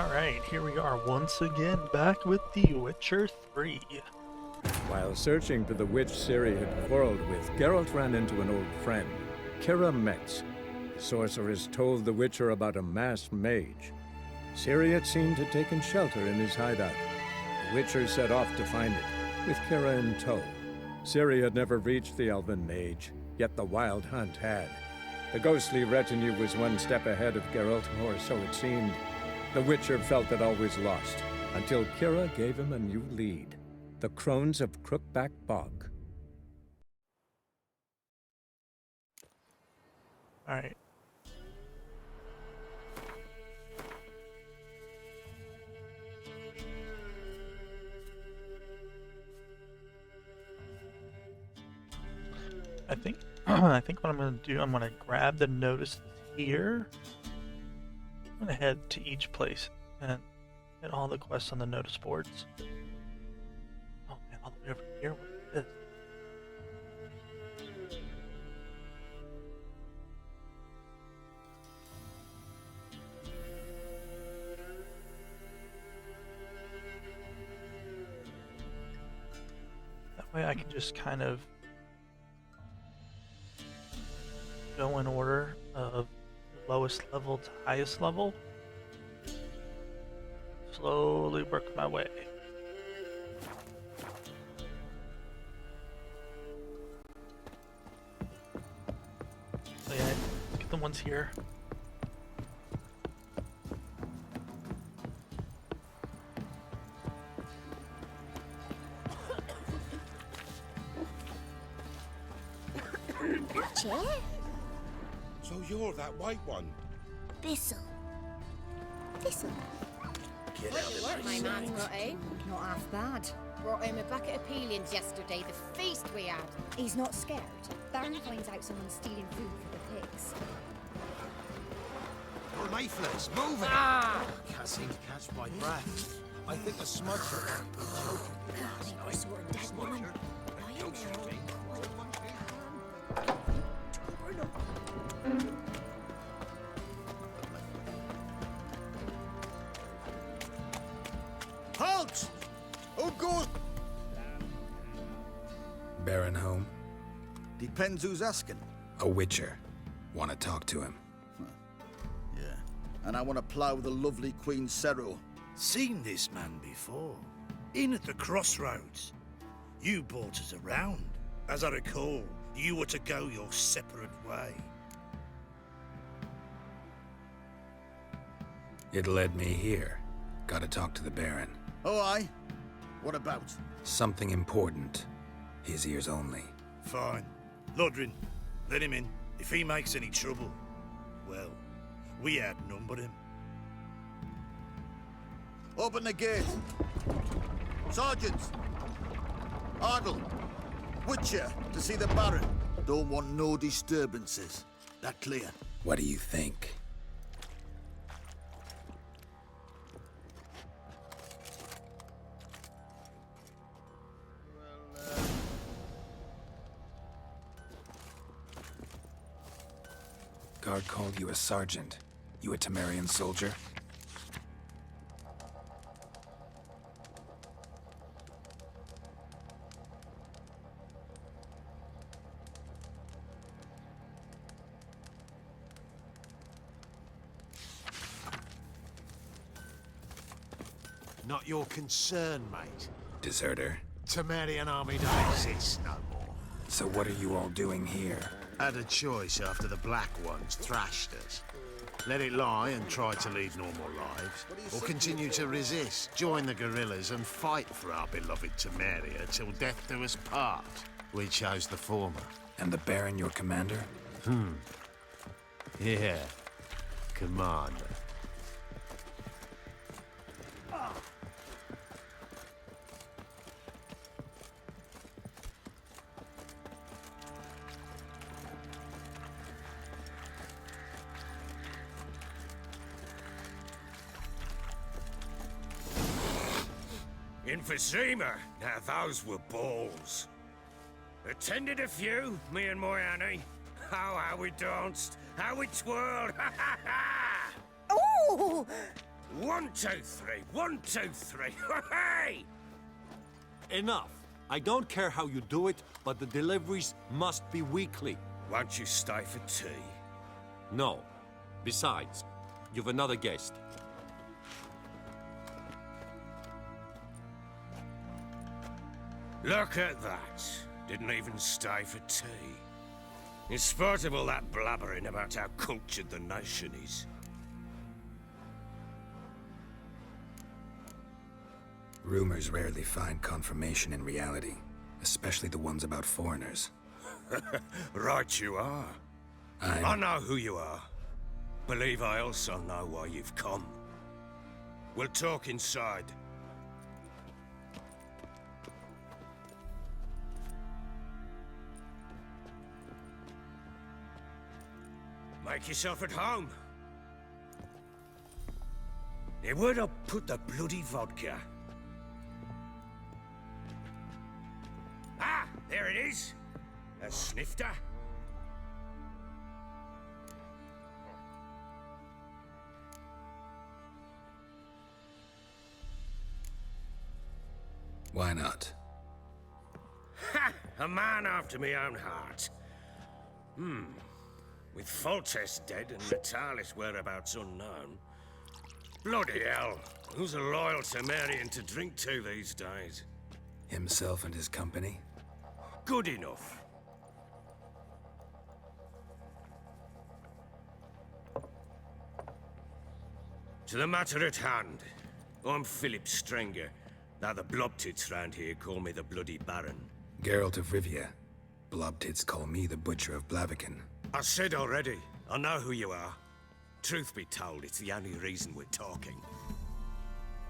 Alright, here we are once again back with The Witcher 3. While searching for the witch Ciri had quarreled with, Geralt ran into an old friend, Kira Metz. The sorceress told the Witcher about a masked mage. Ciri, it seemed, had taken shelter in his hideout. The Witcher set off to find it, with Kira in tow. Ciri had never reached the elven mage, yet the Wild Hunt had. The ghostly retinue was one step ahead of Geralt, or so it seemed. The Witcher felt that all was lost, until Kira gave him a new lead. The Crones of Crookback Bog. Alright. I think what I'm going to do, I'm going to grab the notices here. I'm going to head to each place and get all the quests on the notice boards. Oh man, all the way over here. What is this? That way I can just kind of go in order of lowest level to highest level. Slowly work my way. So yeah, get the ones here. Chair? So you're that white one? Thistle. Thistle. Get What you work my man's got, eh? Not half bad. Brought home a bucket of peelings yesterday, the feast we had. He's not scared. Baron finds out someone's stealing food for the pigs. You're lifeless. Move it. Ah! Can't seem to catch my breath. I think the smudger. I think we're sort of dead woman. Lying there all Halt! Oh, good. Baron home? Depends who's asking. A witcher. Want to talk to him. Yeah. And I want to plough the lovely Queen Cero. Seen this man before. In at the crossroads. You brought us around. As I recall, you were to go your separate way. It led me here. Gotta talk to the Baron. Oh, aye? What about? Something important. His ears only. Fine. Lodrin, let him in. If he makes any trouble, well, we outnumber him. Open the gate. Sergeants! Ardle! Witcher, to see the Baron. Don't want no disturbances. That clear? What do you think? Guard called you a sergeant. You a Temerian soldier? Not your concern, mate. Deserter? Temerian army don't exist no more. So what are you all doing here? Had a choice after the Black Ones thrashed us. Let it lie and try to lead normal lives, or continue to resist, join the guerrillas and fight for our beloved Temeria till death do us part. We chose the former. And the Baron your commander? Yeah, commander. Emphysema. Now those were balls. Attended a few, me and my Annie. Oh, how we danced, how we twirled. Oh! 1, 2, 3. 1, 2, 3. Hey! Enough. I don't care how you do it, but the deliveries must be weekly. Won't you stay for tea? No. Besides, you've another guest. Look at that. Didn't even stay for tea. In spite of all that blabbering about how cultured the nation is. Rumors rarely find confirmation in reality, especially the ones about foreigners. Right you are. I know who you are. Believe I also know why you've come. We'll talk inside. Make yourself at home. Now, where'd I put the bloody vodka? Ah, there it is. A snifter. Why not? Ha! A man after my own heart. With Foltest dead and Natalis' whereabouts unknown. Bloody hell, who's a loyal Temerian to drink to these days? Himself and his company? Good enough. To the matter at hand. I'm Philip Strenger. Now the Blobtits round here call me the Bloody Baron. Geralt of Rivia. Blobtits call me the Butcher of Blaviken. I said already, I know who you are. Truth be told, it's the only reason we're talking.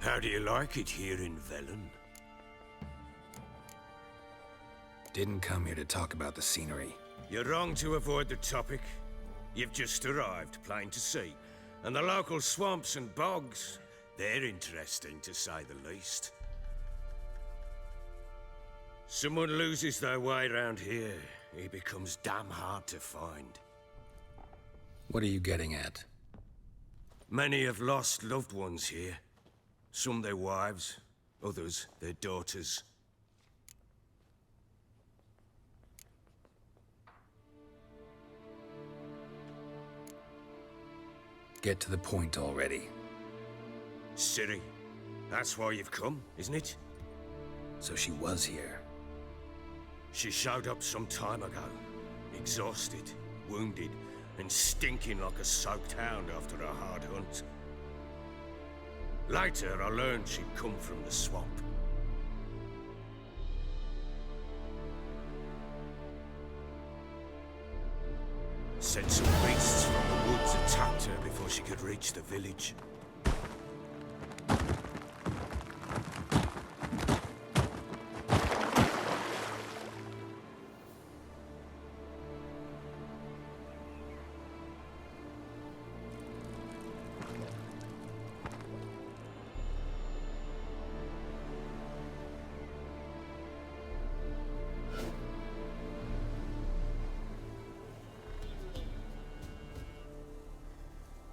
How do you like it here in Velen? Didn't come here to talk about the scenery. You're wrong to avoid the topic. You've just arrived, plain to see. And the local swamps and bogs, they're interesting to say the least. Someone loses their way around here, he becomes damn hard to find. What are you getting at? Many have lost loved ones here. Some their wives, others their daughters. Get to the point already. Ciri, that's why you've come, isn't it? So she was here. She showed up some time ago. Exhausted, wounded, and stinking like a soaked hound after a hard hunt. Later, I learned she'd come from the swamp. Said some beasts from the woods attacked her before she could reach the village.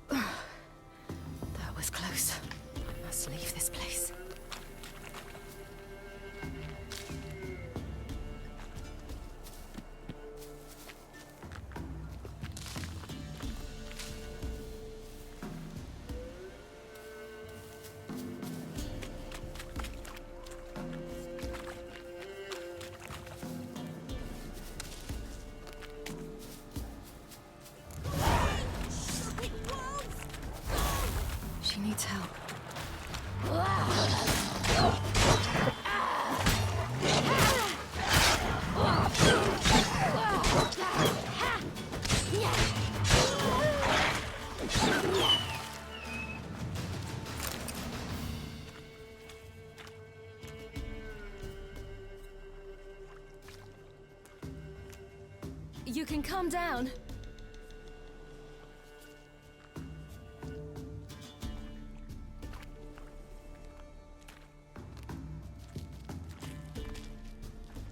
That was close. I must leave this place. She needs help. You can calm down.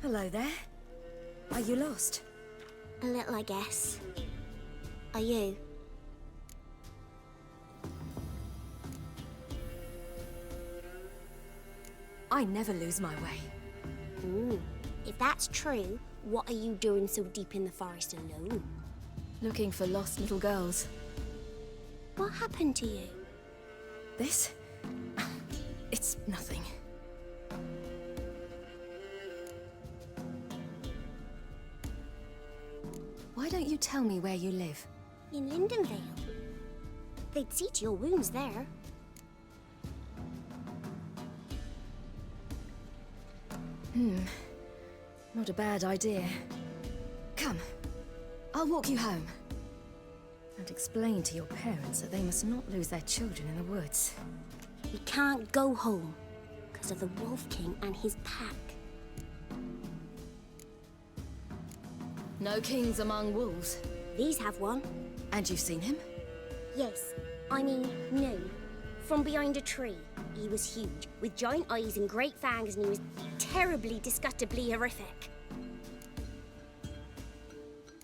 Hello there. Are you lost? A little, I guess. Are you? I never lose my way. If that's true, what are you doing so deep in the forest alone? Looking for lost little girls. What happened to you? This? It's nothing. Why don't you tell me where you live? In Lindenvale. They'd see to your wounds there. Not a bad idea. Come, I'll walk you home. And explain to your parents that they must not lose their children in the woods. We can't go home because of the Wolf King and his pack. No kings among wolves. These have one. And you've seen him? Yes. I mean, no. From behind a tree. He was huge, with giant eyes and great fangs, and he was terribly, disgustingly horrific.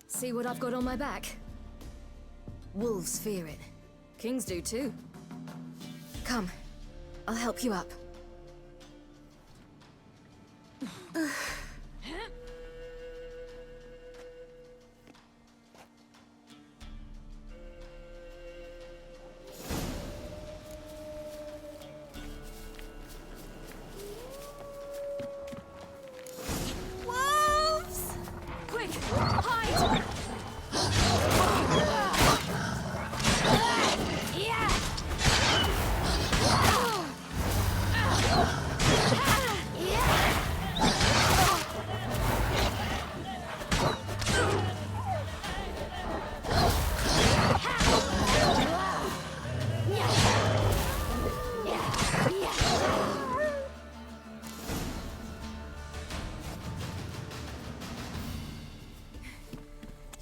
See what I've got on my back? Wolves fear it. Kings do too. Come, I'll help you up. Wolves! Quick, hide!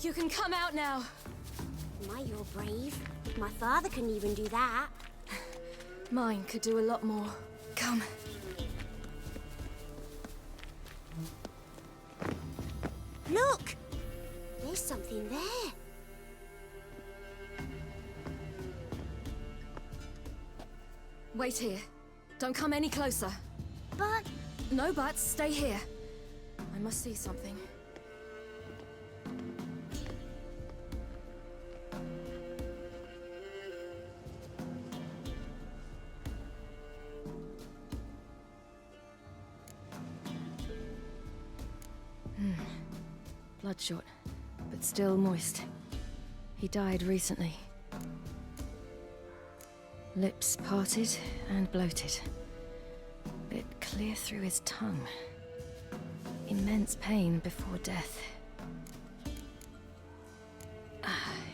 You can come out now. My, you're brave. My father couldn't even do that. Mine could do a lot more. Come. Look! There's something there. Wait here. Don't come any closer. But... No buts. Stay here. I must see something. Bloodshot, but still moist. He died recently. Lips parted and bloated. Bit clear through his tongue. Immense pain before death.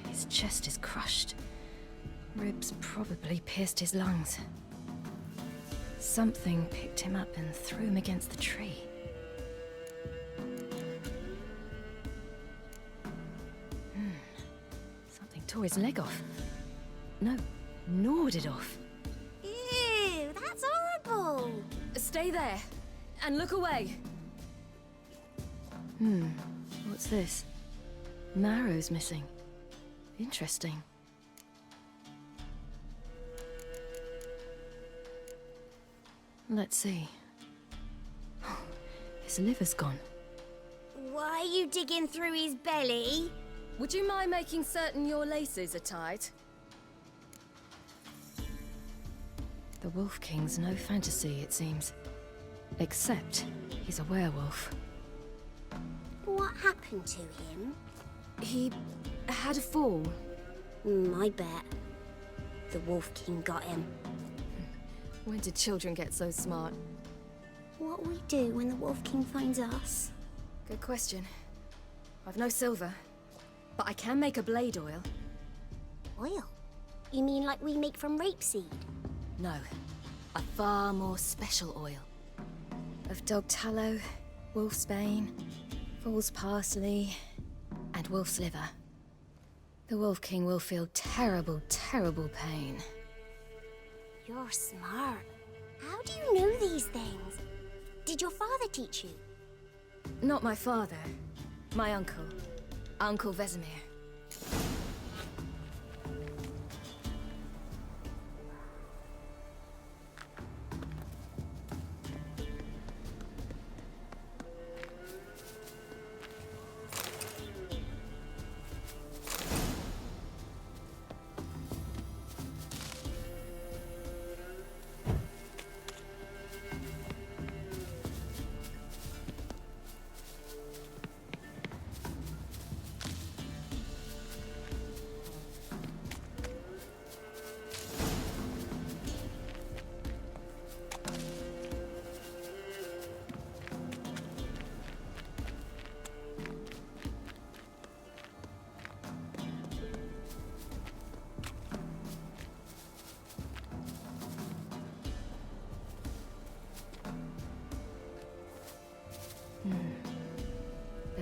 His chest is crushed. Ribs probably pierced his lungs. Something picked him up and threw him against the tree. Something tore his leg off. No, gnawed it off. Ew, that's horrible! Stay there, and look away. What's this? Marrow's missing. Interesting. Let's see. His liver's gone. Why are you digging through his belly? Would you mind making certain your laces are tied? The Wolf King's no fantasy, it seems. Except he's a werewolf. What happened to him? He had a fall. I bet. The Wolf King got him. When did children get so smart? What will we do when the Wolf King finds us? Good question. I've no silver, but I can make a blade oil. Oil? You mean like we make from rapeseed? No, a far more special oil. Of dog tallow, wolf's bane, fool's parsley, and wolf's liver. The Wolf King will feel terrible, terrible pain. You're smart. How do you know these things? Did your father teach you? Not my father. My uncle. Uncle Vesemir.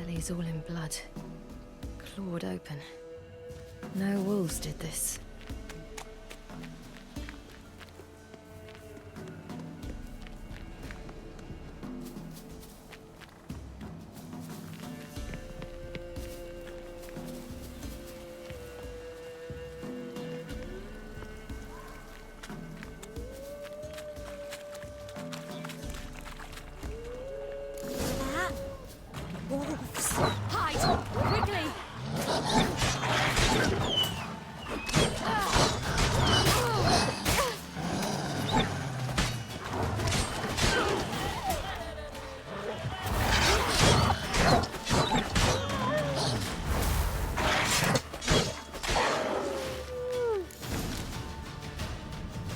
belly's all in blood. Clawed open. No wolves did this. Wolves. Hide! Quickly!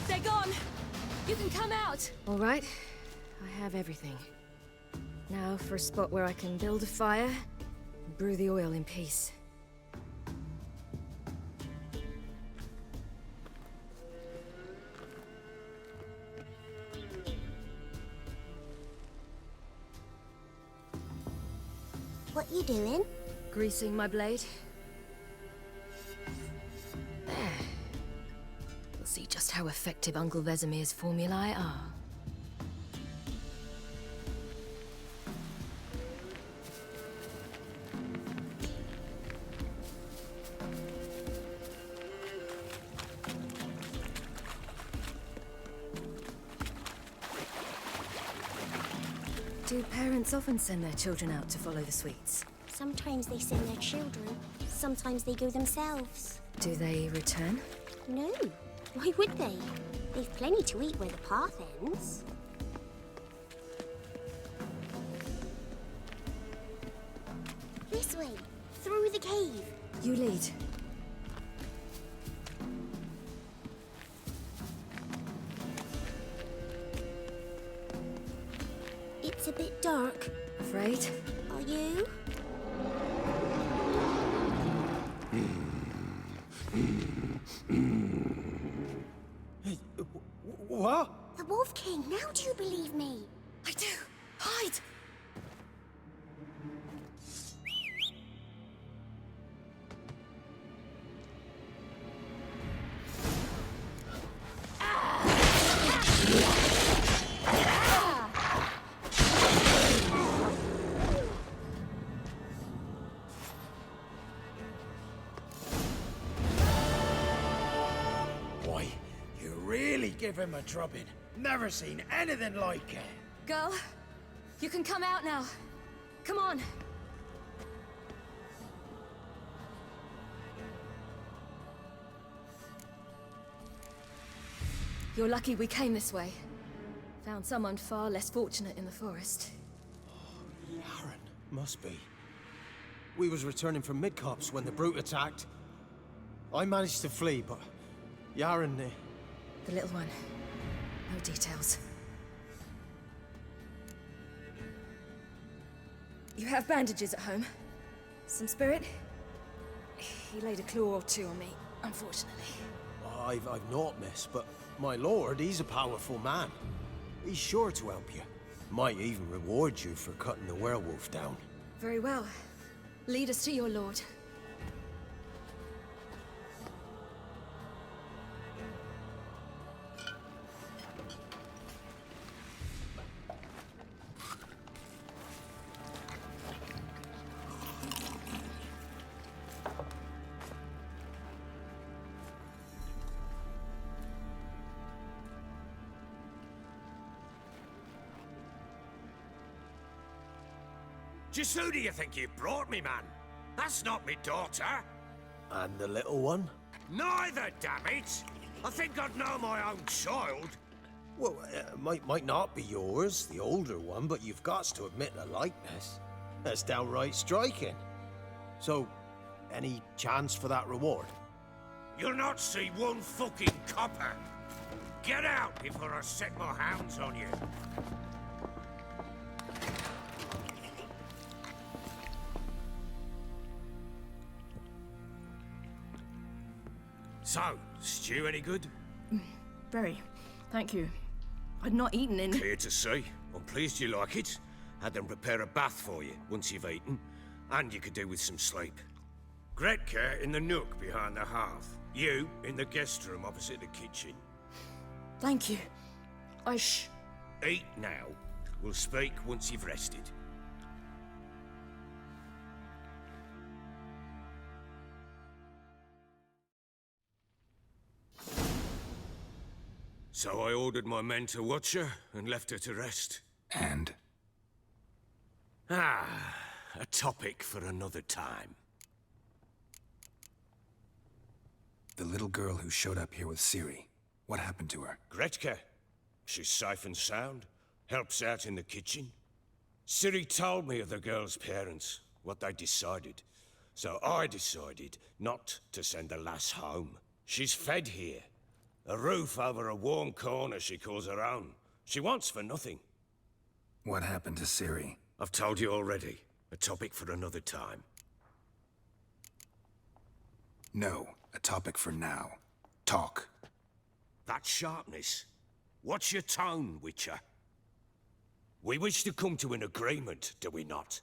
They're gone! You can come out! All right. I have everything. Now for a spot where I can build a fire and brew the oil in peace. What you doing? Greasing my blade. There. We'll see just how effective Uncle Vesemir's formulae are. Do parents often send their children out to follow the sweets? Sometimes they send their children. Sometimes they go themselves. Do they return? No. Why would they? They've plenty to eat where the path ends. This way. Through the cave. You lead. It's a bit dark. Afraid? Are you? What? The Wolf King, now do you believe me? I do. Hide! Boy, you really give him a drubbing. Never seen anything like it. Girl, you can come out now. Come on. You're lucky we came this way. Found someone far less fortunate in the forest. Yaren, must be. We was returning from Midcops when the brute attacked. I managed to flee, but Yaren... The little one. No details. You have bandages at home? Some spirit? He laid a claw or two on me, unfortunately. I've not, miss, but my lord, he's a powerful man. He's sure to help you. Might even reward you for cutting the werewolf down. Very well. Lead us to your lord. Just who do you think you brought me, man? That's not me daughter. And the little one? Neither, damn it! I think I'd know my own child. Well, might not be yours, the older one, but you've got to admit the likeness. That's downright striking. So, any chance for that reward? You'll not see one fucking copper. Get out before I set my hounds on you. So, stew any good? Very. Thank you. I'd not eaten in... Clear to see. I'm pleased you like it. Had them prepare a bath for you once you've eaten. And you could do with some sleep. Gretka in the nook behind the hearth. You in the guest room opposite the kitchen. Thank you. Eat now. We'll speak once you've rested. So I ordered my men to watch her and left her to rest. And? A topic for another time. The little girl who showed up here with Ciri. What happened to her? Gretka. She's safe and sound. Helps out in the kitchen. Ciri told me of the girl's parents, what they decided. So I decided not to send the lass home. She's fed here. A roof over a warm corner she calls her own. She wants for nothing. What happened to Ciri? I've told you already. A topic for another time. No, a topic for now. Talk. That sharpness. What's your tone, Witcher? We wish to come to an agreement, do we not?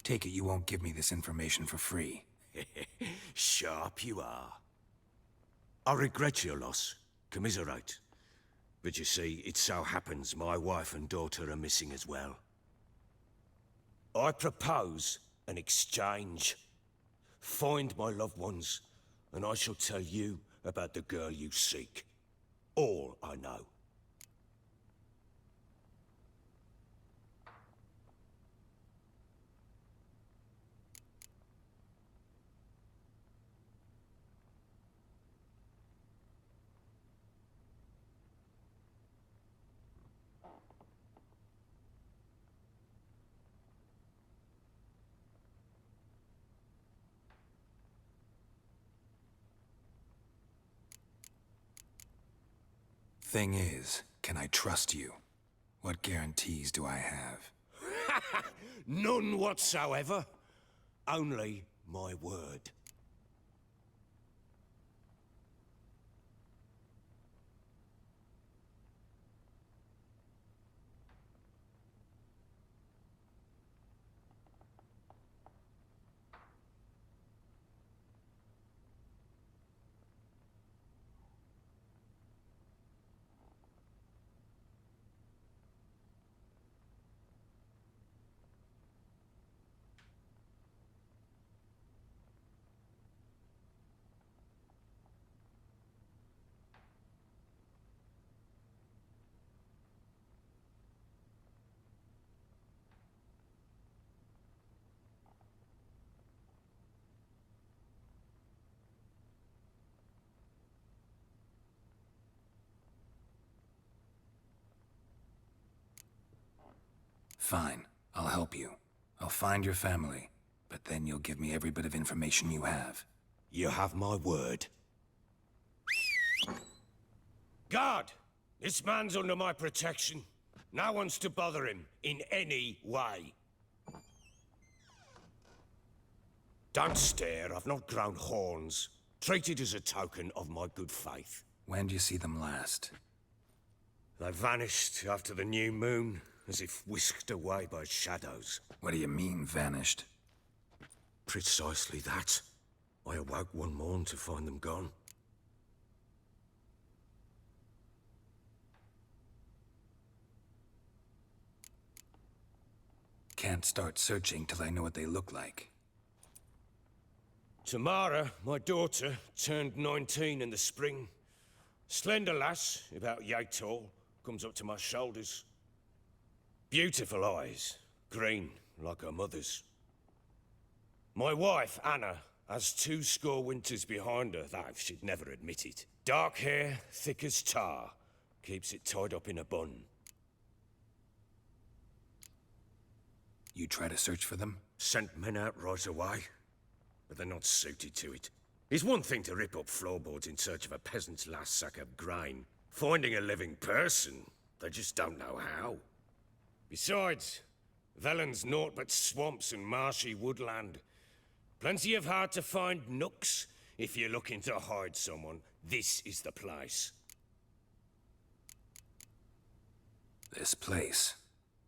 Take it you won't give me this information for free. Sharp you are. I regret your loss. Commiserate. But you see, it so happens my wife and daughter are missing as well. I propose an exchange. Find my loved ones, and I shall tell you about the girl you seek. All I know. Thing is, can I trust you? What guarantees do I have? None whatsoever. Only my word. Fine, I'll help you. I'll find your family, but then you'll give me every bit of information you have. You have my word. Guard! This man's under my protection. No one's to bother him in any way. Don't stare, I've not grown horns. Treat it as a token of my good faith. When did you see them last? They vanished after the new moon, as if whisked away by shadows. What do you mean, vanished? Precisely that. I awoke one morn to find them gone. Can't start searching till I know what they look like. Tamara, my daughter, turned 19 in the spring. Slender lass, about yay tall, comes up to my shoulders. Beautiful eyes, green like her mother's. My wife, Anna, has 20 winters behind her, though she'd never admit it. Dark hair, thick as tar, keeps it tied up in a bun. You try to search for them? Sent men out right away, but they're not suited to it. It's one thing to rip up floorboards in search of a peasant's last sack of grain. Finding a living person, they just don't know how. Besides, Velen's naught but swamps and marshy woodland. Plenty of hard-to-find nooks If you're looking to hide someone, this is the place. This place.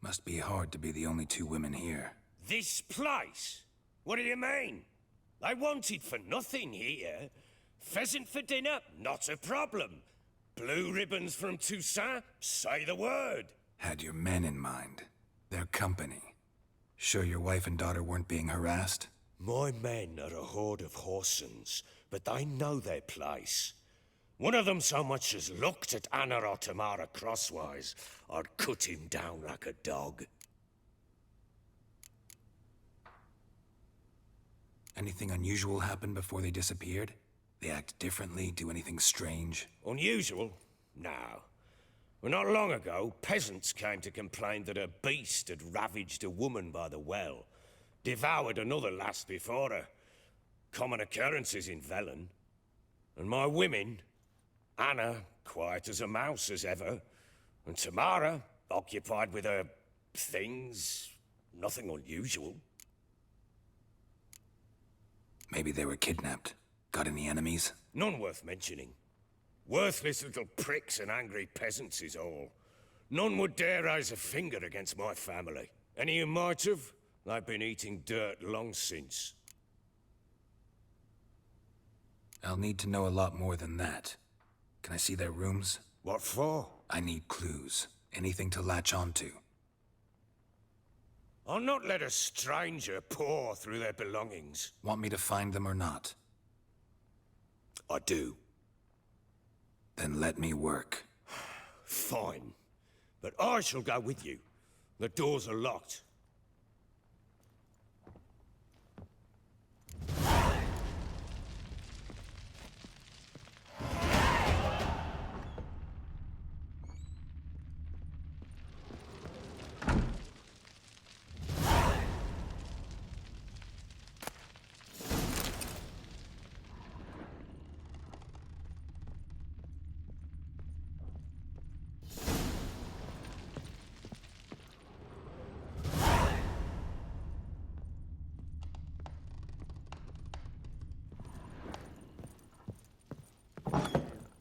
Must be hard to be the only two women here. This place? What do you mean? I wanted for nothing here. Pheasant for dinner? Not a problem. Blue ribbons from Toussaint? Say the word. Had your men in mind. Their company. Sure your wife and daughter weren't being harassed? My men are a horde of Horsons, but they know their place. One of them so much as looked at Anna or Tamara crosswise, I'd cut him down like a dog. Anything unusual happen before they disappeared? They act differently, do anything strange? Unusual? No. Well, not long ago, peasants came to complain that a beast had ravaged a woman by the well. Devoured another lass before her. Common occurrences in Velen. And my women... Anna, quiet as a mouse as ever. And Tamara, occupied with her... things... nothing unusual. Maybe they were kidnapped. Got any enemies? None worth mentioning. Worthless little pricks and angry peasants is all. None would dare raise a finger against my family. Any who might have, they've been eating dirt long since. I'll need to know a lot more than that. Can I see their rooms? What for? I need clues. Anything to latch onto. I'll not let a stranger pore through their belongings. Want me to find them or not? I do. Then let me work. Fine. But I shall go with you. The doors are locked.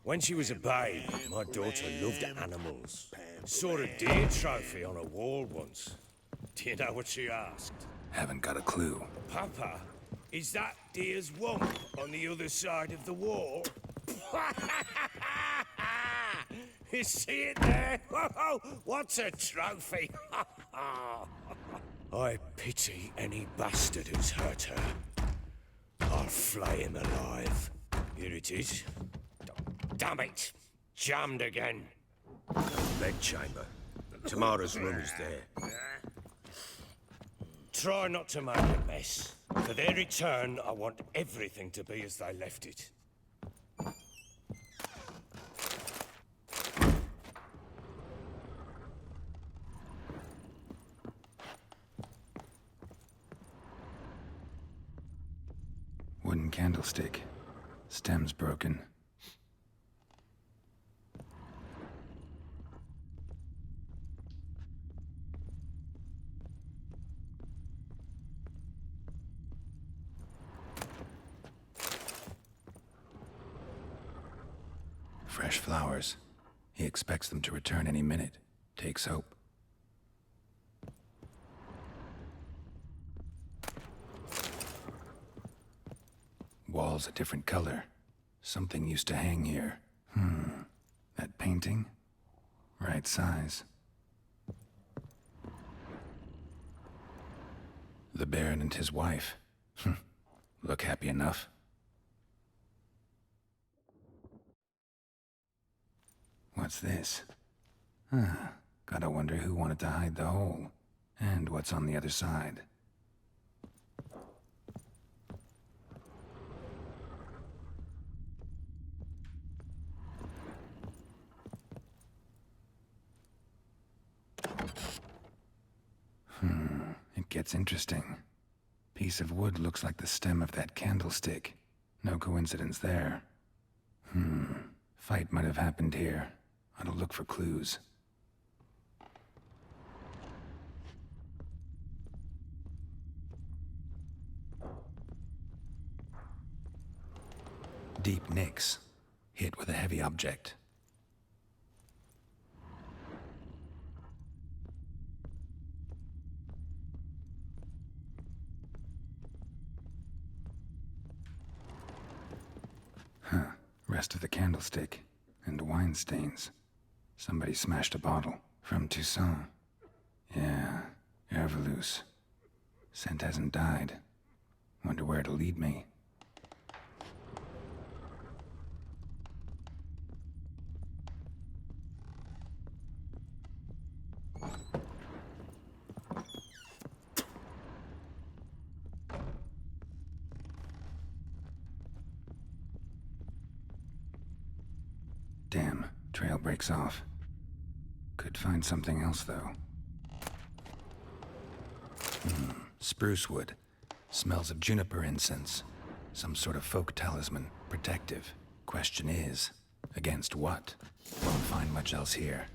When she was a babe, my daughter loved animals. Saw a deer trophy on a wall once. Do you know what she asked? Haven't got a clue. Papa, is that deer's wump on the other side of the wall? You see it there? Whoa, what's a trophy? I pity any bastard who's hurt her. I'll flay him alive. Here it is. Damn it! Jammed again. Bedchamber. Tamara's room is there. Try not to make a mess. For their return, I want everything to be as they left it. Wooden candlestick. Stem's broken. Fresh flowers. He expects them to return any minute. Takes hope. Walls a different color. Something used to hang here. That painting? Right size. The Baron and his wife. Look happy enough. What's this? Gotta wonder who wanted to hide the hole. And what's on the other side. It gets interesting. Piece of wood looks like the stem of that candlestick. No coincidence there. Fight might have happened here. Ought to look for clues. Deep nicks, hit with a heavy object. Huh. Rest of the candlestick. And wine stains. Somebody smashed a bottle. From Toussaint. Yeah, Herveloos. Scent hasn't died. Wonder where it'll lead me. Damn, trail breaks off. Could find something else, though. Spruce wood. Smells of juniper incense. Some sort of folk talisman. Protective. Question is, against what? Won't find much else here.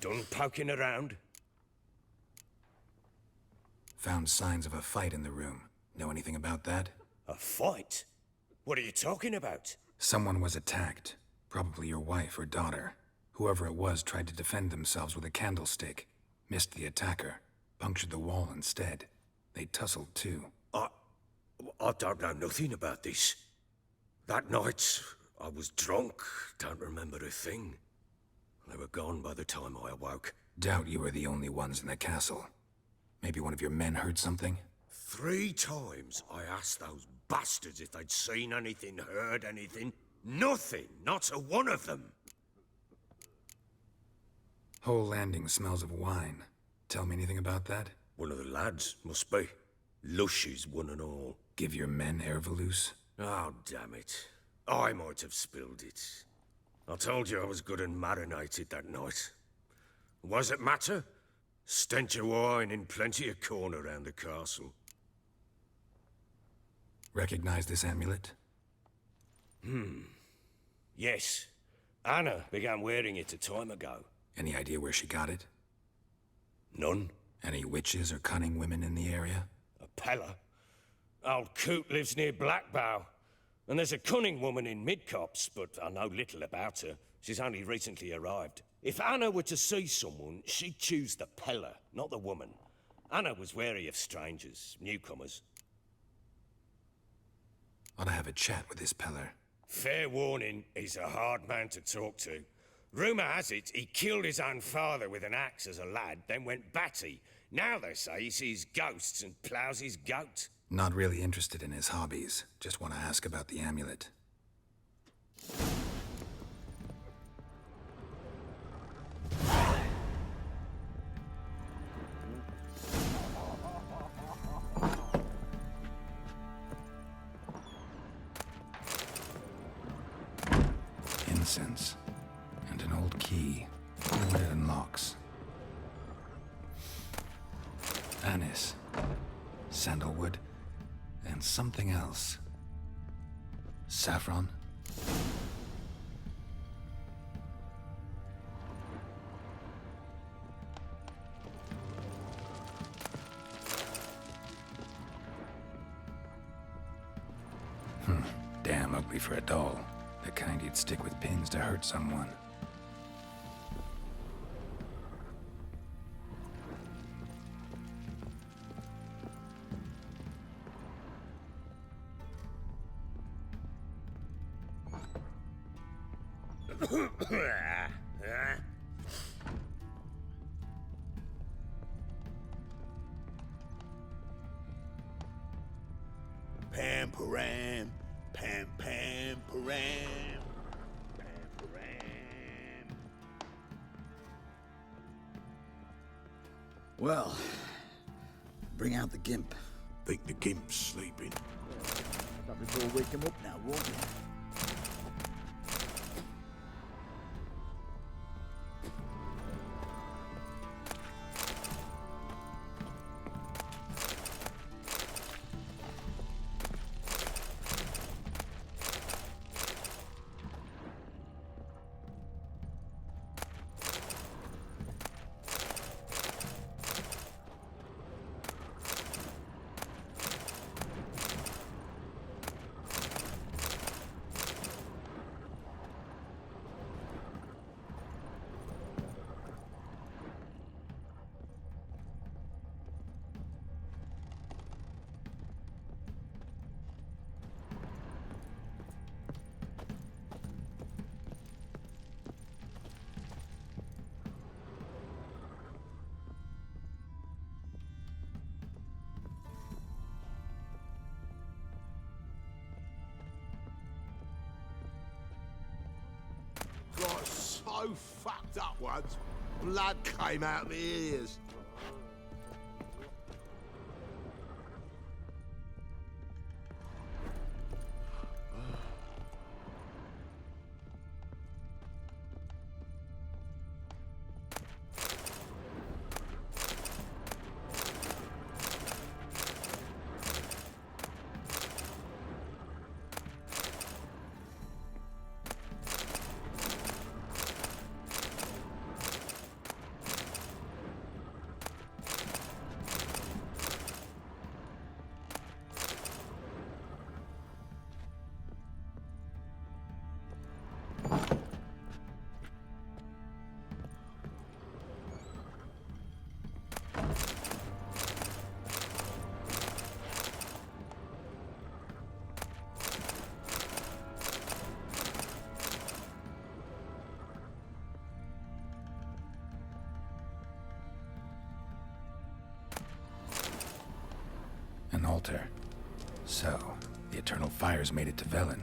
Done poking around? Found signs of a fight in the room. Know anything about that? A fight? What are you talking about? Someone was attacked. Probably your wife or daughter. Whoever it was tried to defend themselves with a candlestick. Missed the attacker. Punctured the wall instead. They tussled too. I don't know nothing about this. That night, I was drunk. Don't remember a thing. They were gone by the time I awoke. Doubt you were the only ones in the castle. Maybe one of your men heard something? 3 times I asked those bastards if they'd seen anything, heard anything. Nothing, not a one of them. Whole landing smells of wine. Tell me anything about that? One of the lads, must be. Lushes, one and all. Give your men Herveloos? Oh, damn it. I might have spilled it. I told you I was good and marinated that night. Was it matter? Stench of wine in plenty of corn around the castle. Recognize this amulet? Yes. Anna began wearing it a time ago. Any idea where she got it? None. Any witches or cunning women in the area? A Pella. Old Coot lives near Blackbow. And there's a cunning woman in Midcopse, but I know little about her. She's only recently arrived. If Anna were to see someone, she'd choose the Pella, not the woman. Anna was wary of strangers, newcomers. Ought to have a chat with this Peller. Fair warning, he's a hard man to talk to. Rumour has it he killed his own father with an axe as a lad, then went batty. Now they say he sees ghosts and ploughs his goat. Not really interested in his hobbies. Just want to ask about the amulet. Incense. And an old key. What it unlocks. Anise. Sandalwood. And something else. Saffron? Damn ugly for a doll. The kind you'd stick with pins to hurt someone. Pam param, pam pam param, pam param. Well, bring out the gimp. Think the gimp's sleeping. Not before we wake him up now, won't we? so fucked up once. Blood came out my ears. An altar. So, the Eternal Fires made it to Velen.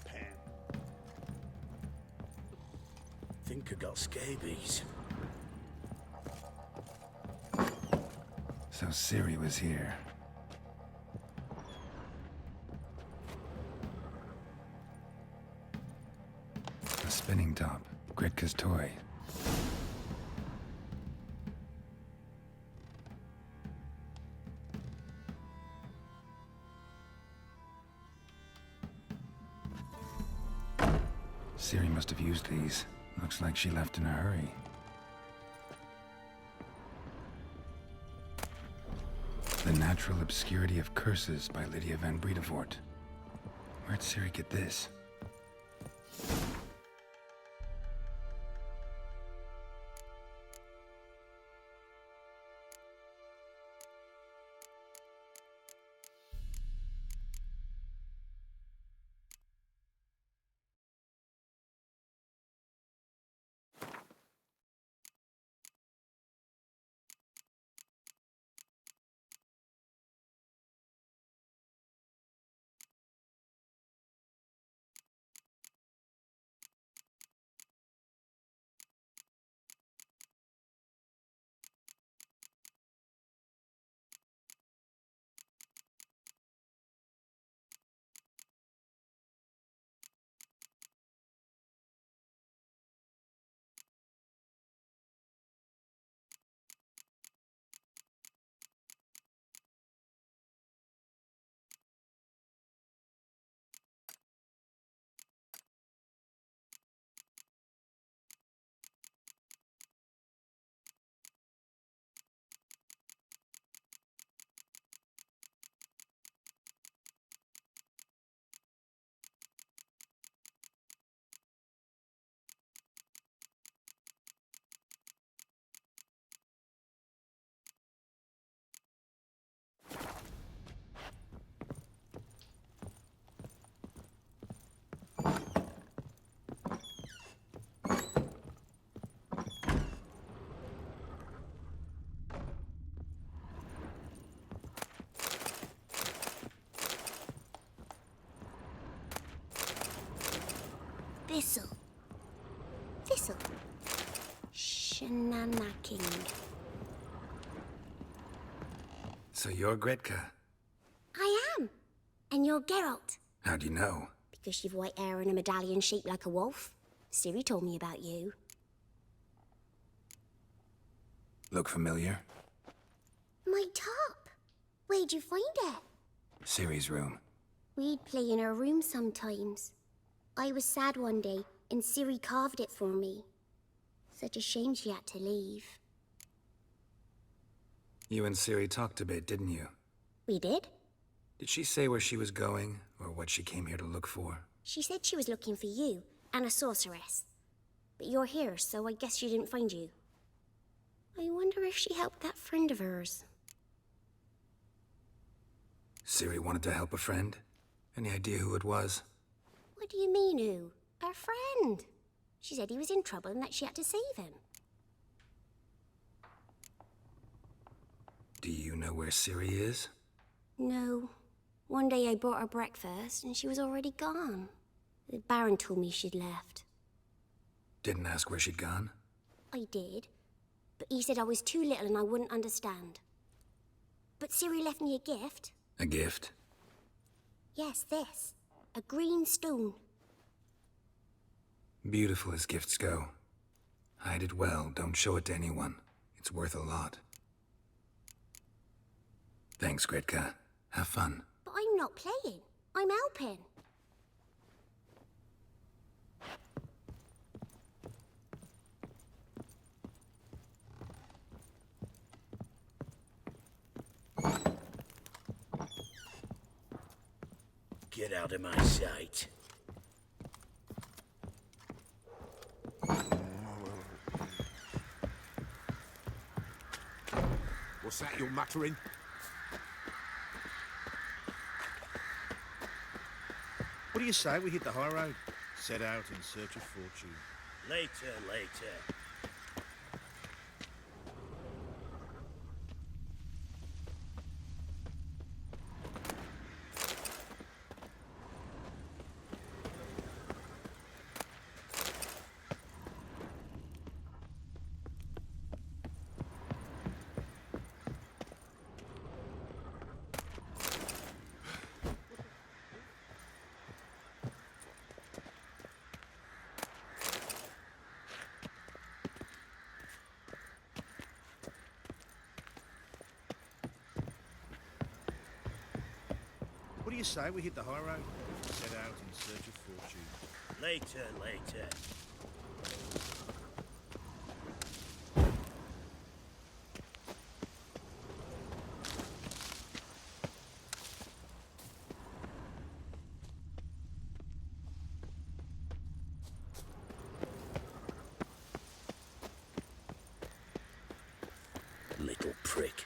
Pam. Think I got scabies. So Ciri was here. A spinning top. Gretka's toy. Ciri must have used these. Looks like she left in a hurry. The Natural Obscurity of Curses by Lydia van Bredevoort. Where'd Ciri get this? Thistle. Shenanacking. So you're Gretka? I am. And you're Geralt. How do you know? Because you've white hair and a medallion shaped like a wolf. Ciri told me about you. Look familiar? My top! Where'd you find it? Ciri's room. We'd play in her room sometimes. I was sad one day, and Ciri carved it for me. Such a shame she had to leave. You and Ciri talked a bit, didn't you? We did? Did she say where she was going, or what she came here to look for? She said she was looking for you, and a sorceress. But you're here, so I guess she didn't find you. I wonder if she helped that friend of hers. Ciri wanted to help a friend? Any idea who it was? What do you mean, who? Our friend. She said he was in trouble and that she had to save him. Do you know where Ciri is? No. One day I bought her breakfast and she was already gone. The Baron told me she'd left. Didn't ask where she'd gone? I did. But he said I was too little and I wouldn't understand. But Ciri left me a gift. A gift? Yes, this. A green stone. Beautiful as gifts go. Hide it well, don't show it to anyone. It's worth a lot. Thanks, Gretka. Have fun. But I'm not playing. I'm helping. Get out of my sight. What's that you're muttering? What do you say we hit the high road? Set out in search of fortune. Later, later. What do you say we hit the high road? Set out in search of fortune. Later, later. Little prick.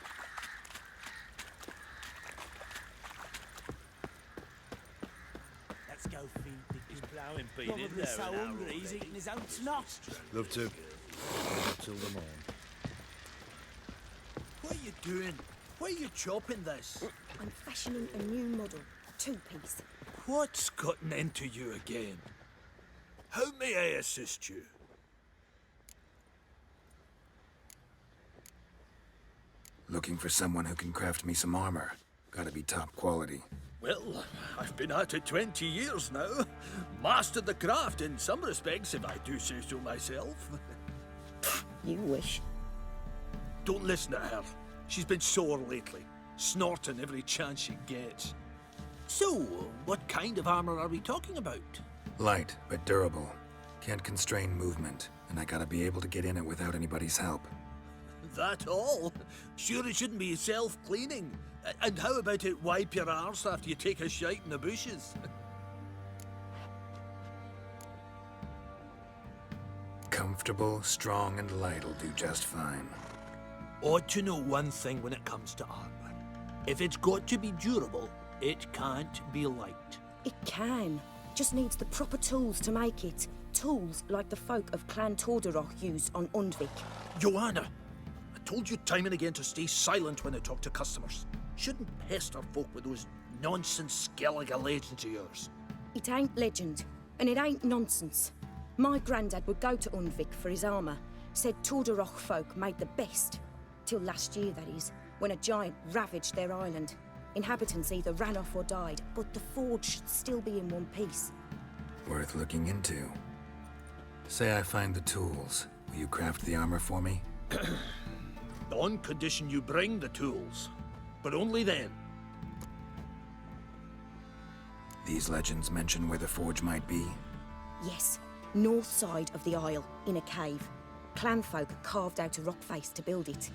Let's go feed He's plowing Pete Probably in there so an hour hungry he's already. eating his own snot. Love to. Till the morn. What are you doing? Why are you chopping this? I'm fashioning a new model, two-piece. What's gotten into you again? How may I assist you? Looking for someone who can craft me some armor. Gotta be top quality. Well, I've been at it 20 years now. Mastered the craft in some respects, if I do say so myself. You wish. Don't listen to her. She's been sore lately, snorting every chance she gets. So, what kind of armor are we talking about? Light, but durable. Can't constrain movement, and I gotta be able to get in it without anybody's help. That all? Sure it shouldn't be self-cleaning. And how about it wipe your arse after you take a shite in the bushes? Comfortable, strong, and light'll do just fine. Ought to know one thing when it comes to armor. If it's got to be durable, it can't be light. It can. Just needs the proper tools to make it. Tools like the folk of Clan Tordaroch used on Undvik. Joanna, I told you time and again to stay silent when I talk to customers. Shouldn't pester folk with those nonsense Skellige legends of yours. It ain't legend, and it ain't nonsense. My granddad would go to Undvik for his armour. Said Tordaroch folk made the best. Till last year, that is, when a giant ravaged their island. Inhabitants either ran off or died, but the forge should still be in one piece. Worth looking into. Say I find the tools. Will you craft the armor for me? On condition you bring the tools. But only then. These legends mention where the forge might be? Yes, north side of the Isle, in a cave. Clanfolk carved out a rock face to build it.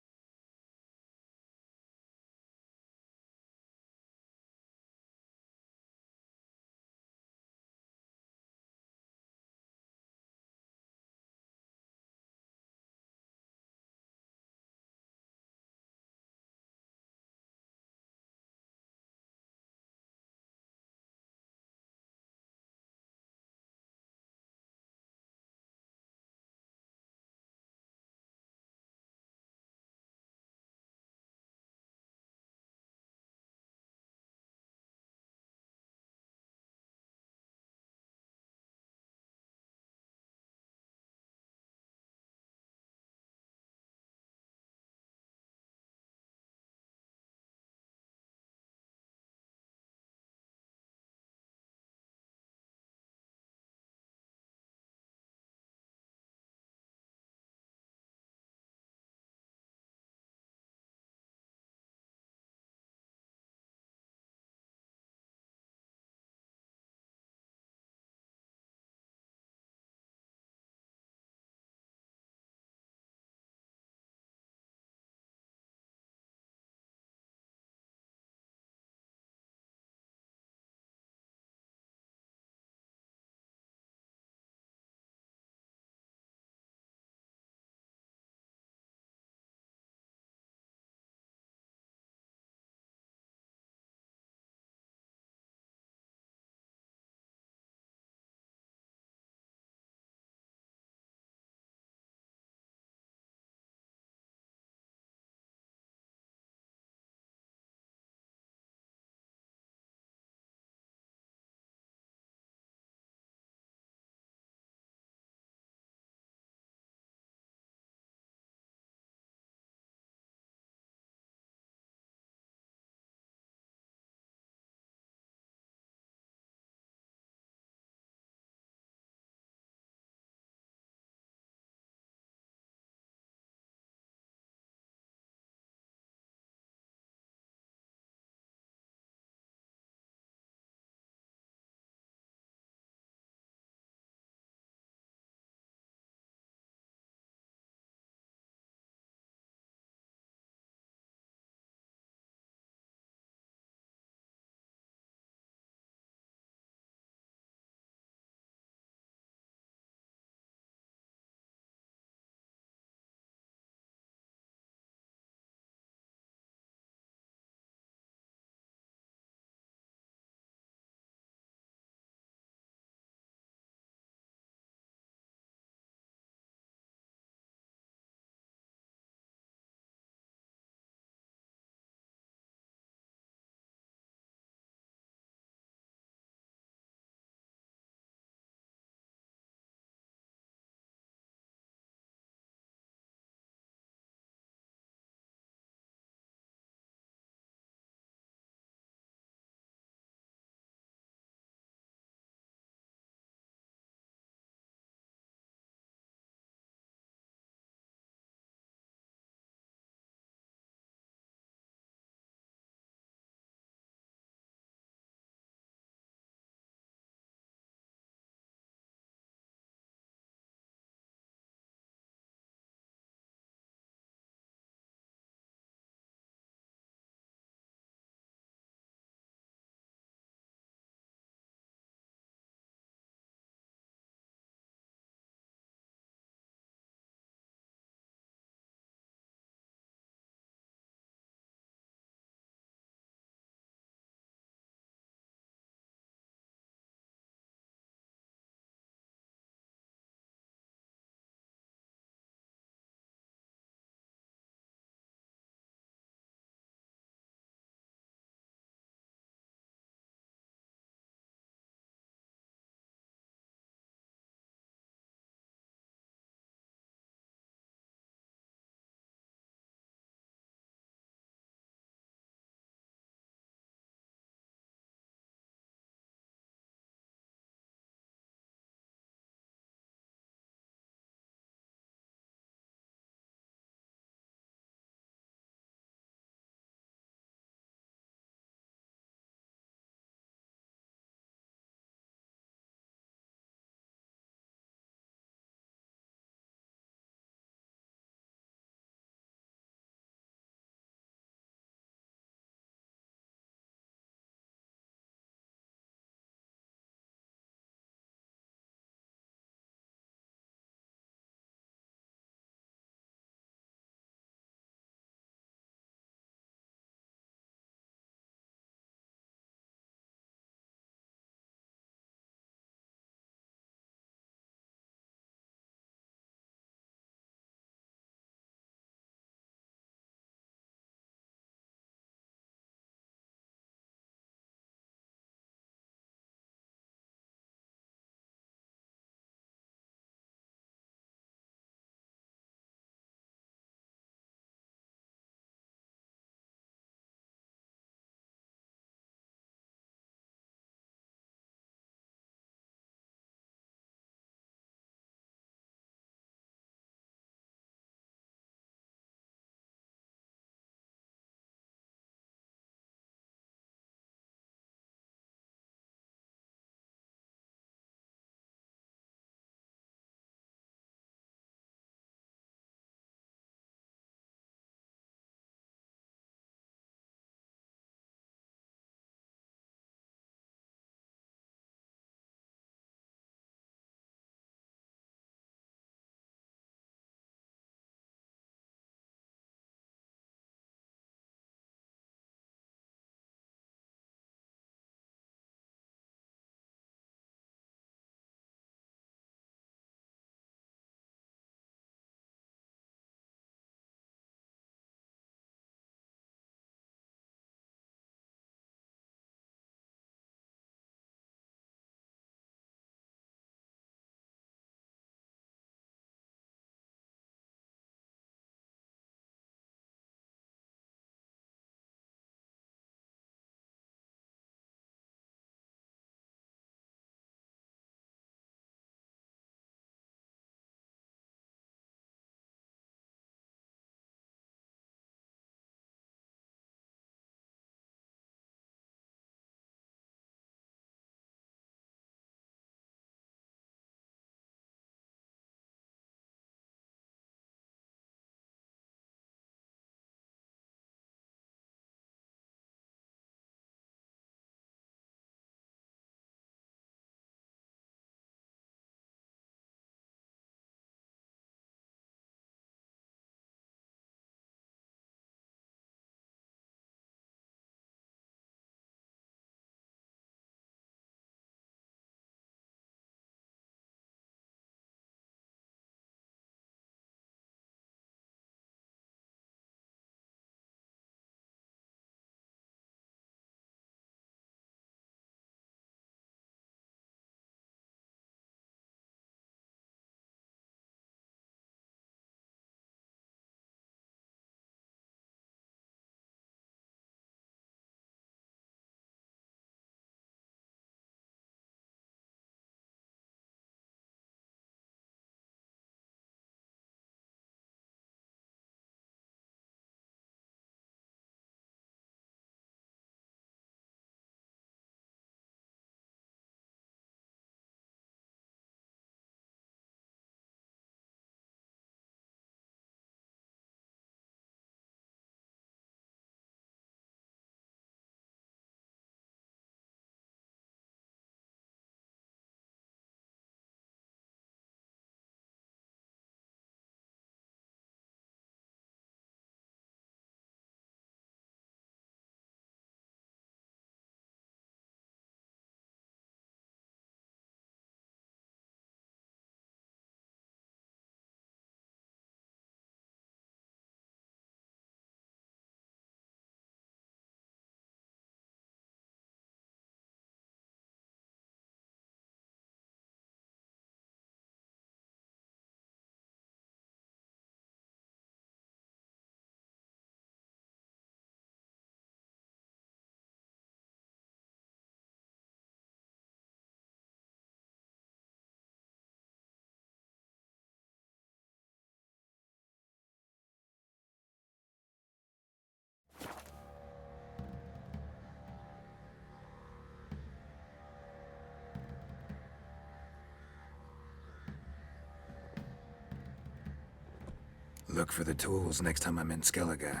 Look for the tools next time I'm in Skellige.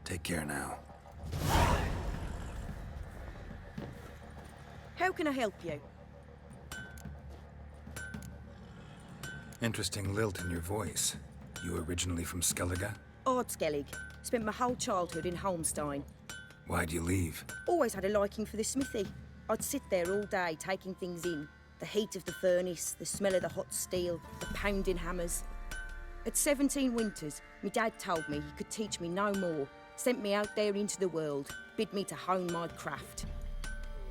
Take care now. How can I help you? Interesting lilt in your voice. You originally from Skellige? Ardskellig. Spent my whole childhood in Holmstein. Why'd you leave? Always had a liking for the smithy. I'd sit there all day taking things in. The heat of the furnace, the smell of the hot steel, the pounding hammers. At 17 winters, my dad told me he could teach me no more. Sent me out there into the world, bid me to hone my craft.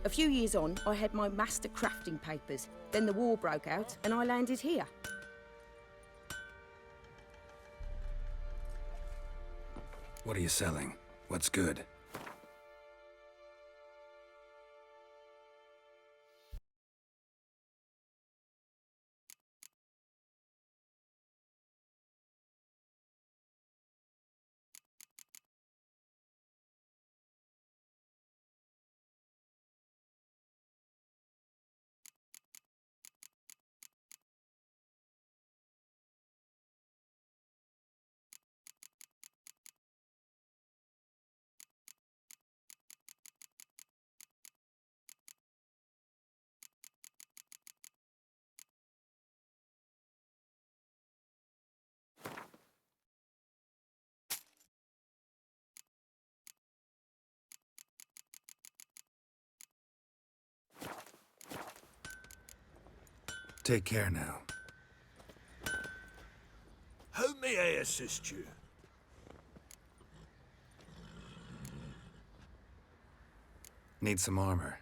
A few years on, I had my master crafting papers. Then the war broke out and I landed here. What are you selling? What's good? Take care now. How may I assist you? Need some armor.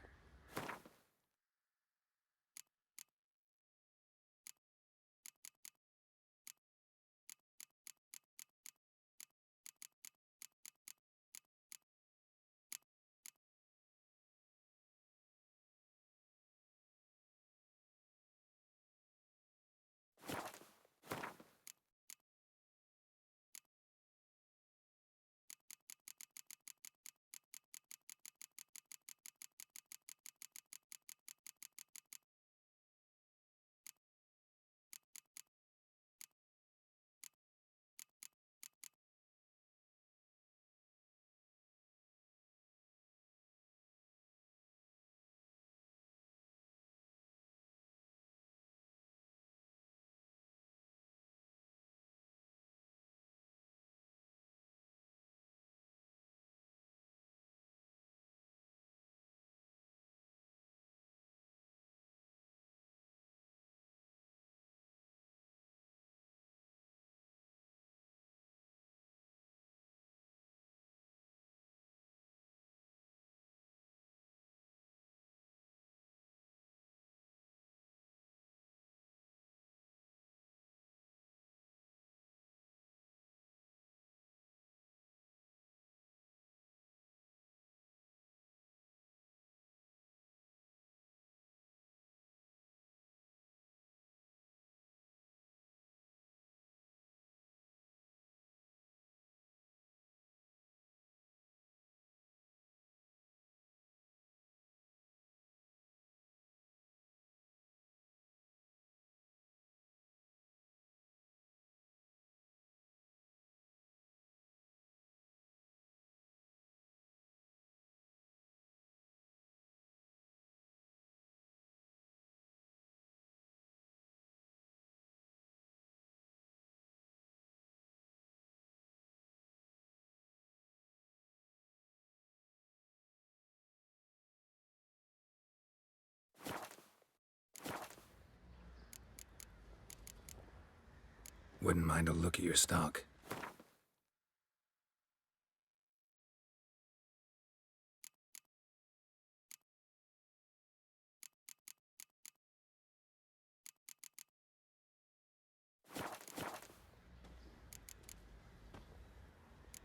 Wouldn't mind a look at your stock.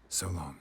So long.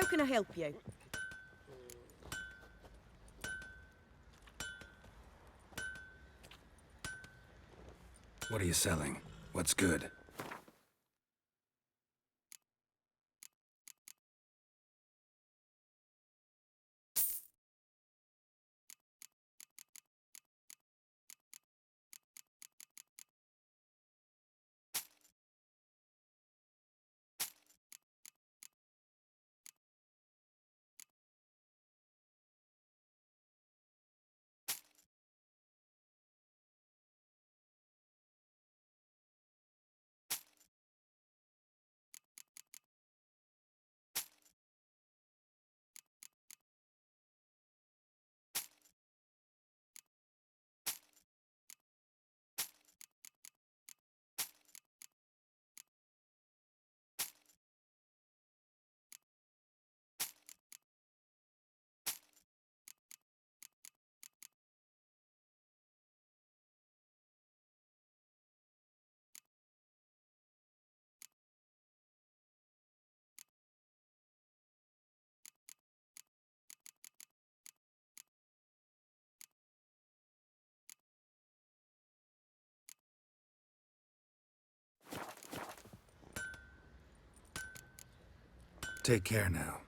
How can I help you? What are you selling? What's good? Take care now.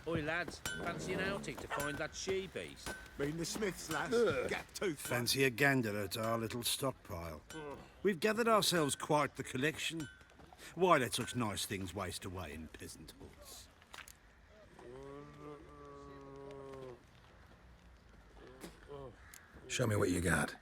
Oi, lads, fancy an outing to find that she-beast? Mean the Smiths, lads? Gap tooth. Fancy a gander at our little stockpile. We've gathered ourselves quite the collection. Why let such nice things waste away in peasant huts? Show me what you got.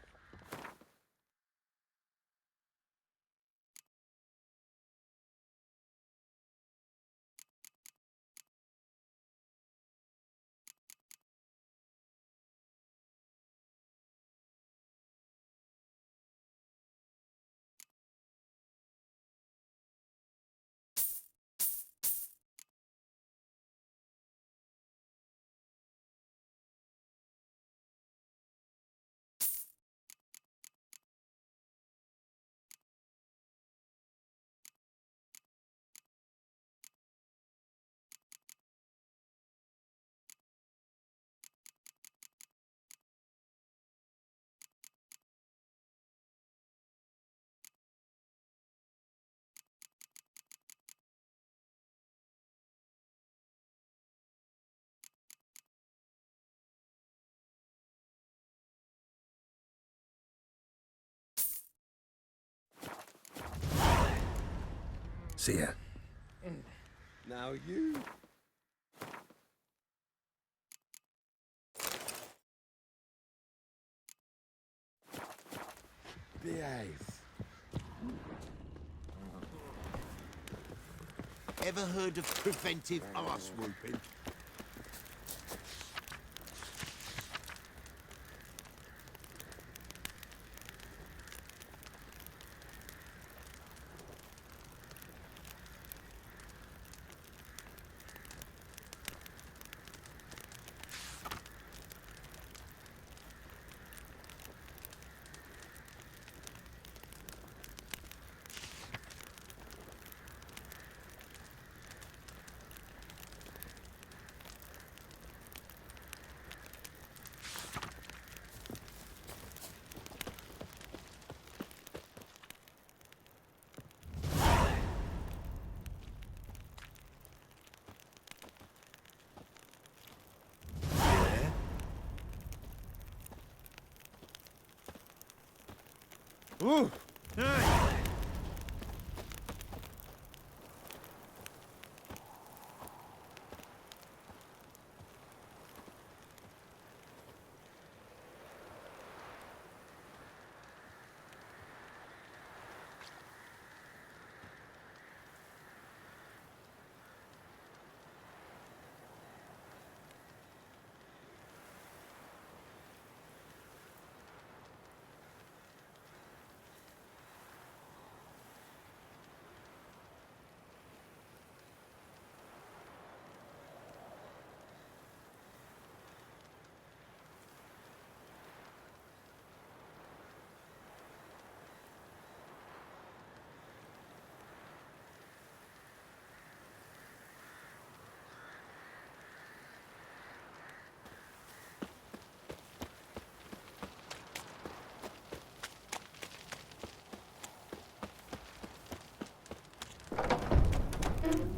See ya. Now you. Behave. Ever heard of preventive arse whooping? Ooh! Hey!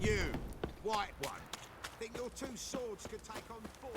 You, white one, think your two swords could take on 40?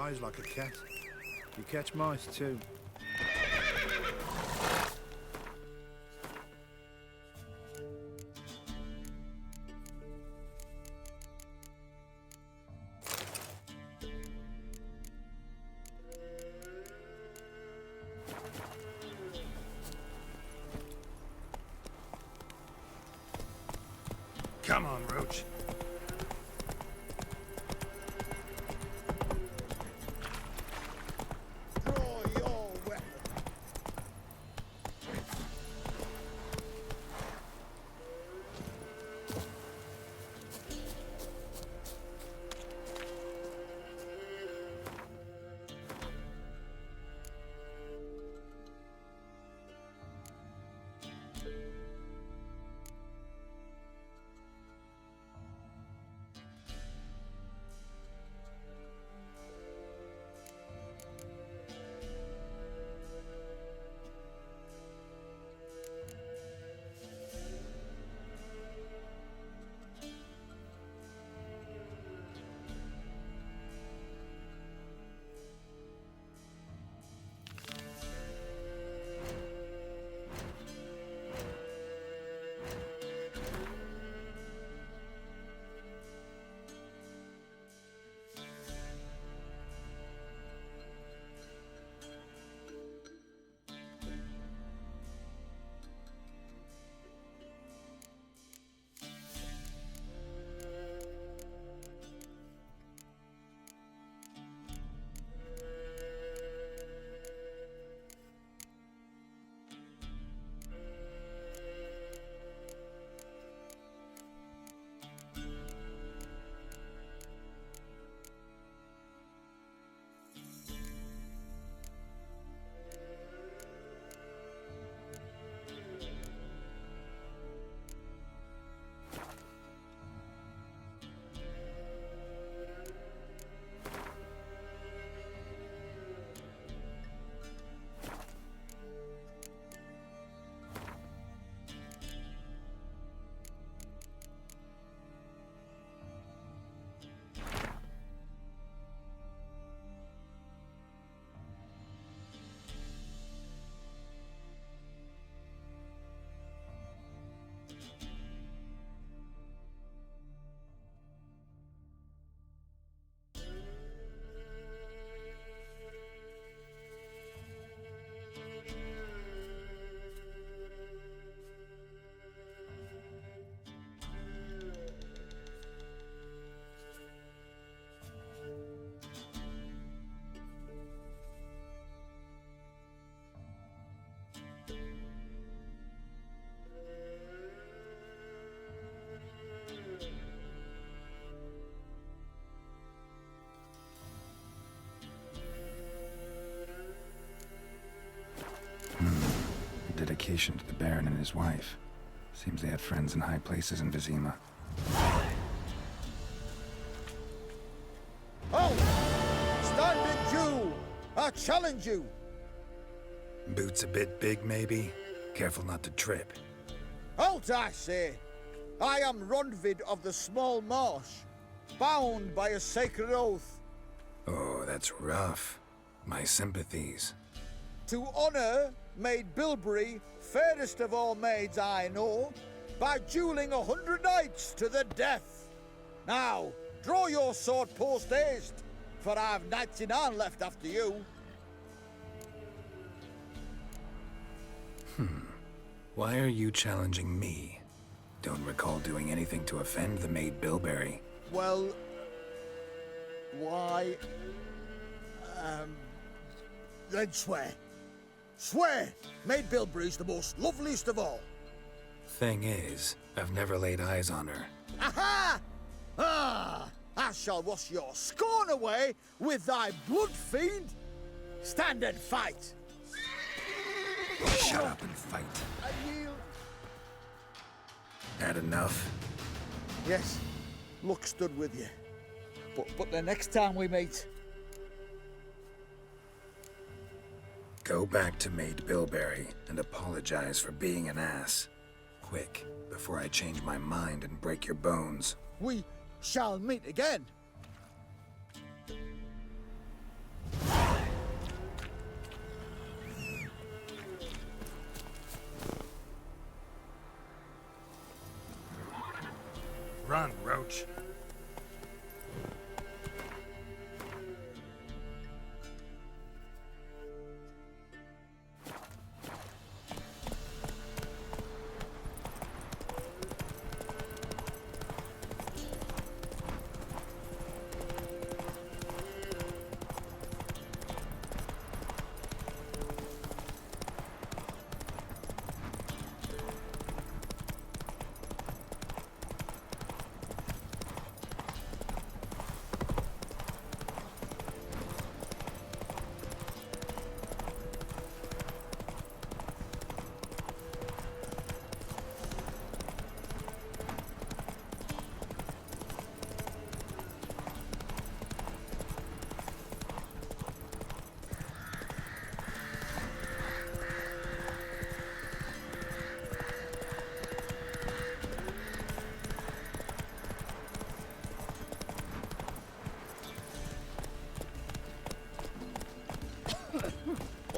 eyes like a cat. You catch mice too. Come on, Roach. Draw your weapon. Dedication to the Baron and his wife. Seems they had friends in high places in Vizima. Halt! Standing Jew! I challenge you! Boots a bit big, maybe? Careful not to trip. Halt, I say! I am Rundvid of the Small Marsh, bound by a sacred oath. Oh, that's rough. My sympathies. To honor Maid Bilberry, fairest of all maids I know, by dueling 100 knights to the death. Now, draw your sword post haste, for I've 99 left after you. Why are you challenging me? Don't recall doing anything to offend the Maid Bilberry. Well, why? Then swear. Swear! Maid Bilberry's the most loveliest of all. Thing is, I've never laid eyes on her. Aha! Ah! I shall wash your scorn away with thy blood, fiend. Stand and fight. Shut up and fight. I yield. Had enough? Yes, luck stood with you. But the next time we meet... Go back to Maid Bilberry and apologize for being an ass. Quick, before I change my mind and break your bones. We shall meet again. Run, Roach.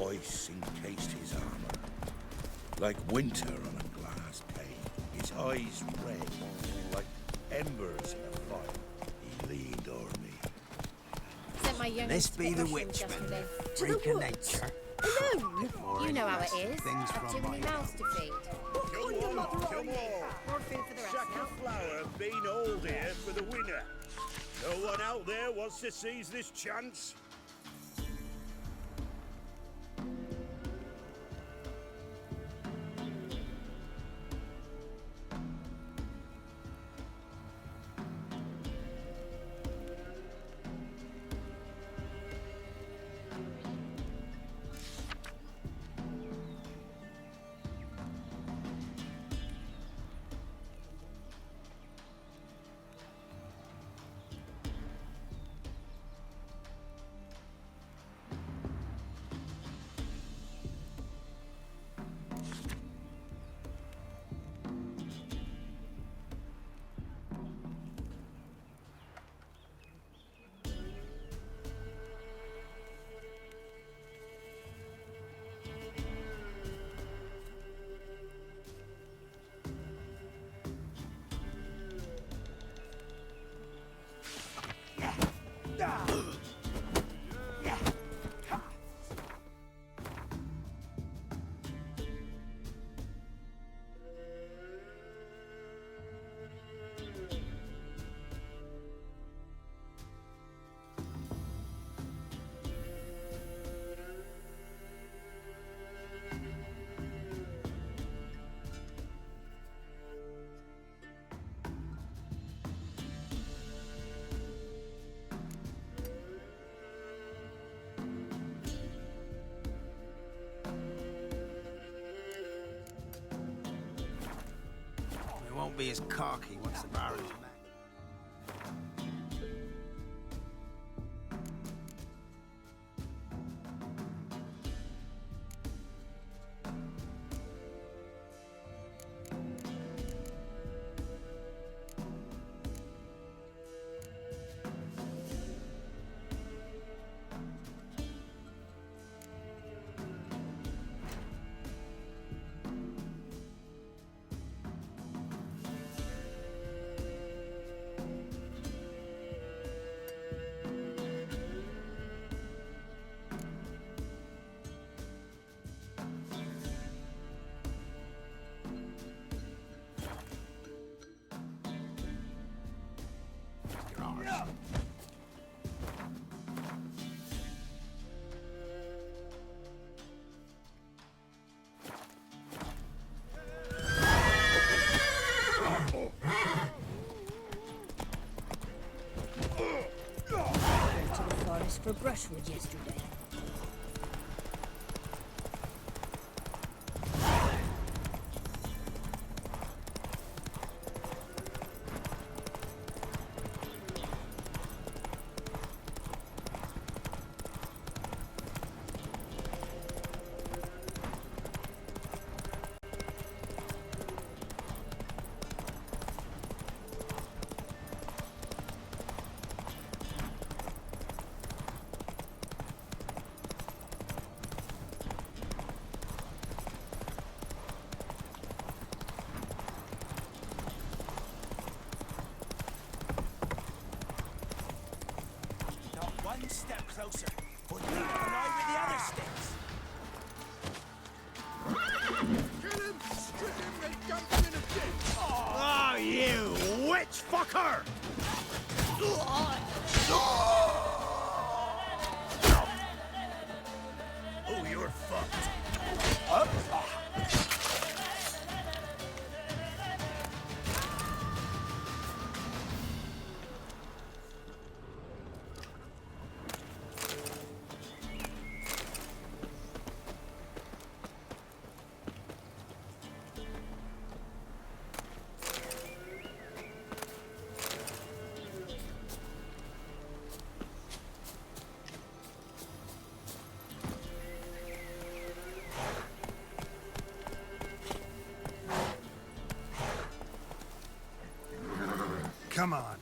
Ice encased his armor, like winter on a glass pane. His eyes red, like embers in a fire. He leaned o'er me. Sent my youngest This be the mushrooms witch, yesterday. freak of nature. You know how it is. Things Got from too many my mouths to feed. Come on. More food for the rest Sack now. of flour been old here for the winner. No one out there wants to seize this chance. We won't be as cocky once the bar is back. For brushwood yesterday. closer. But keep an eye with the other sticks. Kill him! Strip him! They dump him in a ditch! Oh, you witch fucker! Oh, you're fucked. Come on.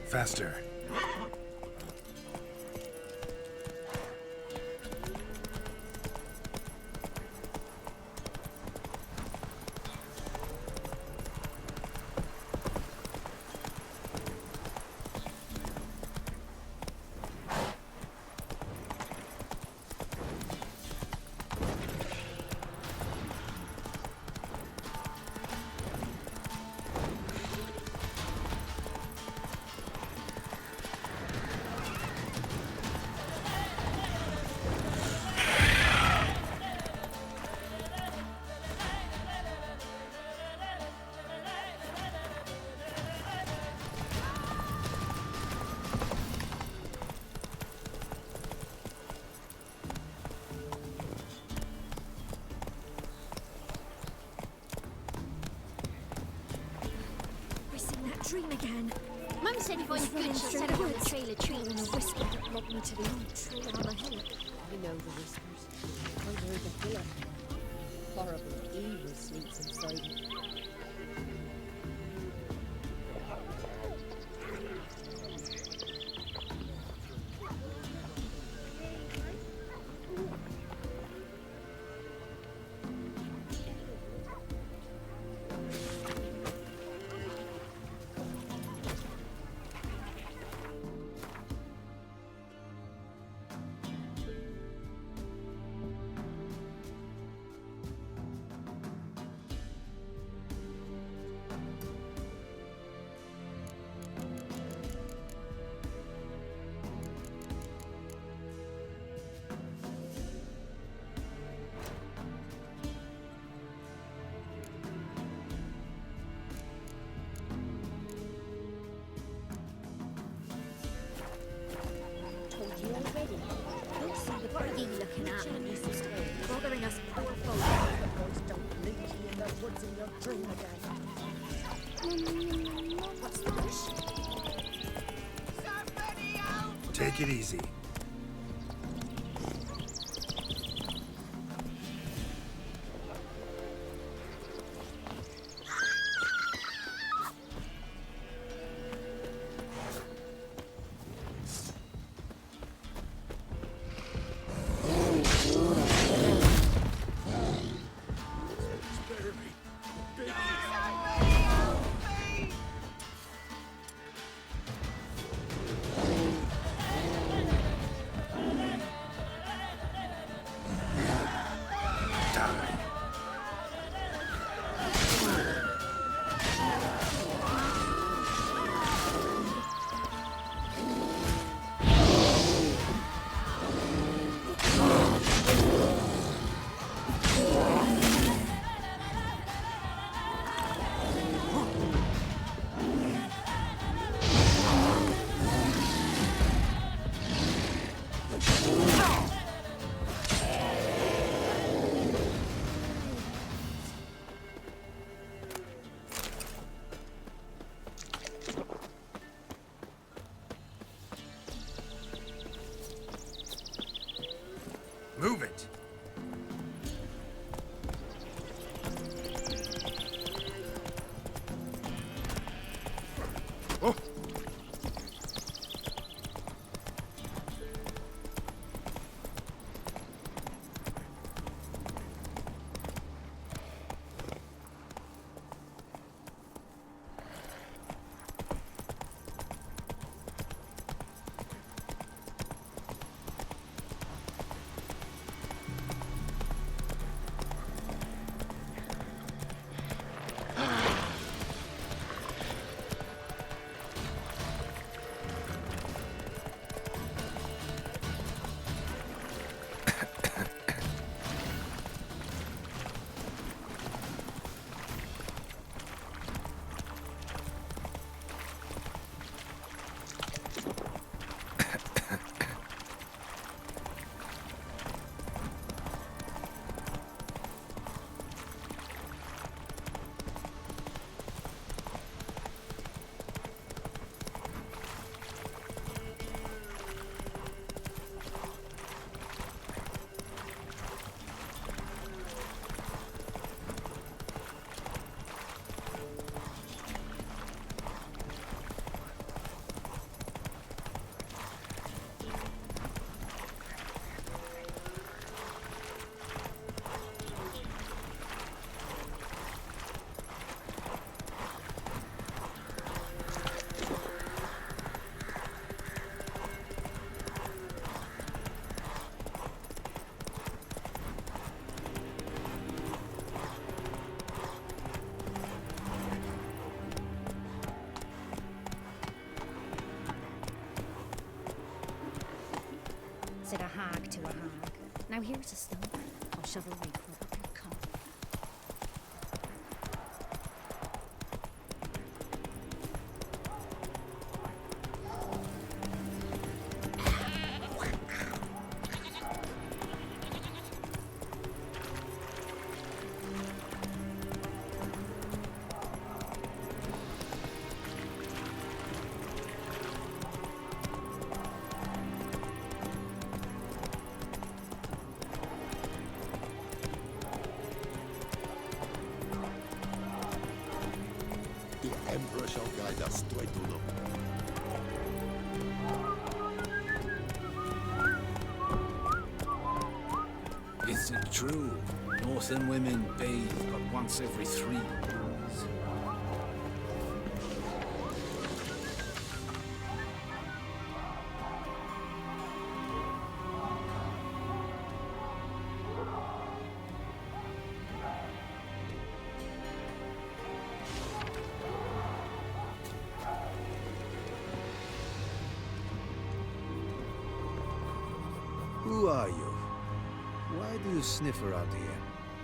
Faster. Dream again. Mum said if I'm good, she'll set up on the trail of trees. And a whisper that led me to the old tree on the hill. I know the whispers. I heard the pillar. Horrible evil sleeps inside it. What are you looking at? Bothering us poor folk. Don't leave me in the woods in your dream again. What's the wish? Take it easy. Said a hag to a hag. Now here's a stump. I'll shovel right for a good come. The Emperor shall guide us straight to them. Is it true? Northern women bathe but once every 3 moons. Who are you? Why do you sniff around here?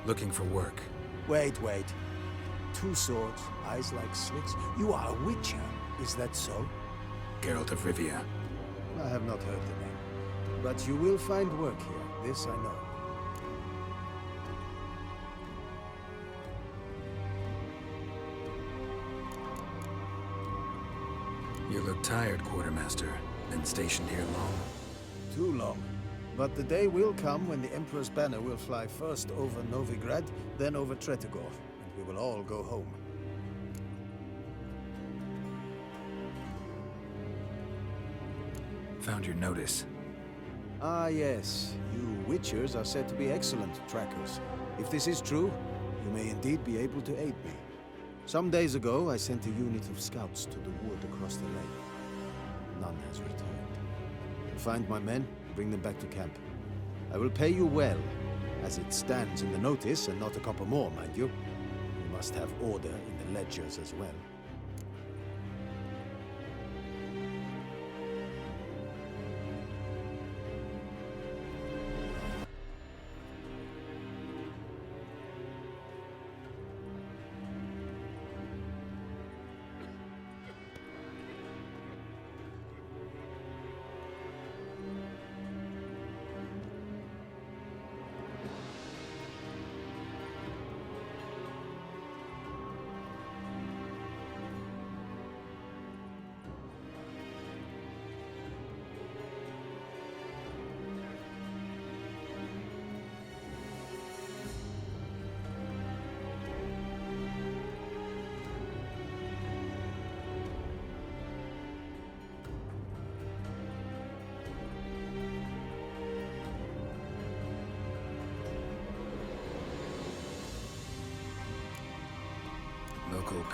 Looking for work. Wait. 2 swords, eyes like slits. You are a witcher, is that so? Geralt of Rivia. I have not heard the name. But you will find work here, this I know. You look tired, Quartermaster. Been stationed here long? Too long. But the day will come when the Emperor's banner will fly first over Novigrad, then over Tretogor, and we will all go home. Found your notice. Ah, yes. You Witchers are said to be excellent trackers. If this is true, you may indeed be able to aid me. Some days ago, I sent a unit of scouts to the wood across the lake. None has returned. Find my men, bring them back to camp. I will pay you well, as it stands in the notice, and not a copper more, mind you. You must have order in the ledgers as well.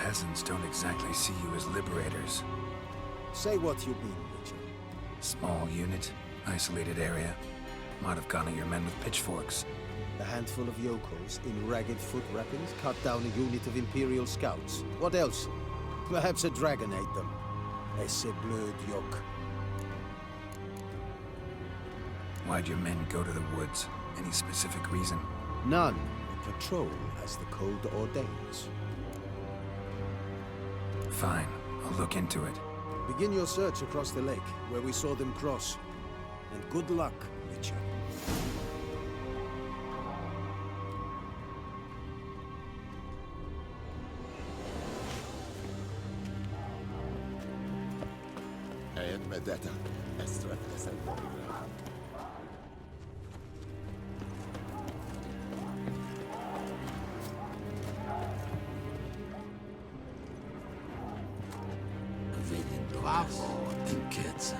peasants don't exactly see you as liberators. Say what you mean, Witcher. Small unit, isolated area. Might have gone at your men with pitchforks. A handful of yokels in ragged foot wrappings cut down a unit of Imperial scouts. What else? Perhaps a dragon ate them. Esse bleu yoke. Why'd your men go to the woods? Any specific reason? None. A patrol, as the code ordains. Fine, I'll look into it. Begin your search across the lake, where we saw them cross. And good luck, Witcher. And Medetta, Estret es el Novigrad. Bravo, die kids.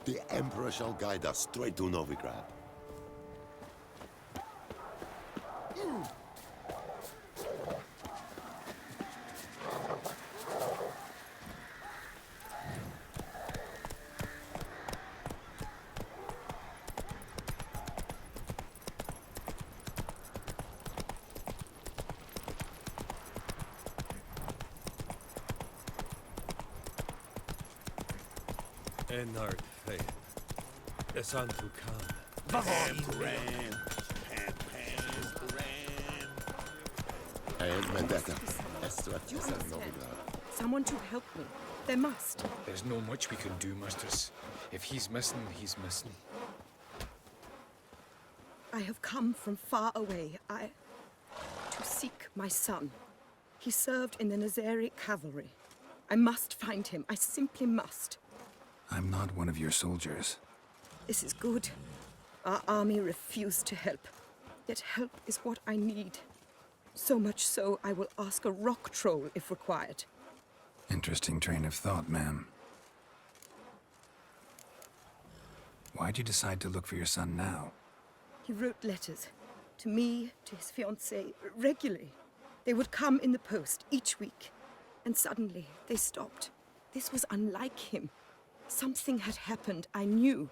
The Emperor shall guide us straight to Novigrad. Ennard Faith. Esantu Khan. And Medetta, Estret es el Novigrad. Someone to help me. There must. There's no much we can do, Mistress. If he's missing, he's missing. I have come from far away. To seek my son. He served in the Nazaric cavalry. I must find him. I simply must. I'm not one of your soldiers. This is good. Our army refused to help. Yet help is what I need. So much so, I will ask a rock troll if required. Interesting train of thought, ma'am. Why'd you decide to look for your son now? He wrote letters. To me, to his fiancée, regularly. They would come in the post each week. And suddenly, they stopped. This was unlike him. Something had happened, I knew.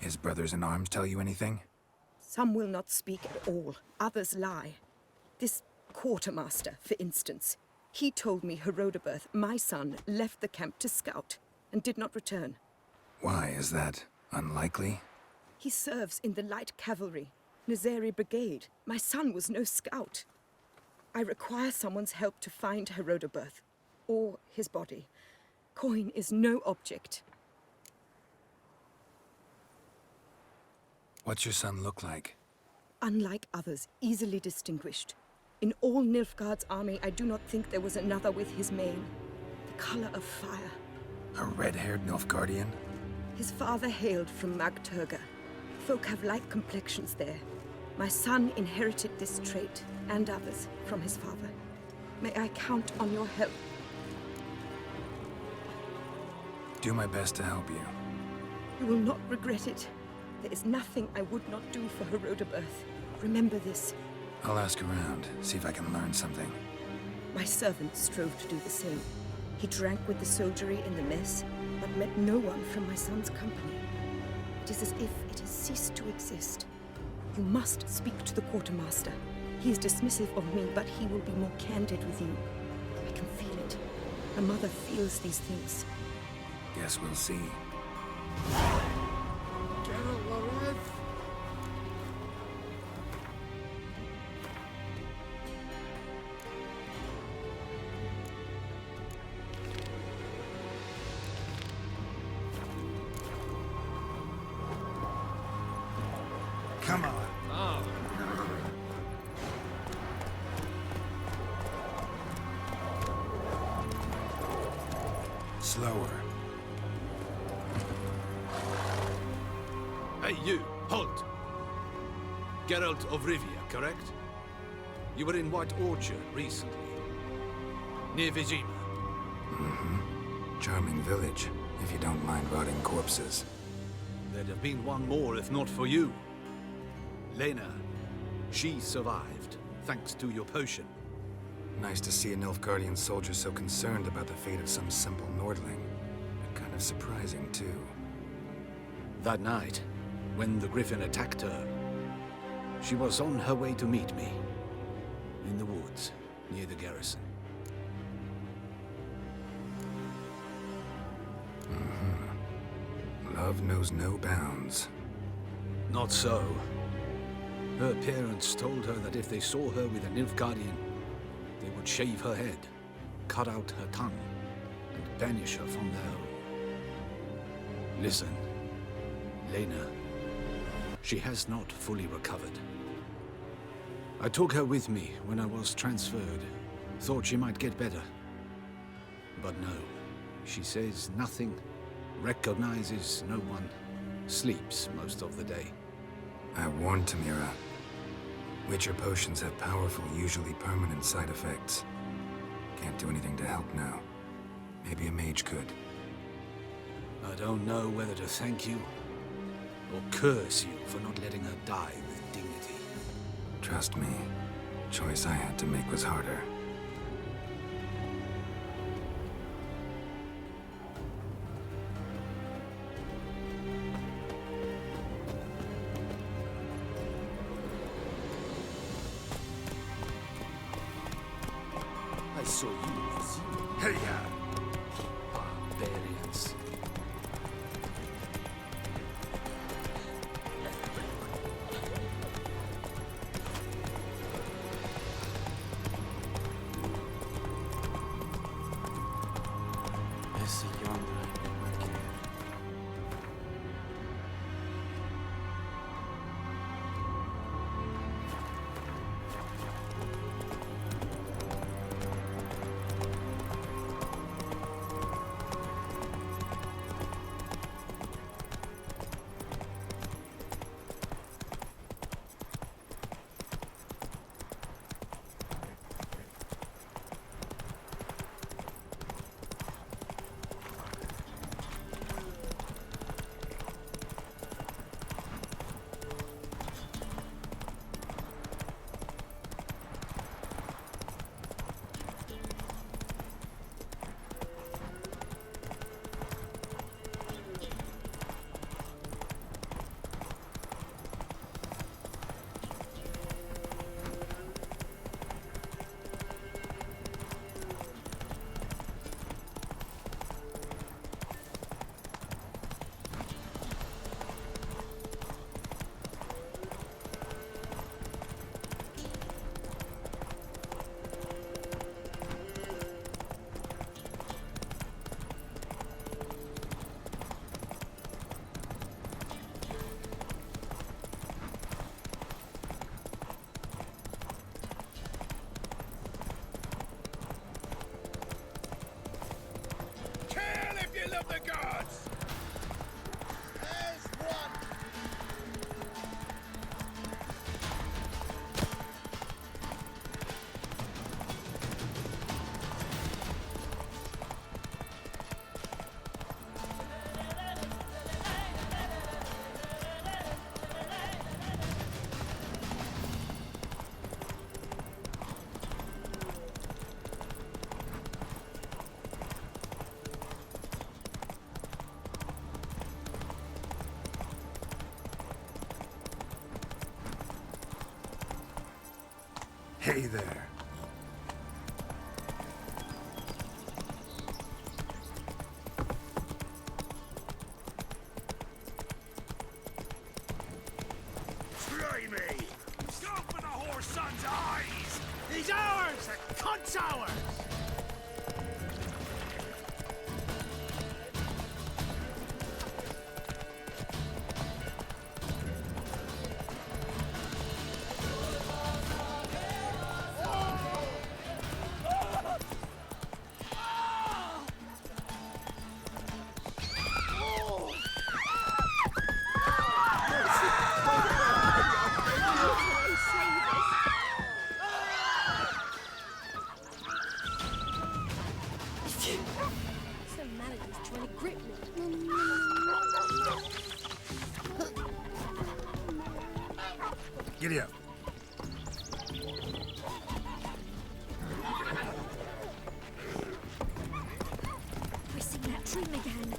His brothers in arms tell you anything? Some will not speak at all, others lie. This quartermaster, for instance, he told me Herodoberth, my son, left the camp to scout and did not return. Why is that unlikely? He serves in the light cavalry, Nazari Brigade. My son was no scout. I require someone's help to find Herodoberth, or his body. Coin is no object. What's your son look like? Unlike others, easily distinguished. In all Nilfgaard's army, I do not think there was another with his mane. The color of fire. A red-haired Nilfgaardian? His father hailed from Magturga. Folk have light complexions there. My son inherited this trait, and others, from his father. May I count on your help? Do my best to help you. You will not regret it. There is nothing I would not do for Herodoberth. Remember this. I'll ask around, see if I can learn something. My servant strove to do the same. He drank with the soldiery in the mess, but met no one from my son's company. It is as if it has ceased to exist. You must speak to the quartermaster. He is dismissive of me, but he will be more candid with you. I can feel it. A mother feels these things. Guess we'll see. Geralt Loreth! Come on. Slower. Hey, you! Halt! Geralt of Rivia, correct? You were in White Orchard recently. Near Vizima. Mm-hmm. Charming village, if you don't mind rotting corpses. There'd have been one more if not for you. Lena. She survived, thanks to your potion. Nice to see a Nilfgaardian soldier so concerned about the fate of some simple Nordling. But kind of surprising, too. That night, when the Griffin attacked her, she was on her way to meet me. In the woods, near the garrison. Mm-hmm. Love knows no bounds. Not so. Her parents told her that if they saw her with a Nilfgaardian, they would shave her head, cut out her tongue, and banish her from their home. Listen, Lena, she has not fully recovered. I took her with me when I was transferred. Thought she might get better. But no, she says nothing, recognizes no one, sleeps most of the day. I warned Tamira. Witcher potions have powerful, usually permanent side effects. Can't do anything to help now. Maybe a mage could. I don't know whether to thank you or curse you for not letting her die with dignity. Trust me, the choice I had to make was harder. I saw you. Hey, barbarians. of the gods! There's one! Hey there. Try me! Stop with the whore's son's eyes! He's ours! The cunt's ours! Some man is trying to grip me. Giddy up. I see that dream again.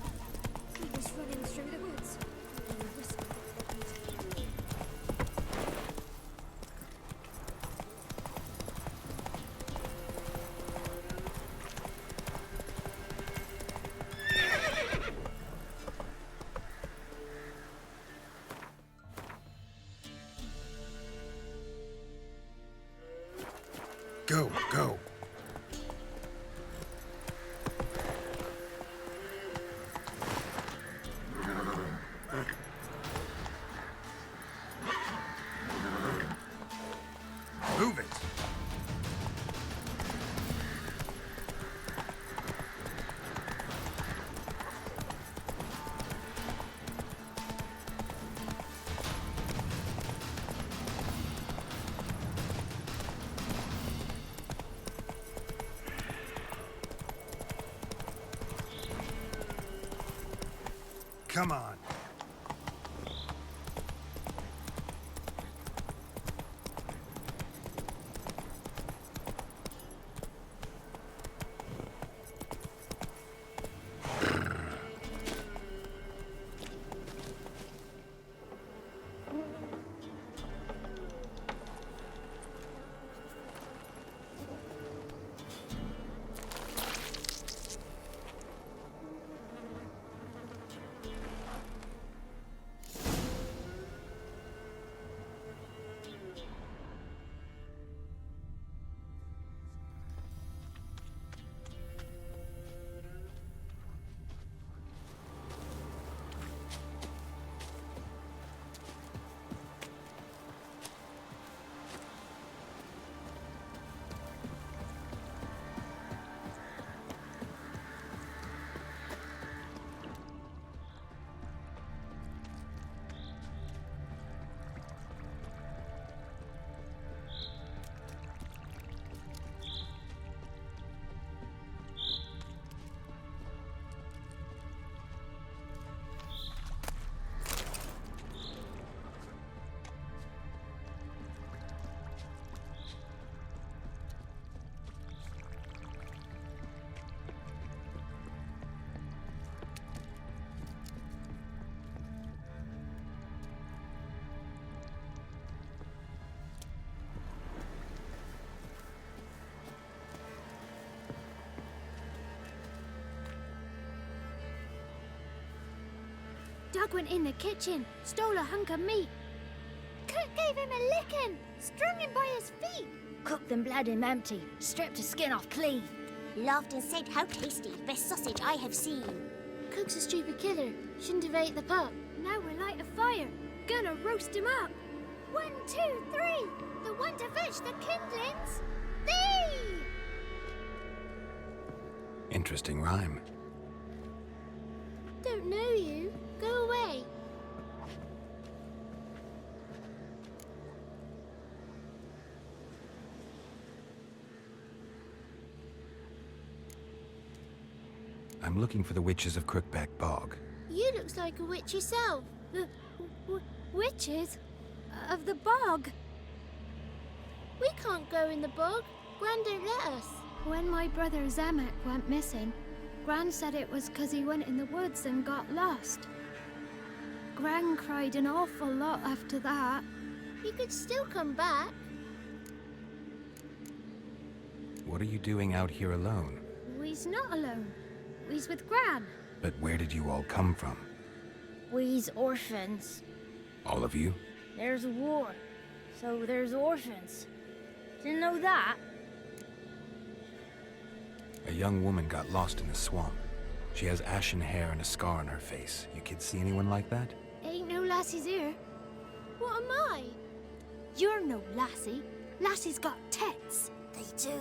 He was running through the woods. Go, go. Move it. Come on. Doug went in the kitchen, stole a hunk of meat. Cook gave him a licking, strung him by his feet. Cooked and bled him empty, stripped his skin off clean. Laughed and said, "How tasty, best sausage I have seen." Cook's a stupid killer, shouldn't have ate the pup. Now we'll light a fire, gonna roast him up. 1, 2, 3, the one to fetch the kindlings. Thee! Interesting rhyme. I'm looking for the witches of Crookback Bog. You looks like a witch yourself. The witches of the bog. We can't go in the bog. Gran don't let us. When my brother Zamek went missing, Gran said it was 'cause he went in the woods and got lost. Gran cried an awful lot after that. You could still come back. What are you doing out here alone? We's not alone. We's with Gran. But where did you all come from? We's orphans. All of you? There's a war, so there's orphans. Didn't know that? A young woman got lost in the swamp. She has ashen hair and a scar on her face. You kids see anyone like that? Ain't no lassies here. What am I? You're no lassie. Lassie's got tits. They do.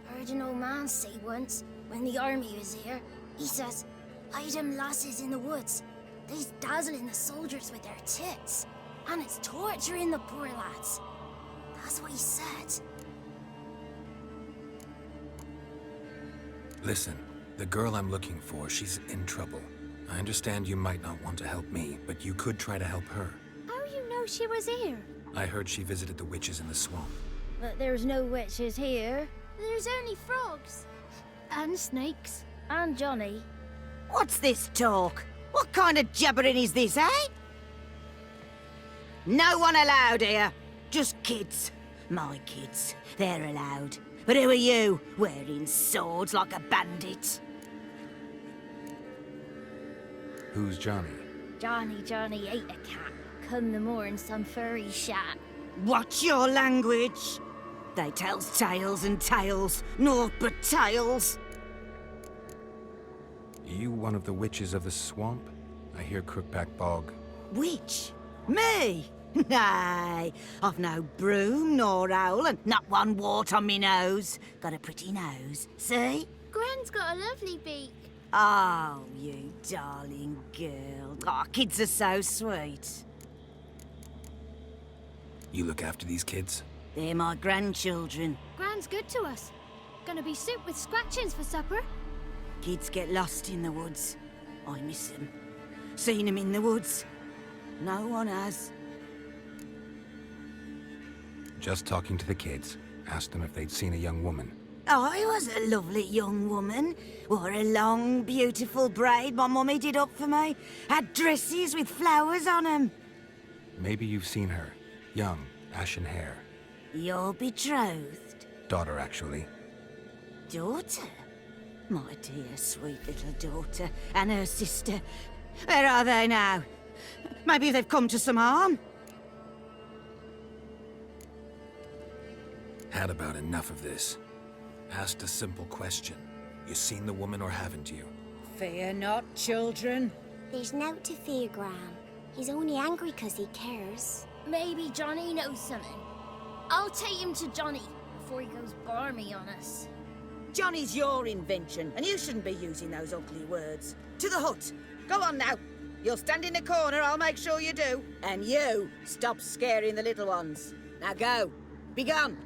Heard an old man say once, when the army was here, he says, "Hide them lasses in the woods. They's dazzling the soldiers with their tits, and it's torturing the poor lads." That's what he said. Listen, the girl I'm looking for, she's in trouble. I understand you might not want to help me, but you could try to help her. How you know she was here? I heard she visited the witches in the swamp. But there's no witches here. There's only frogs. And snakes. And Johnny. What's this talk? What kind of jabbering is this, eh? No one allowed here. Just kids. My kids. They're allowed. But who are you, wearing swords like a bandit? Who's Johnny? Johnny ate a cat. Come the more in some furry shat. Watch your language. They tells tales and tales, naught but tales. You one of the witches of the swamp? I hear Crookback Bog. Witch? Me? Nay, I've no broom nor owl and not one wart on me nose. Got a pretty nose, see? Gran's got a lovely beak. Oh, you darling girl. Oh, kids are so sweet. You look after these kids? They're my grandchildren. Gran's good to us. Gonna be soup with scratchings for supper. Kids get lost in the woods. I miss them. Seen them in the woods. No one has. Just talking to the kids. Asked them if they'd seen a young woman. I was a lovely young woman. Wore a long, beautiful braid my mummy did up for me. Had dresses with flowers on them. Maybe you've seen her. Young, ashen hair. You're betrothed? Daughter, actually. Daughter? My dear, sweet little daughter. And her sister. Where are they now? Maybe they've come to some harm? Had about enough of this. Asked a simple question. You seen the woman or haven't you? Fear not, children. There's nought to fear, Gran. He's only angry 'cause he cares. Maybe Johnny knows something. I'll take him to Johnny before he goes barmy on us. Johnny's your invention, and you shouldn't be using those ugly words. To the hut. Go on now. You'll stand in the corner, I'll make sure you do. And you, stop scaring the little ones. Now go. Be gone.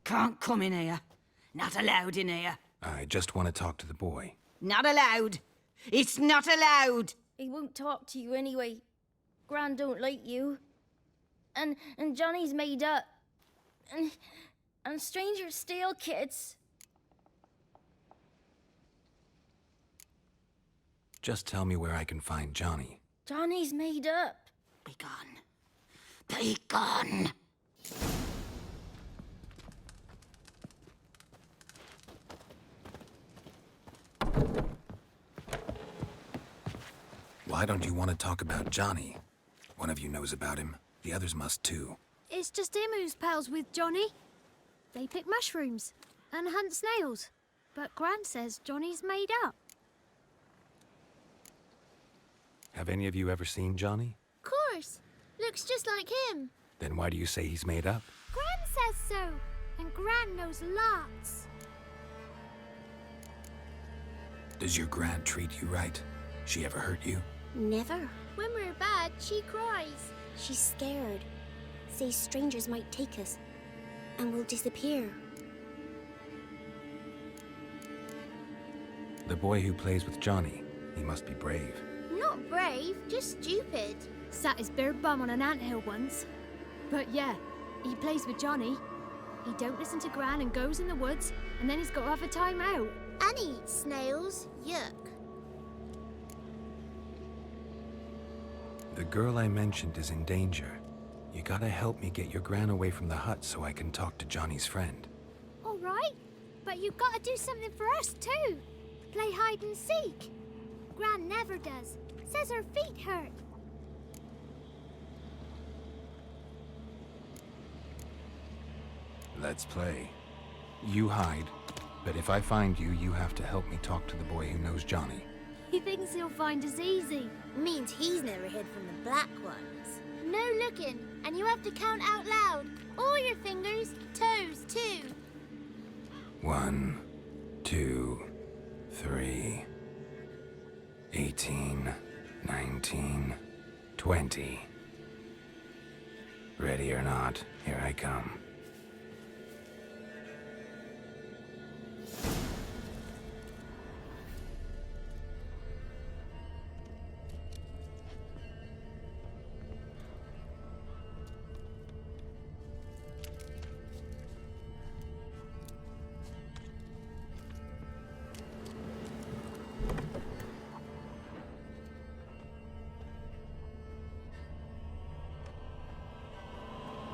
Can't come in here. Not allowed in here. I just want to talk to the boy. Not allowed. It's not allowed. He won't talk to you anyway. Gran don't like you. And Johnny's made up. And strangers steal kids. Just tell me where I can find Johnny. Johnny's made up. Be gone. Be gone. Why don't you want to talk about Johnny? One of you knows about him. The others must too. It's just him who's pals with Johnny. They pick mushrooms and hunt snails. But Gran says Johnny's made up. Have any of you ever seen Johnny? Course. Looks just like him. Then why do you say he's made up? Gran says so. And Gran knows lots. Does your Gran treat you right? She ever hurt you? Never. When we're bad, she cries. She's scared. Says strangers might take us. And we'll disappear. The boy who plays with Johnny, he must be brave. Not brave, just stupid. Sat his bare bum on an anthill once. But yeah, he plays with Johnny. He don't listen to Gran and goes in the woods, and then he's got to have a time out. And he eats snails. Yuck. The girl I mentioned is in danger. You gotta help me get your Gran away from the hut so I can talk to Johnny's friend. All right, but you've got to do something for us too. Play hide and seek. Gran never does. Says her feet hurt. Let's play. You hide, but if I find you, you have to help me talk to the boy who knows Johnny. He thinks he'll find us easy. Means he's never hid from the black ones. No looking, and you have to count out loud. All your fingers, toes too. 1, 2, 3, 18, 19, 20. Ready or not, here I come.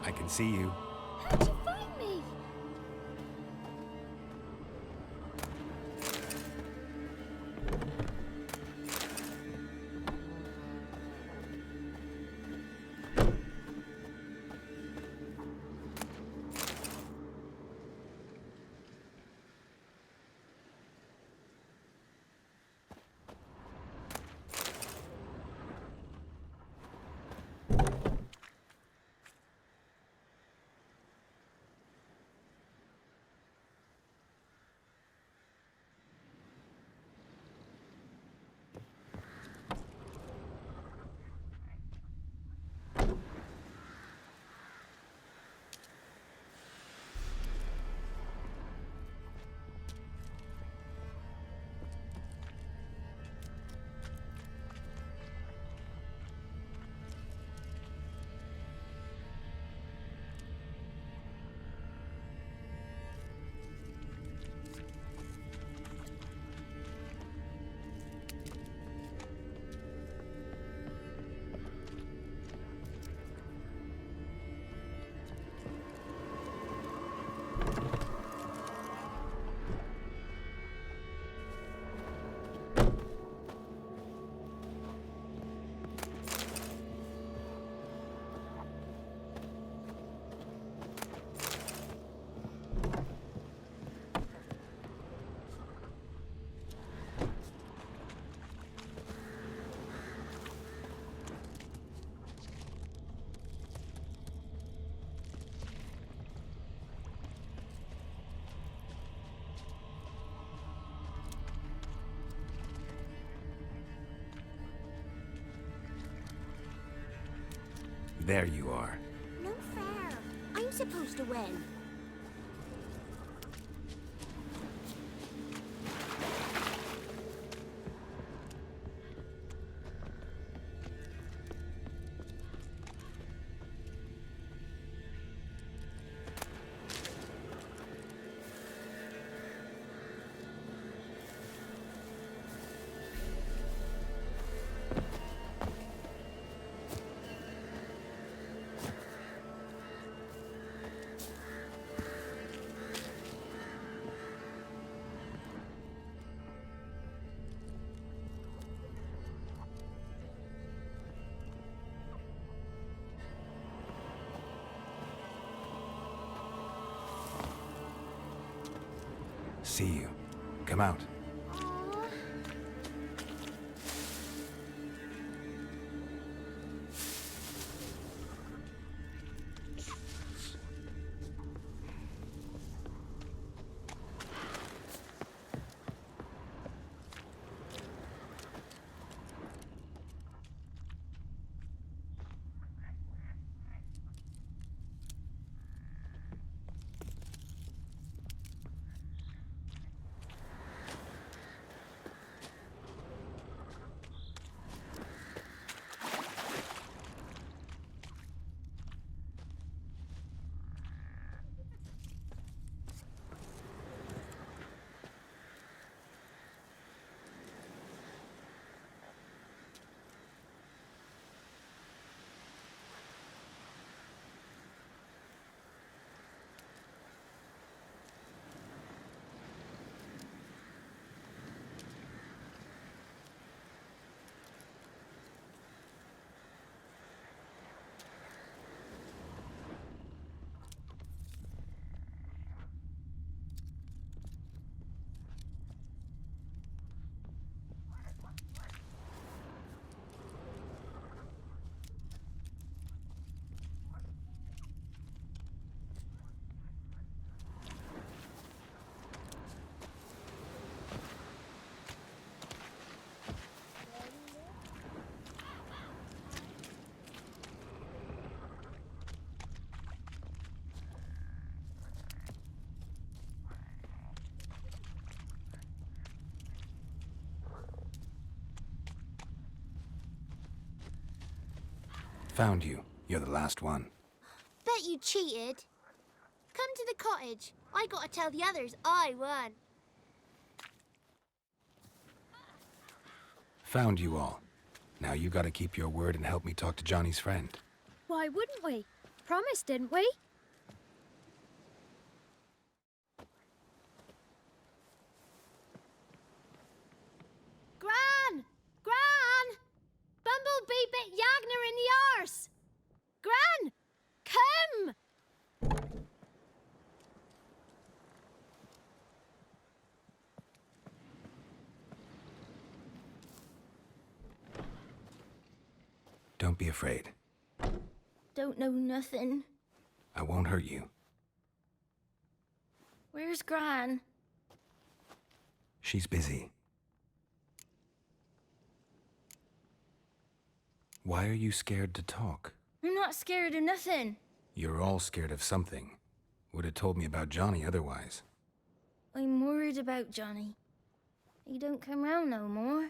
I can see you. How'd you find me? There you are. No fair. I'm supposed to win. See you. Come out. Found you. You're the last one. Bet you cheated. Come to the cottage. I gotta tell the others I won. Found you all. Now you gotta keep your word and help me talk to Johnny's friend. Why wouldn't we? Promised, didn't we? Gran! Gran! Bumblebee bit Yagner in the arse! Gran! Come! Don't be afraid. Don't know nothing. I won't hurt you. Where's Gran? She's busy. Why are you scared to talk? I'm not scared of nothing. You're all scared of something. Would have told me about Johnny otherwise. I'm worried about Johnny. He don't come round no more.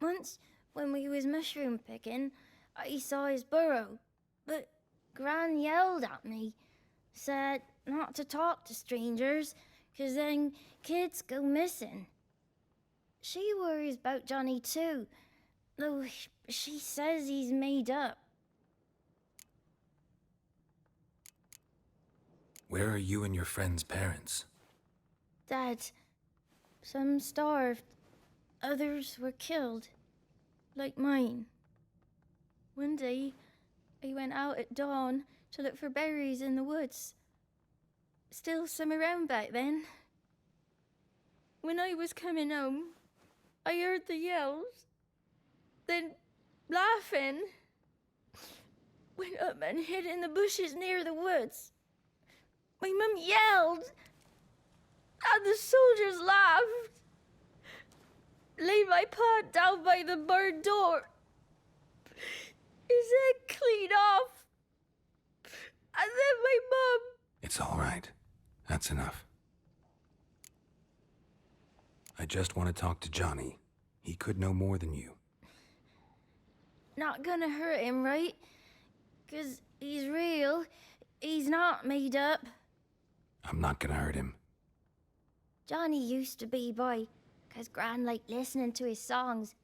Once, when we was mushroom picking, I saw his burrow. But Gran yelled at me, said not to talk to strangers, 'cause then kids go missing. She worries about Johnny too, though she says he's made up. Where are you and your friend's parents? Dad, some starved, others were killed, like mine. One day, I went out at dawn to look for berries in the woods. Still some around back then. When I was coming home, I heard the yells. Then, laughing, went up and hid in the bushes near the woods. My mum yelled, and the soldiers laughed. Laid my pa down by the barn door. His head clean off. And then my mum... It's all right. That's enough. I just want to talk to Johnny. He could know more than you. Not gonna hurt him, right? 'Cause he's real. He's not made up. I'm not gonna hurt him. Johnny used to be boy, 'cause Gran liked listening to his songs.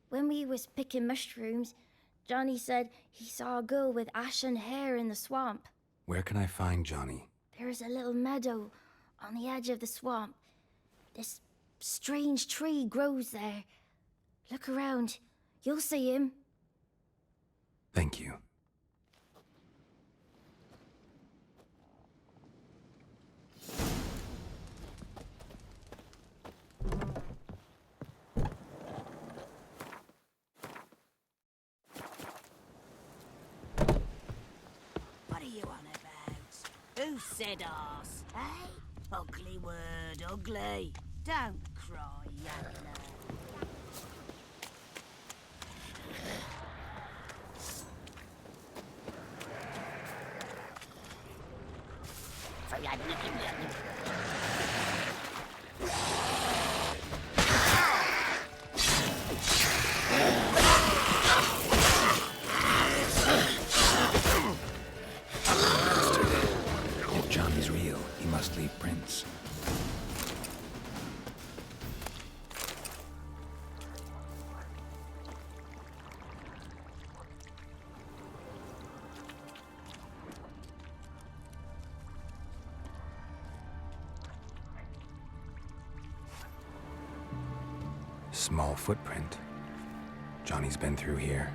When we was picking mushrooms, Johnny said he saw a girl with ashen hair in the swamp. Where can I find Johnny? There's a little meadow on the edge of the swamp. This strange tree grows there. Look around. You'll see him. Thank you. Who said arse? Eh? Ugly word, ugly. Don't cry, Yandler. If Johnny's real, he must leave prints. Small footprint. Johnny's been through here.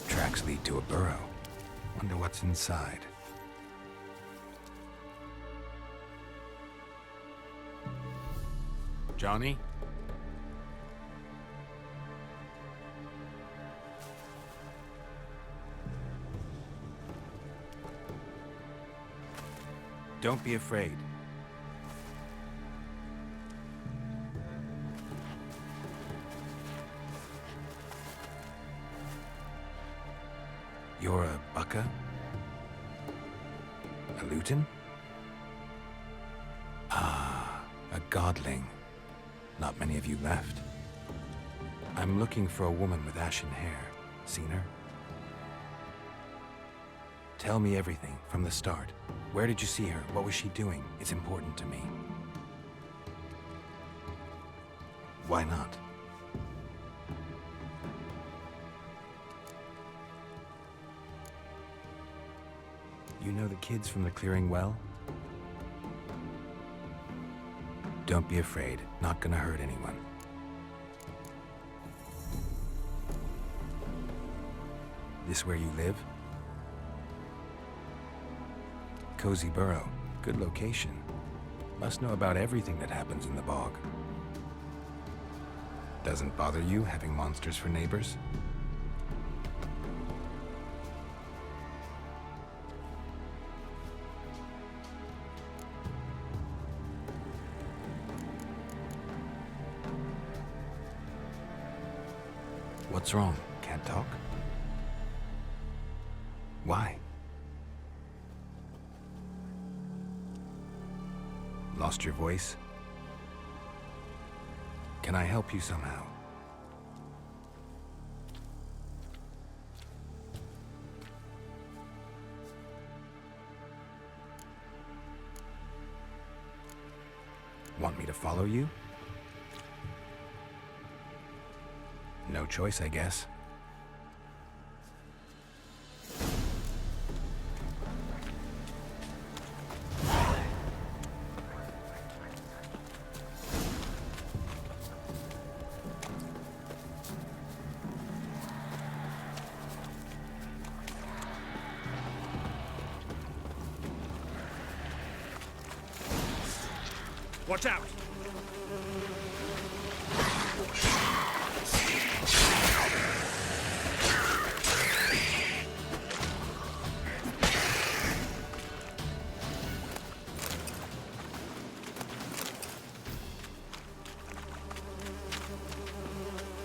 Tracks lead to a burrow. Wonder what's inside. Johnny? Don't be afraid. You're a Bucca? A Luton? Ah, a godling. Not many of you left. I'm looking for a woman with ashen hair. Seen her? Tell me everything from the start. Where did you see her? What was she doing? It's important to me. Why not? You know the kids from the clearing well? Don't be afraid. Not gonna hurt anyone. This where you live? Cozy Burrow. Good location. Must know about everything that happens in the bog. Doesn't bother you having monsters for neighbors? What's wrong? Can't talk? Why? Lost your voice? Can I help you somehow? Want me to follow you? No choice, I guess. Watch out!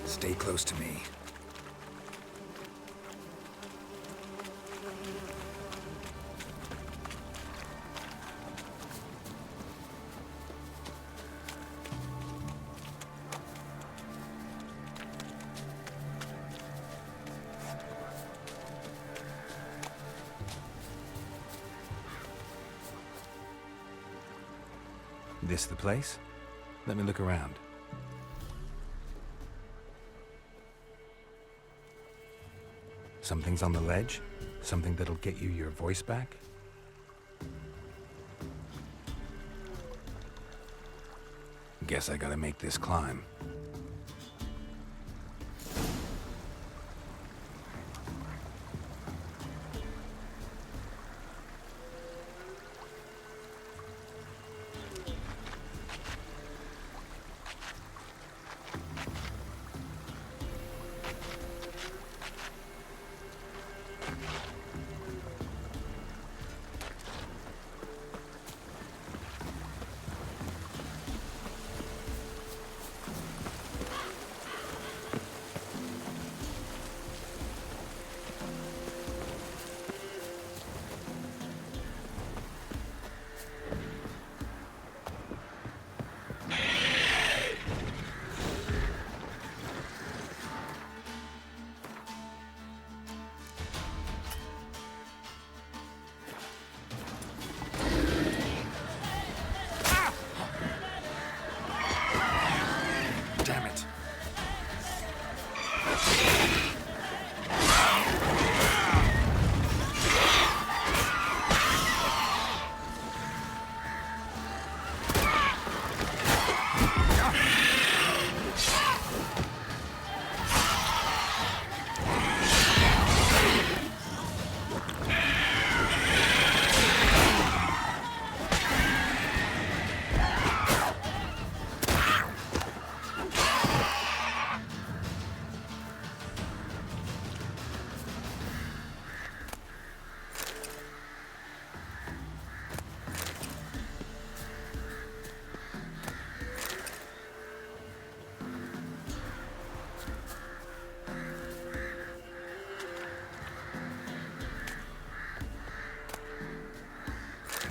Stay close to me. This the place? Let me look around. Something's on the ledge? Something that'll get you your voice back? Guess I gotta make this climb. Damn it.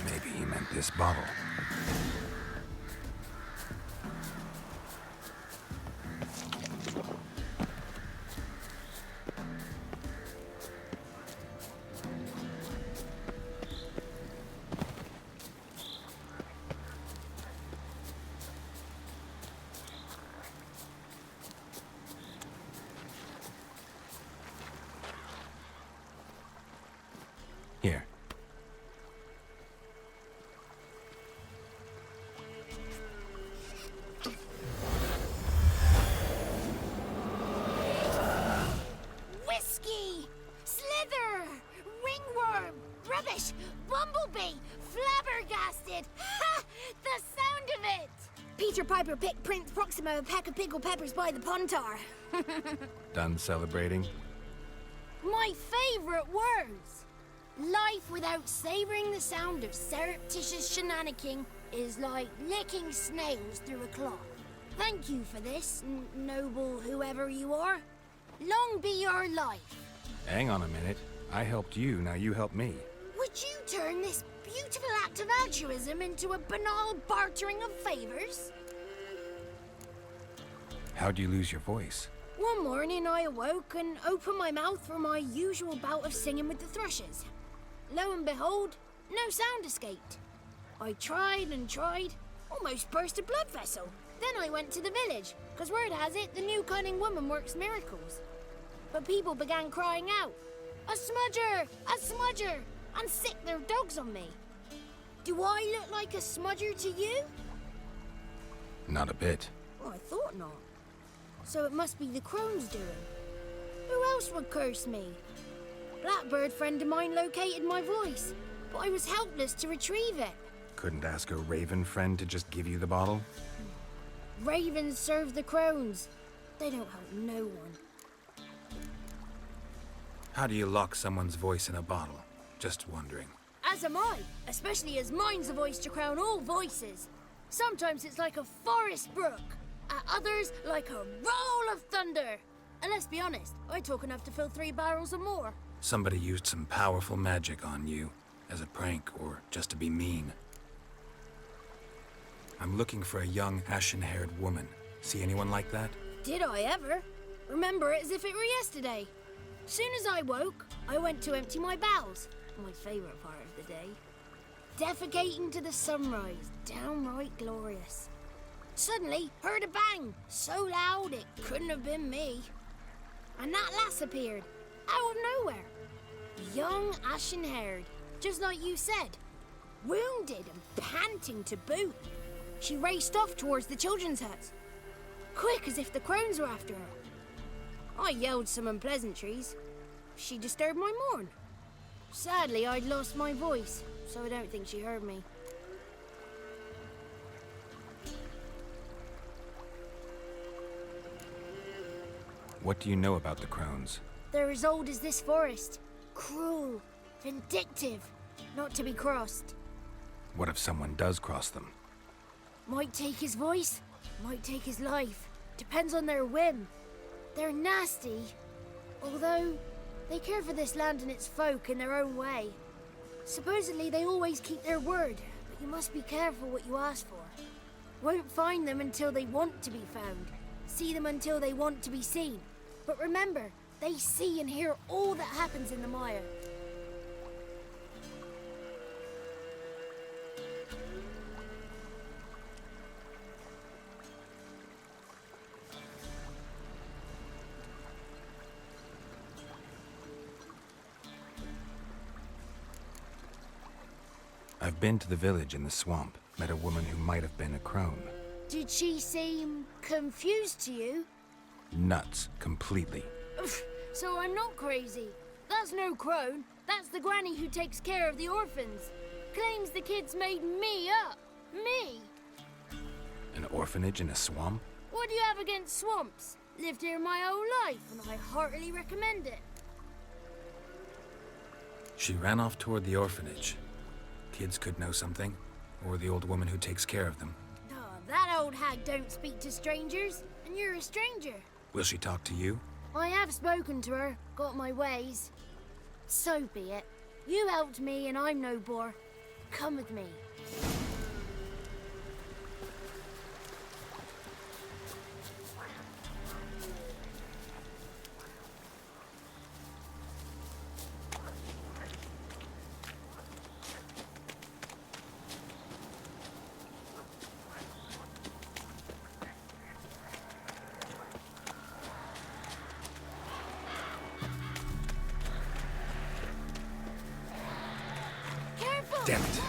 Maybe he meant this bottle. Here. Whiskey! Slither! Ringworm! Rubbish! Bumblebee! Flabbergasted! Ha! The sound of it! Peter Piper picked Prince Proximo a pack of pickled peppers by the Pontar. Done celebrating? My favorite words! Life without savoring the sound of surreptitious shenanigans is like licking snails through a cloth. Thank you for this, noble whoever you are. Long be your life. Hang on a minute. I helped you, now you help me. Would you turn this beautiful act of altruism into a banal bartering of favors? How'd you lose your voice? One morning I awoke and opened my mouth for my usual bout of singing with the thrushes. Lo and behold, no sound escaped. I tried and tried, almost burst a blood vessel. Then I went to the village, because word has it the new cunning woman works miracles. But people began crying out, "A smudger! A smudger!" and sick their dogs on me. Do I look like a smudger to you? Not a bit. Well, I thought not. So it must be the crone's doing. Who else would curse me? Blackbird friend of mine located my voice, but I was helpless to retrieve it. Couldn't ask a raven friend to just give you the bottle? Ravens serve the crones. They don't help no one. How do you lock someone's voice in a bottle? Just wondering. As am I, especially as mine's a voice to crown all voices. Sometimes it's like a forest brook, at others like a roll of thunder. And let's be honest, I talk enough to fill 3 barrels or more. Somebody used some powerful magic on you, as a prank or just to be mean. I'm looking for a young, ashen-haired woman. See anyone like that? Did I ever? Remember it as if it were yesterday. Soon as I woke, I went to empty my bowels. My favorite part of the day. defecating to the sunrise. Downright glorious. Suddenly, heard a bang, so loud it couldn't have been me. And that lass appeared, out of nowhere. Young, ashen-haired, just like you said. Wounded and panting to boot. She raced off towards the children's hut. Quick as if the crones were after her. I yelled some unpleasantries. She disturbed my morn. Sadly, I'd lost my voice, so I don't think she heard me. What do you know about the crones? They're as old as this forest. Cruel, vindictive, not to be crossed. What if someone does cross them? Might take his voice, might take his life. Depends on their whim. They're nasty, although they care for this land and its folk in their own way. Supposedly they always keep their word, but you must be careful what you ask for. Won't find them until they want to be found. See them until they want to be seen. But remember, they see and hear all that happens in the mire. I've been to the village in the swamp, met a woman who might have been a crone. Did she seem confused to you? Nuts, completely. So I'm not crazy. That's no crone. That's the granny who takes care of the orphans. Claims the kids made me up. Me! An orphanage in a swamp? What do you have against swamps? Lived here my whole life, and I heartily recommend it. She ran off toward the orphanage. Kids could know something, or the old woman who takes care of them. Oh, that old hag don't speak to strangers, and you're a stranger. Will she talk to you? I have spoken to her, got my ways. So be it. You helped me, and I'm no bore. Come with me. Damn it.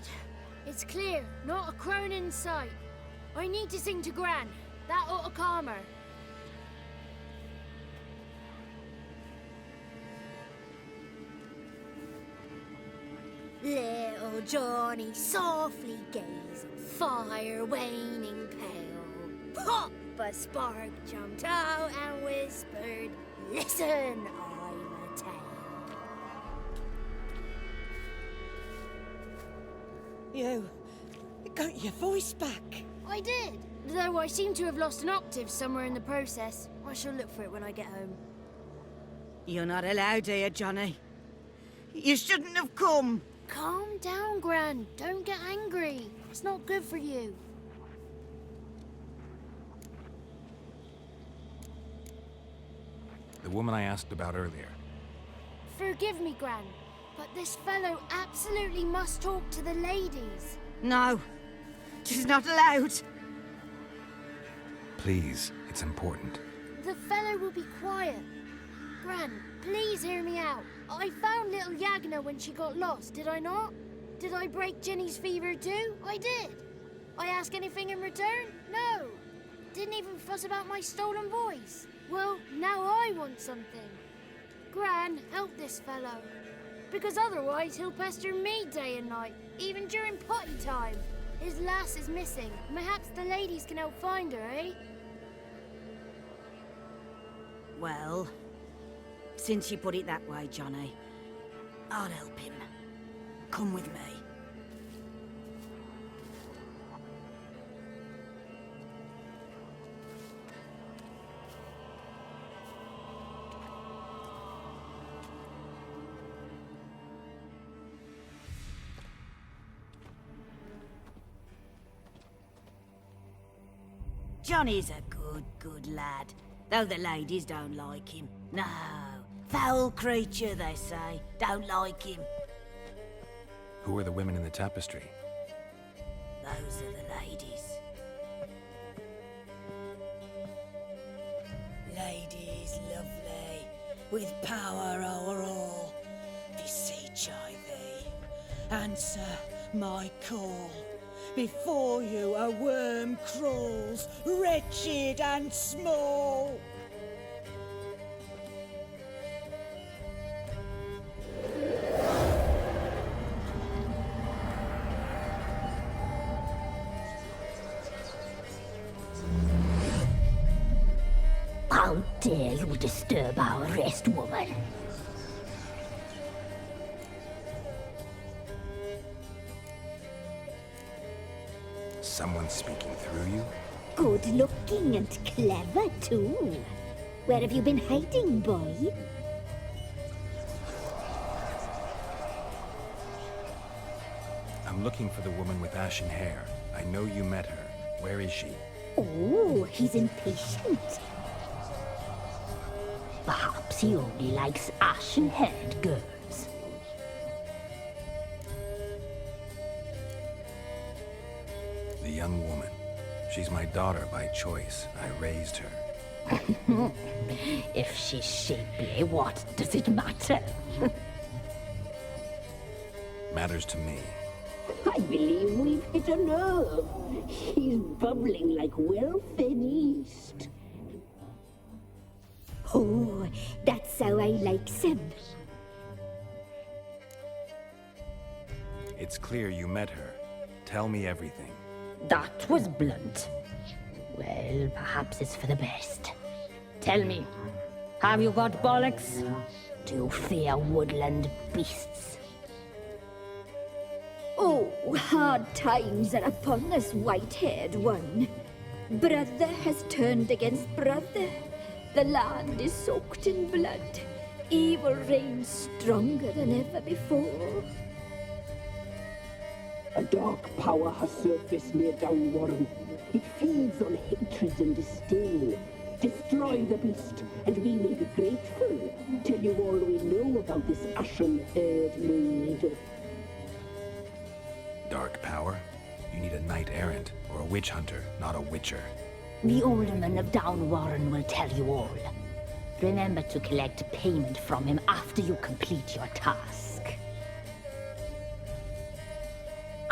Good. It's clear. Not a crone in sight. I need to sing to Gran. That ought to calm her. Little Johnny softly gazed, fire waning pale. Pop! A spark jumped out and whispered, "Listen, I've a tale." You got your voice back. I did. Though I seem to have lost an octave somewhere in the process. I shall look for it when I get home. You're not allowed here, Johnny. You shouldn't have come. Calm down, Gran. Don't get angry. It's not good for you. The woman I asked about earlier. Forgive me, Gran, but this fellow absolutely must talk to the ladies. No, she's not allowed. Please, it's important. The fellow will be quiet. Gran, please hear me out. I found little Yagna when she got lost, did I not? Did I break Ginny's fever too? I did. I ask anything in return? No. Didn't even fuss about my stolen voice. Well, now I want something. Gran, help this fellow. Because otherwise he'll pester me day and night, even during potty time. His lass is missing. Perhaps the ladies can help find her, eh? Well, since you put it that way, Johnny, I'll help him. Come with me. Johnny's a good lad, though the ladies don't like him. No, foul creature, they say. Don't like him. Who are the women in the tapestry? Those are the ladies. Ladies lovely, with power o'er all. Beseech I thee, answer my call. Before you a worm crawls, wretched and small. How dare you disturb our rest, woman? Someone speaking through you? Good looking and clever, too. Where have you been hiding, boy? I'm looking for the woman with ashen hair. I know you met her. Where is she? Oh, he's impatient. Perhaps he only likes ashen-haired girls. The young woman. She's my daughter by choice. I raised her. If she's shapely, what does it matter? Matters to me. I believe we've hit a nerve. He's bubbling like well-fed yeast. Oh, that's how I likes him. It's clear you met her. Tell me everything. That was blunt. Well, perhaps it's for the best. Tell me, have you got bollocks? Do you fear woodland beasts? Oh, hard times are upon us, white-haired one. Brother has turned against brother. The land is soaked in blood. Evil reigns stronger than ever before. A dark power has surfaced near Downwarren. It feeds on hatred and disdain. Destroy the beast, and we will be grateful. Tell you all we know about this ashen-haired maid. Dark power? You need a knight-errant or a witch hunter, not a witcher. The alderman of Downwarren will tell you all. Remember to collect payment from him after you complete your task.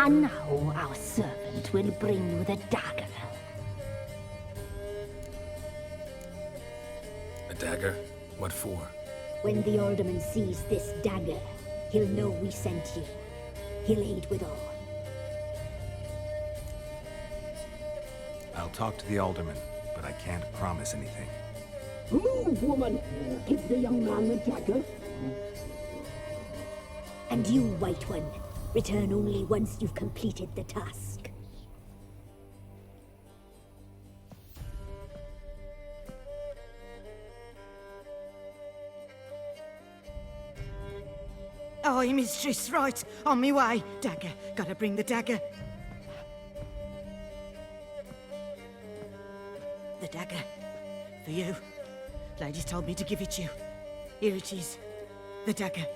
And now our servant will bring you the dagger. A dagger? What for? When the alderman sees this dagger, he'll know we sent you. He'll aid with all. I'll talk to the alderman, but I can't promise anything. Move, woman! Give the young man the dagger. And you, White One, return only once you've completed the task. Aye, mistress, right. On me way. Dagger. Gotta bring the dagger. The dagger. For you. Ladies told me to give it you. Here it is. The dagger.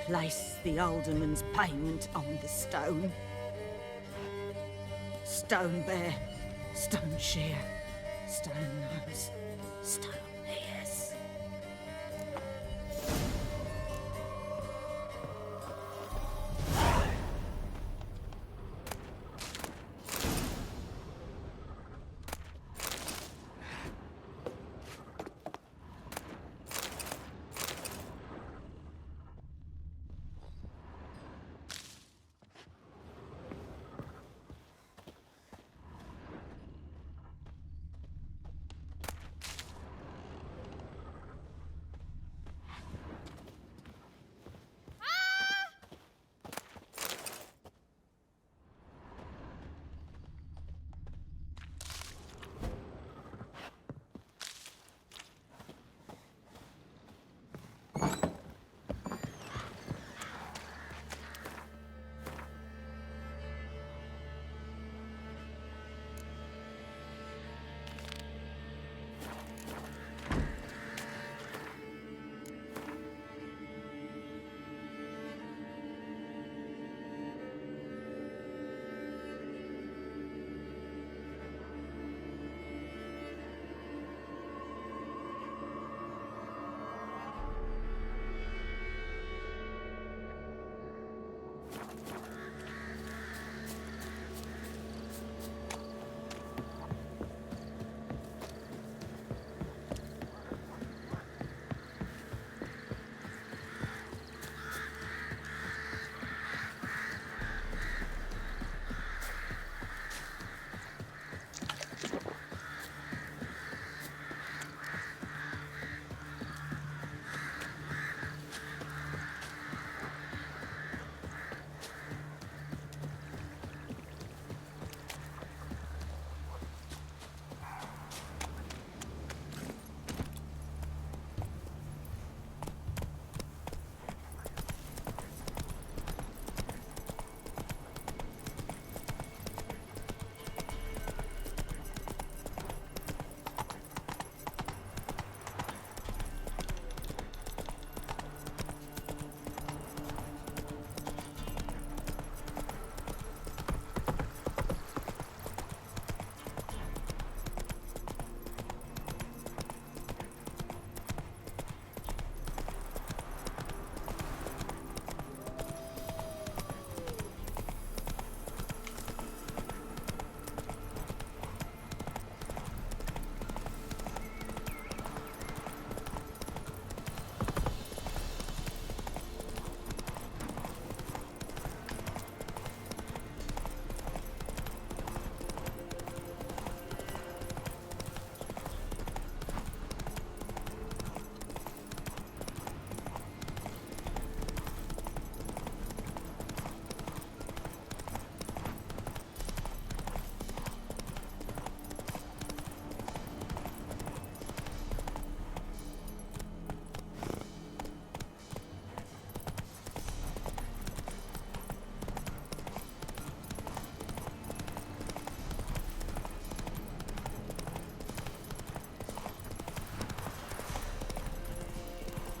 Place the alderman's payment on the stone. Stone bear. Stone shear. Stone nose, stone ears.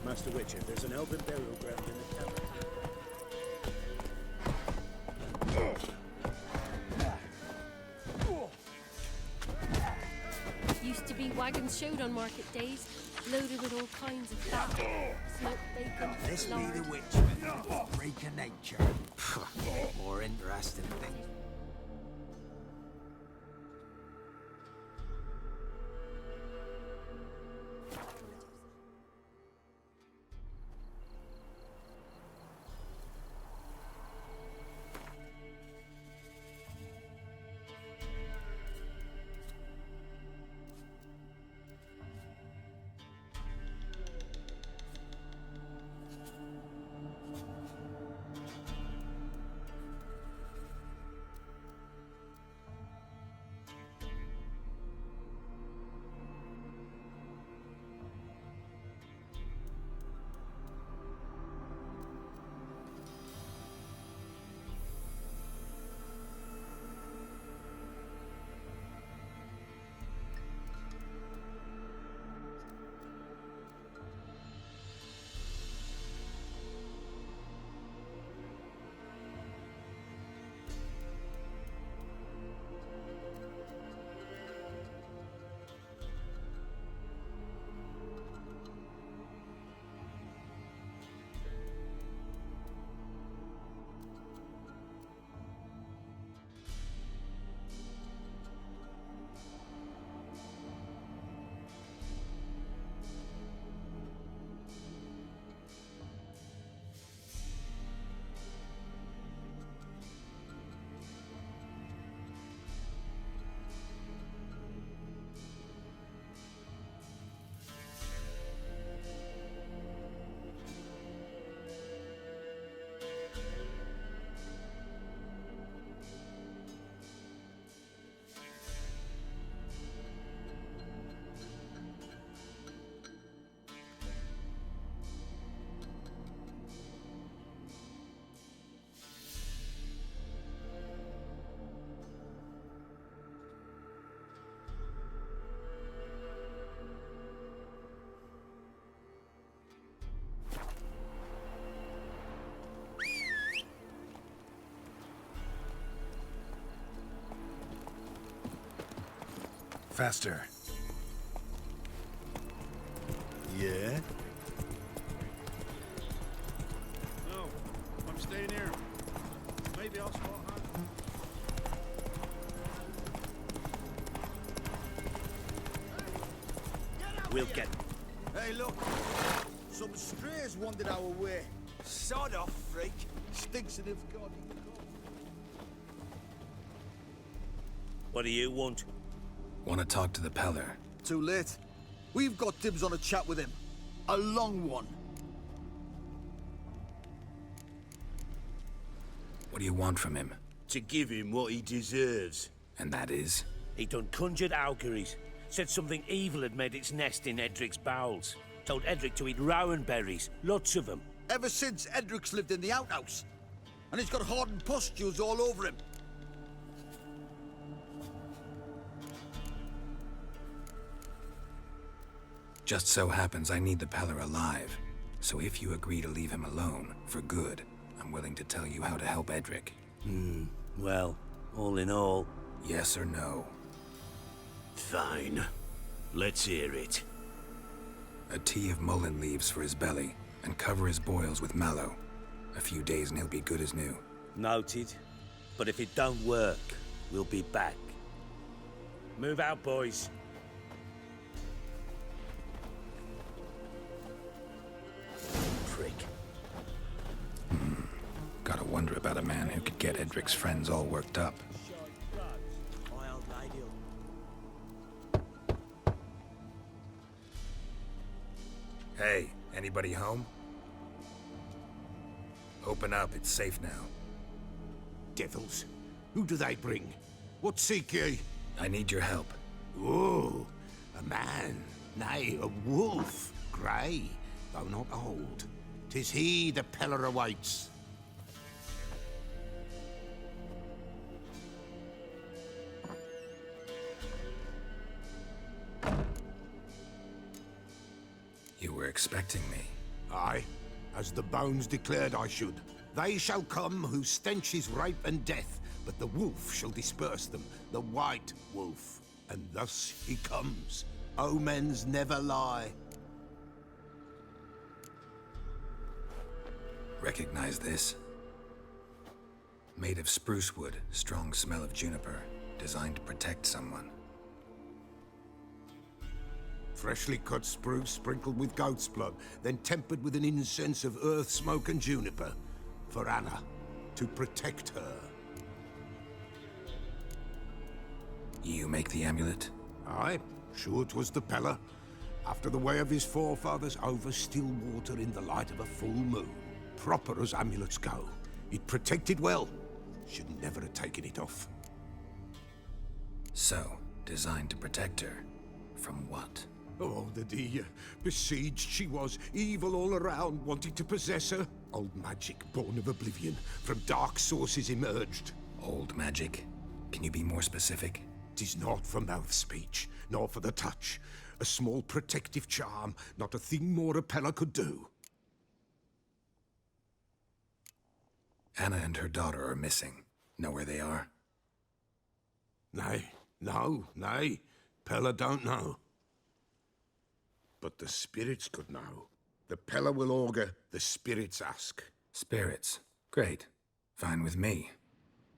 Master Witcher, there's an elven burial ground in the cavern. Used to be wagons showed on market days. loaded with all kinds of fat, smoked bacon, This be lard. the witchman. Freak of nature. More interesting thing. Faster. Yeah? No, I'm staying here. Maybe I'll swallow hard. We'll get... Hey, look. Some strays wandered our way. Sod off, freak. Stinks of God. What do you want? Want to talk to the Peller? Too late. We've got dibs on a chat with him. A long one. What do you want from him? To give him what he deserves. And that is? He done conjured auguries. Said something evil had made its nest in Edric's bowels. Told Edric to eat rowan berries. Lots of them. Ever since Edric's lived in the outhouse. And he's got hardened pustules all over him. Just so happens I need the Peller alive. So if you agree to leave him alone, for good, I'm willing to tell you how to help Edric. Well, all in all... Yes or no? Fine. Let's hear it. A tea of mullein leaves for his belly, and cover his boils with mallow. A few days and he'll be good as new. Noted. But if it don't work, we'll be back. Move out, boys. Prick. Gotta wonder about a man who could get Edric's friends all worked up. Hey, anybody home? Open up, it's safe now. Devils. Who do they bring? What seek ye? I need your help. Oh, a man, nay, a wolf, grey, though not old. 'Tis he the Peller awaits. You were expecting me. Aye, as the bones declared I should. They shall come whose stench is rape and death, but the wolf shall disperse them, the white wolf. And thus he comes. Omens never lie. Recognize this? Made of spruce wood, strong smell of juniper, designed to protect someone. Freshly cut spruce sprinkled with goat's blood, then tempered with an incense of earth, smoke and juniper. For Anna, to protect her. You make the amulet? Aye, sure 'twas the Pella. After the way of his forefathers, over still water in the light of a full moon. Proper as amulets go. It protected well. Should never have taken it off. So, designed to protect her. From what? Oh, the dear. Besieged she was, evil all around, wanting to possess her. Old magic, born of oblivion, from dark sources emerged. Old magic? Can you be more specific? 'Tis not for mouth speech, nor for the touch. A small protective charm, not a thing more a Pella could do. Anna and her daughter are missing. Know where they are? Nay, nay. Pella don't know. But the spirits could know. The Pella will augur, the spirits ask. Spirits? Great. Fine with me.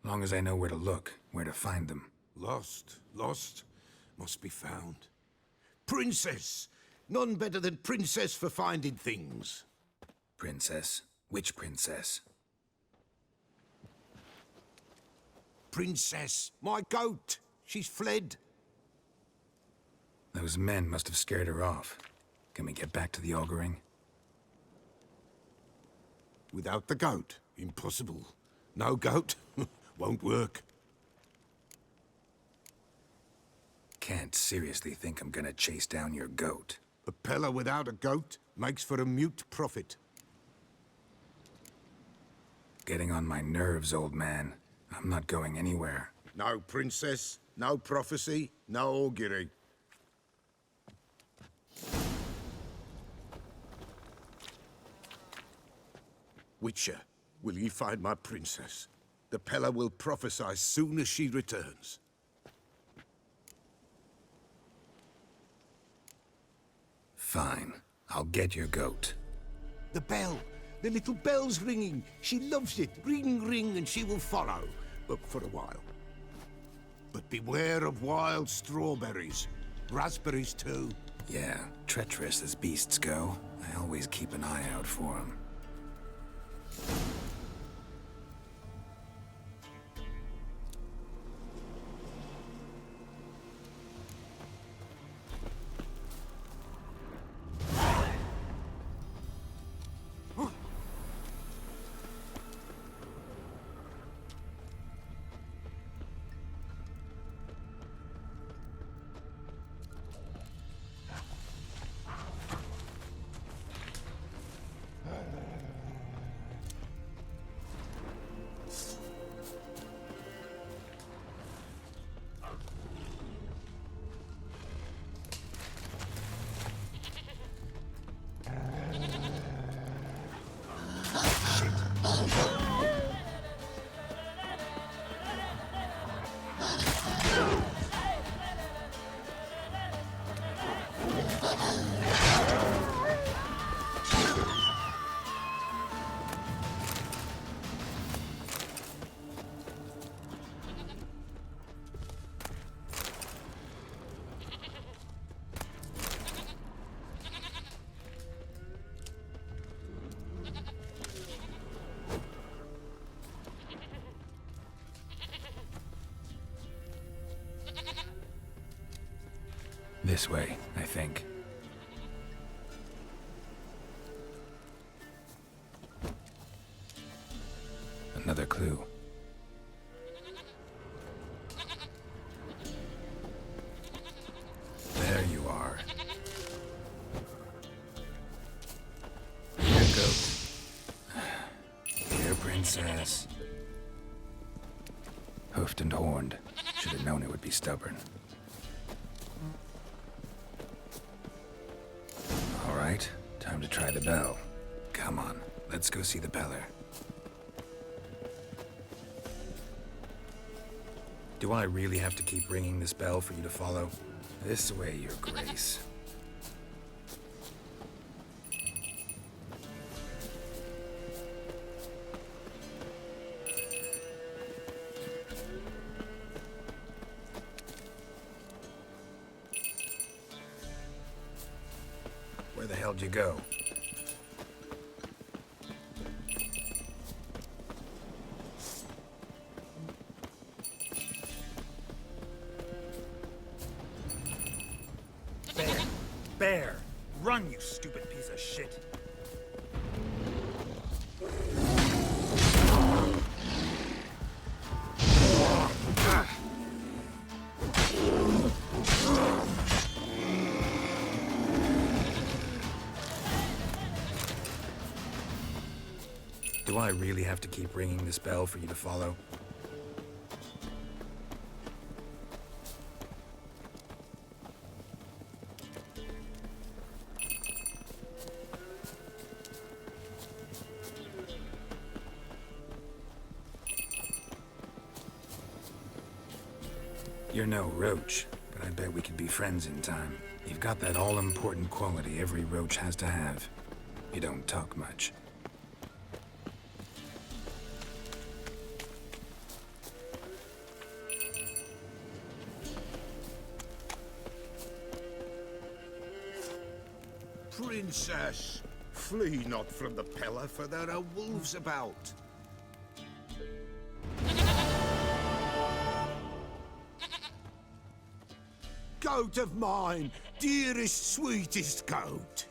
Long as I know where to look, where to find them. Lost, must be found. Princess! None better than Princess for finding things. Princess? Which princess? Princess, my goat! She's fled. Those men must have scared her off. Can we get back to the auguring? Without the goat, impossible. No goat, won't work. Can't seriously think I'm gonna chase down your goat. A Pella without a goat makes for a mute prophet. Getting on my nerves, old man. I'm not going anywhere. No princess, no prophecy, no augury. Witcher, will ye find my princess? The Pella will prophesy soon as she returns. Fine. I'll get your goat. The bell! The little bell's ringing. She loves it. Ring, ring, and she will follow. Up for a while. But beware of wild strawberries. Raspberries, too. Yeah, treacherous as beasts go. I always keep an eye out for them. This way, I think. Another clue. There you are. Here, goat. Here, princess. Hoofed and horned. Should have known it would be stubborn. All right, time to try the bell. Come on, let's go see the beller. Do I really have to keep ringing this bell for you to follow? This way, your grace. the hell'd you go? Bear! Run, you stupid piece of shit! Do I really have to keep ringing this bell for you to follow? You're no roach, but I bet we could be friends in time. You've got that all-important quality every roach has to have. You don't talk much. Princess, flee not from the Pella, for there are wolves about. Goat of mine, dearest, sweetest goat.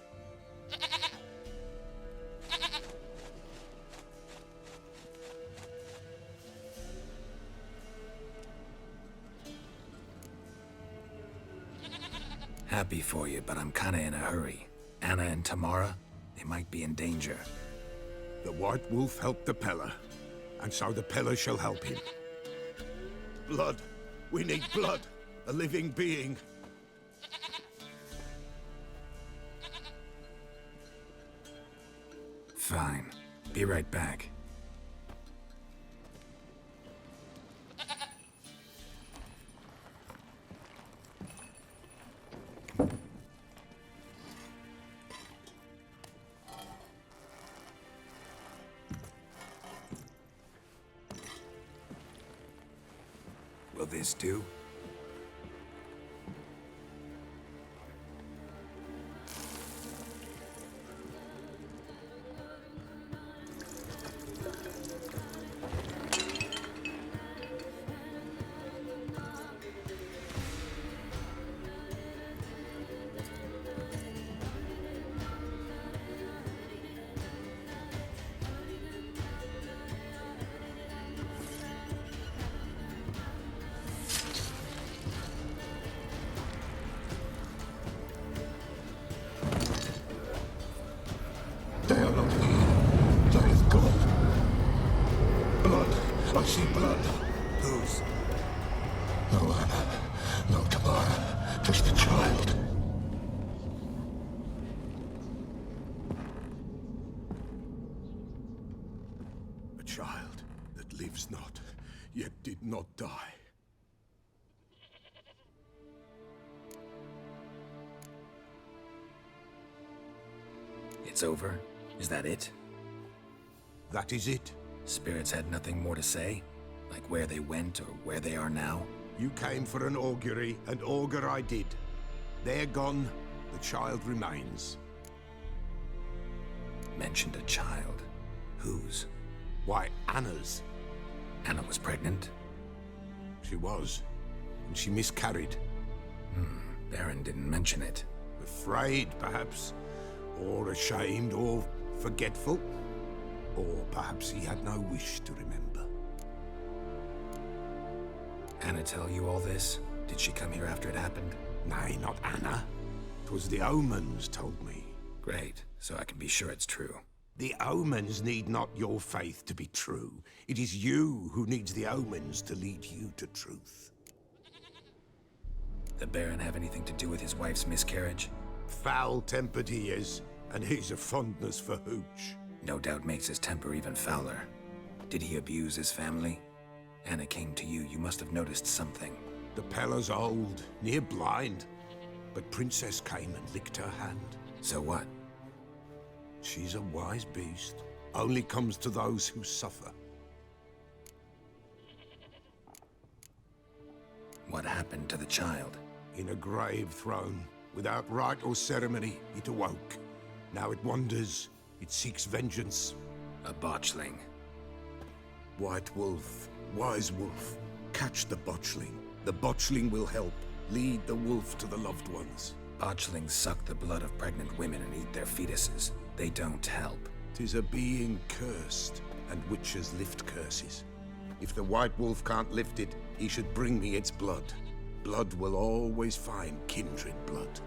Happy for you, but I'm kinda in a hurry. Anna and Tamara, they might be in danger. The White Wolf helped the Pella, and so the Pella shall help him. Blood. We need blood. A living being. Fine. Be right back. Will this do? I see blood. Whose? No Anna, no Tamara, just the child. A child that lives not, yet did not die. It's over? Is that it? That is it. Spirits had nothing more to say? Like where they went or where they are now? You came for an augury, and augur I did. They're gone, the child remains. Mentioned a child. Whose? Why, Anna's. Anna was pregnant? She was, and she miscarried. Baron didn't mention it. Afraid, perhaps. Or ashamed, or forgetful. Or perhaps he had no wish to remember. Anna tell you all this? Did she come here after it happened? Nay, not Anna. 'Twas the omens told me. Great, so I can be sure it's true. The omens need not your faith to be true. It is you who needs the omens to lead you to truth. The Baron have anything to do with his wife's miscarriage? Foul-tempered he is, and he's a fondness for hooch. No doubt makes his temper even fouler. Did he abuse his family? Anna came to you, you must have noticed something. The Pella's old, near blind, but Princess came and licked her hand. So what? She's a wise beast. Only comes to those who suffer. What happened to the child? In a grave thrown, without rite or ceremony, it awoke. Now it wanders. It seeks vengeance. A botchling. White Wolf, Wise Wolf, catch the botchling. The botchling will help. Lead the wolf to the loved ones. Botchlings suck the blood of pregnant women and eat their fetuses. They don't help. 'Tis a being cursed, and witches lift curses. If the White Wolf can't lift it, he should bring me its blood. Blood will always find kindred blood.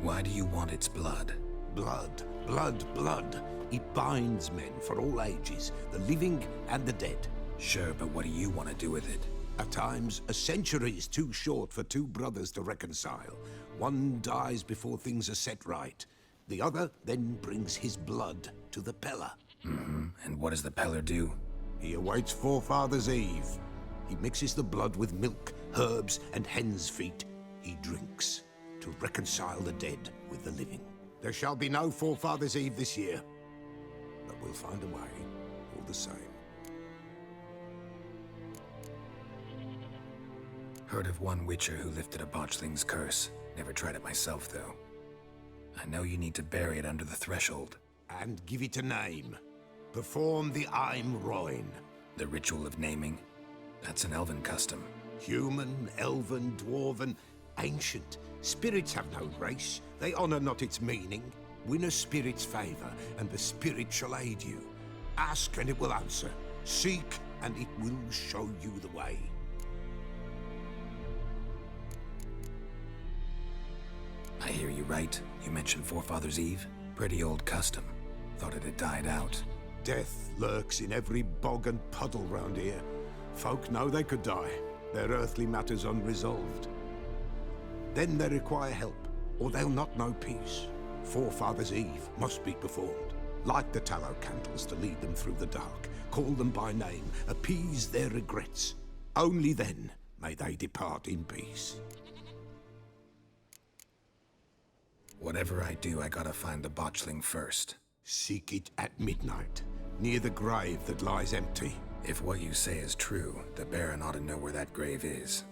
Why do you want its blood? Blood, blood, blood. It binds men for all ages, the living and the dead. Sure, but what do you want to do with it? At times, a century is too short for two brothers to reconcile. One dies before things are set right. The other then brings his blood to the Peller. And what does the Peller do? He awaits Forefathers' Eve. He mixes the blood with milk, herbs, and hen's feet. He drinks to reconcile the dead with the living. There shall be no Forefathers' Eve this year, but we'll find a way, all the same. Heard of one witcher who lifted a botchling's curse. Never tried it myself, though. I know you need to bury it under the threshold. And give it a name. Perform the Aim Roin. The ritual of naming? That's an elven custom. Human, elven, dwarven, ancient. Spirits have no race. They honor not its meaning. Win a spirit's favor, and the spirit shall aid you. Ask, and it will answer. Seek, and it will show you the way. I hear you right. You mentioned Forefathers' Eve? Pretty old custom. Thought it had died out. Death lurks in every bog and puddle round here. Folk know they could die, their earthly matters unresolved. Then they require help, or they'll not know peace. Forefathers' Eve must be performed. Light the tallow candles to lead them through the dark. Call them by name, appease their regrets. Only then may they depart in peace. Whatever I do, I gotta find the botchling first. Seek it at midnight, near the grave that lies empty. If what you say is true, the Baron ought to know where that grave is.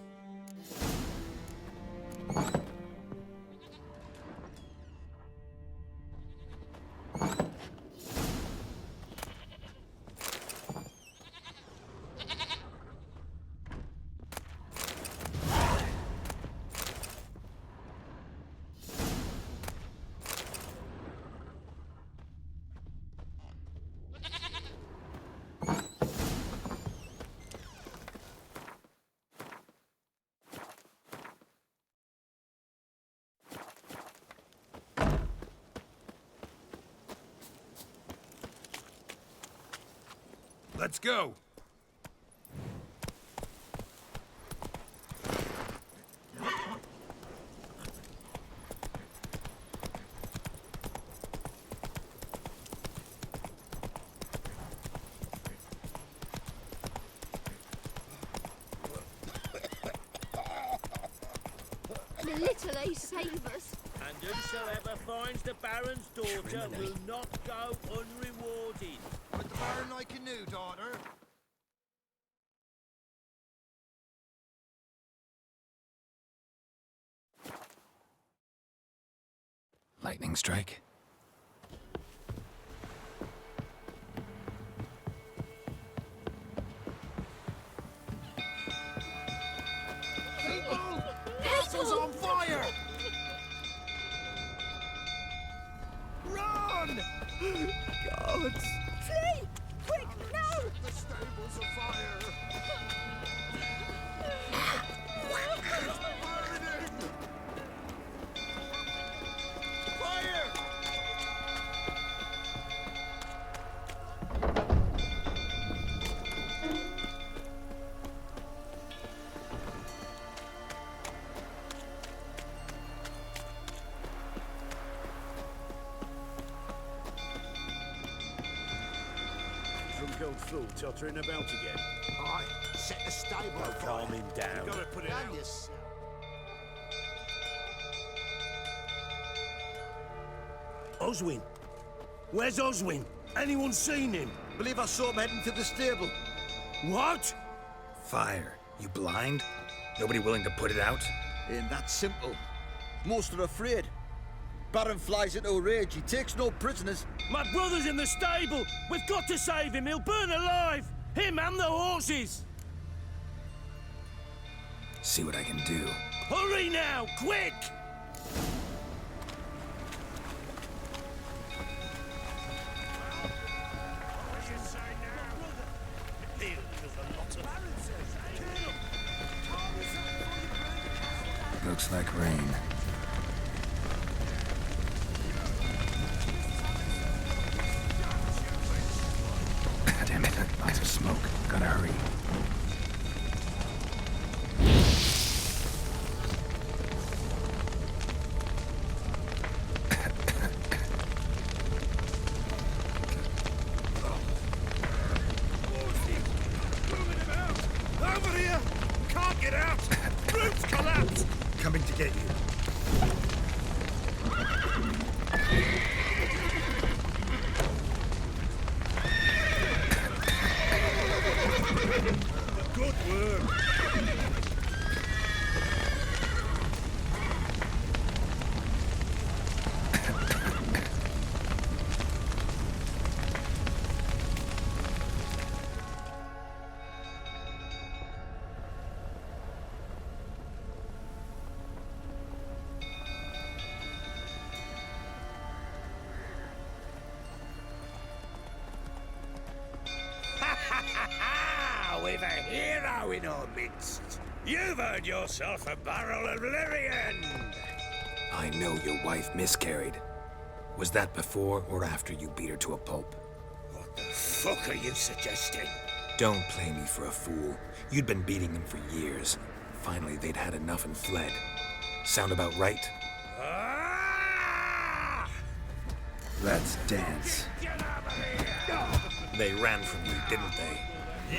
Let's go! The little ace save us. And whosoever finds the Baron's daughter will not go unrewarded. With the Baron like a new daughter. Lightning strike? Castle's on fire! Run! Gods! Flee! Quick, now! The stables afire! Fire! Drunk old fool tottering about again. Aye, set the stable Oh, afire. calm him down. You gotta put it out. Yes. Oswin! Where's Oswin? Anyone seen him? Believe I saw him heading to the stable. What? Fire. You blind? Nobody willing to put it out? Ain't that simple. Most are afraid. Baron flies into a rage. He takes no prisoners. My brother's in the stable. We've got to save him. He'll burn alive. Him and the horses. See what I can do. Hurry now, quick! Looks like rain. Damn it, lots of smoke. Gotta hurry. Over here! Can't get out! Roof's collapsed! Coming to get you. Good work! We've a hero in our midst. You've earned yourself a barrel of Lyrian. I know your wife miscarried. Was that before or after you beat her to a pulp? What the fuck are you suggesting? Don't play me for a fool. You'd been beating them for years. Finally, they'd had enough and fled. Sound about right? Let's dance. They ran from you, didn't they?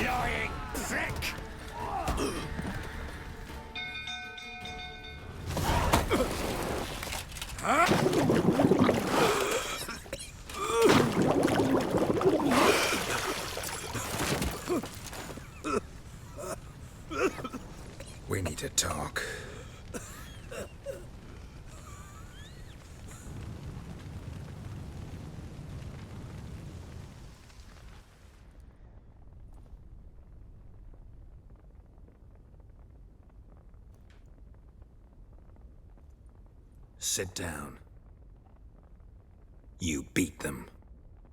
Lying prick! We need to talk. Sit down. You beat them.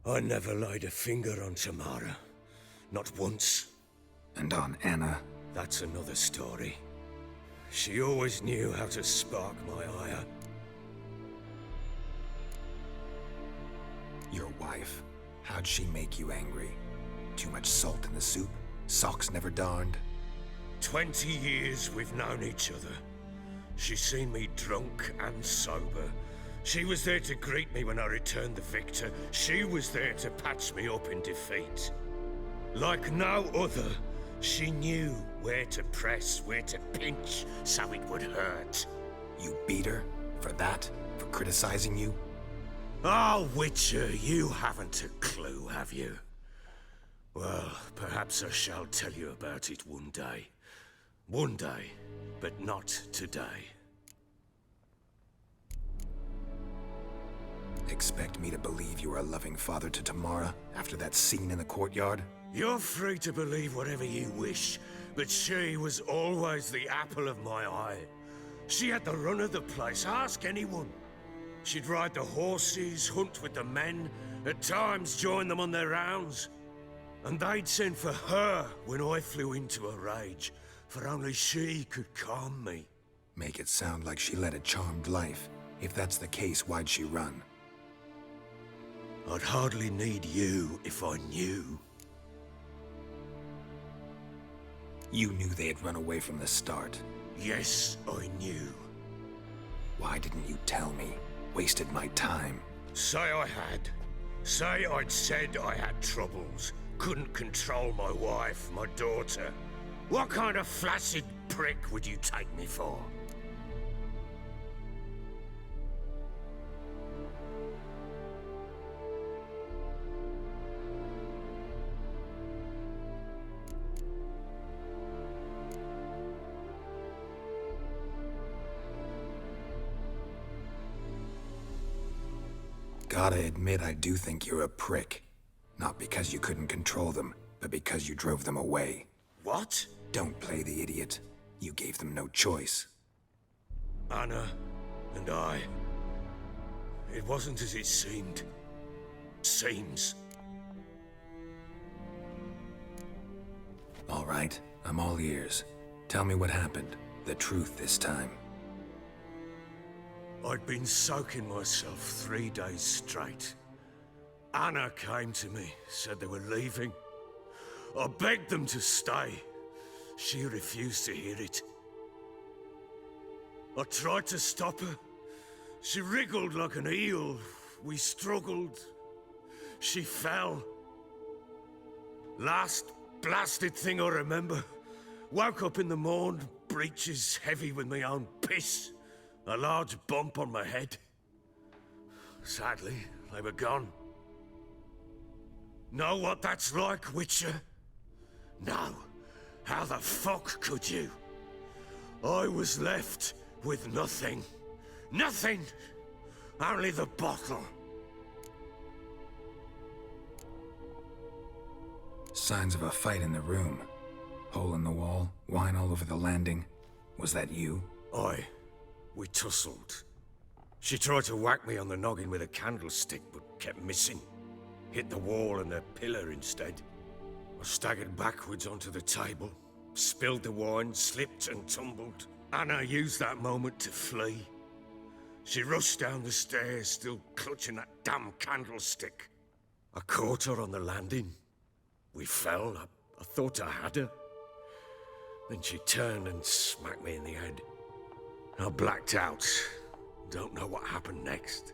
I never laid a finger on Tamara. Not once. And on Anna? That's another story. She always knew how to spark my ire. Your wife. How'd she make you angry? Too much salt in the soup? Socks never darned? 20 years we've known each other. She's seen me drunk and sober. She was there to greet me when I returned the victor. She was there to patch me up in defeat. Like no other, she knew where to press, where to pinch, so it would hurt. You beat her? For that? For criticizing you? Oh, Witcher, you haven't a clue, have you? Well, perhaps I shall tell you about it one day. One day, but not today. Expect me to believe you are a loving father to Tamara after that scene in the courtyard? You're free to believe whatever you wish, but she was always the apple of my eye. She had the run of the place, ask anyone. She'd ride the horses, hunt with the men, at times join them on their rounds. And they'd send for her when I flew into a rage, for only she could calm me. Make it sound like she led a charmed life. If that's the case, why'd she run? I'd hardly need you if I knew. You knew they had run away from the start. Yes, I knew. Why didn't you tell me? Wasted my time. Say I had. Say I'd said I had troubles. Couldn't control my wife, my daughter. What kind of flaccid prick would you take me for? Gotta admit, I do think you're a prick. Not because you couldn't control them, but because you drove them away. What? Don't play the idiot. You gave them no choice. Anna and I... It wasn't as it seemed. Seems. All right, I'm all ears. Tell me what happened. The truth this time. I'd been soaking myself 3 days straight. Anna came to me, said they were leaving. I begged them to stay. She refused to hear it. I tried to stop her. She wriggled like an eel. We struggled. She fell. Last blasted thing I remember. Woke up in the morn, breeches heavy with my own piss. A large bump on my head. Sadly, they were gone. Know what that's like, Witcher? No. How the fuck could you? I was left with nothing. Nothing! Only the bottle. Signs of a fight in the room. Hole in the wall, wine all over the landing. Was that you? Aye. We tussled. She tried to whack me on the noggin with a candlestick, but kept missing. Hit the wall and a pillar instead. I staggered backwards onto the table, spilled the wine, slipped and tumbled. Anna used that moment to flee. She rushed down the stairs, still clutching that damn candlestick. I caught her on the landing. We fell. I thought I had her. Then she turned and smacked me in the head. I blacked out. Don't know what happened next.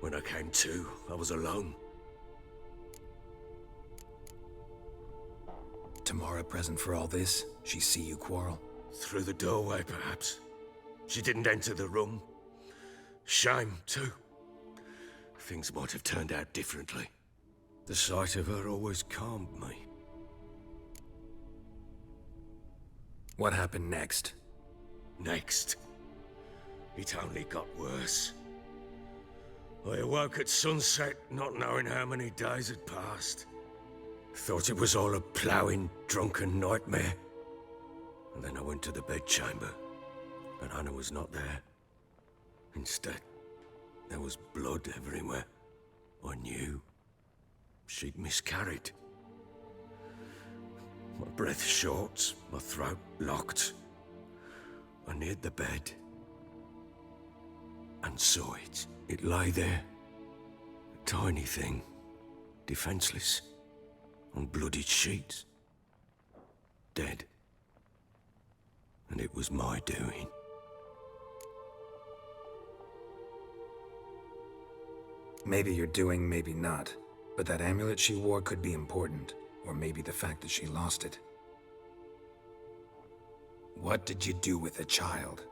When I came to, I was alone. Tamara present for all this? She see you quarrel? Through the doorway, perhaps. She didn't enter the room. Shame, too. Things might have turned out differently. The sight of her always calmed me. What happened next? Next? It only got worse. I awoke at sunset, not knowing how many days had passed. Thought it was all a ploughing, drunken nightmare. And then I went to the bedchamber, but Anna was not there. Instead, there was blood everywhere. I knew she'd miscarried. My breath short, my throat locked. I neared the bed and saw it. It lay there, a tiny thing, defenseless, on bloodied sheets, dead. And it was my doing. Maybe you're doing, maybe not. But that amulet she wore could be important. Or maybe the fact that she lost it. What did you do with the child?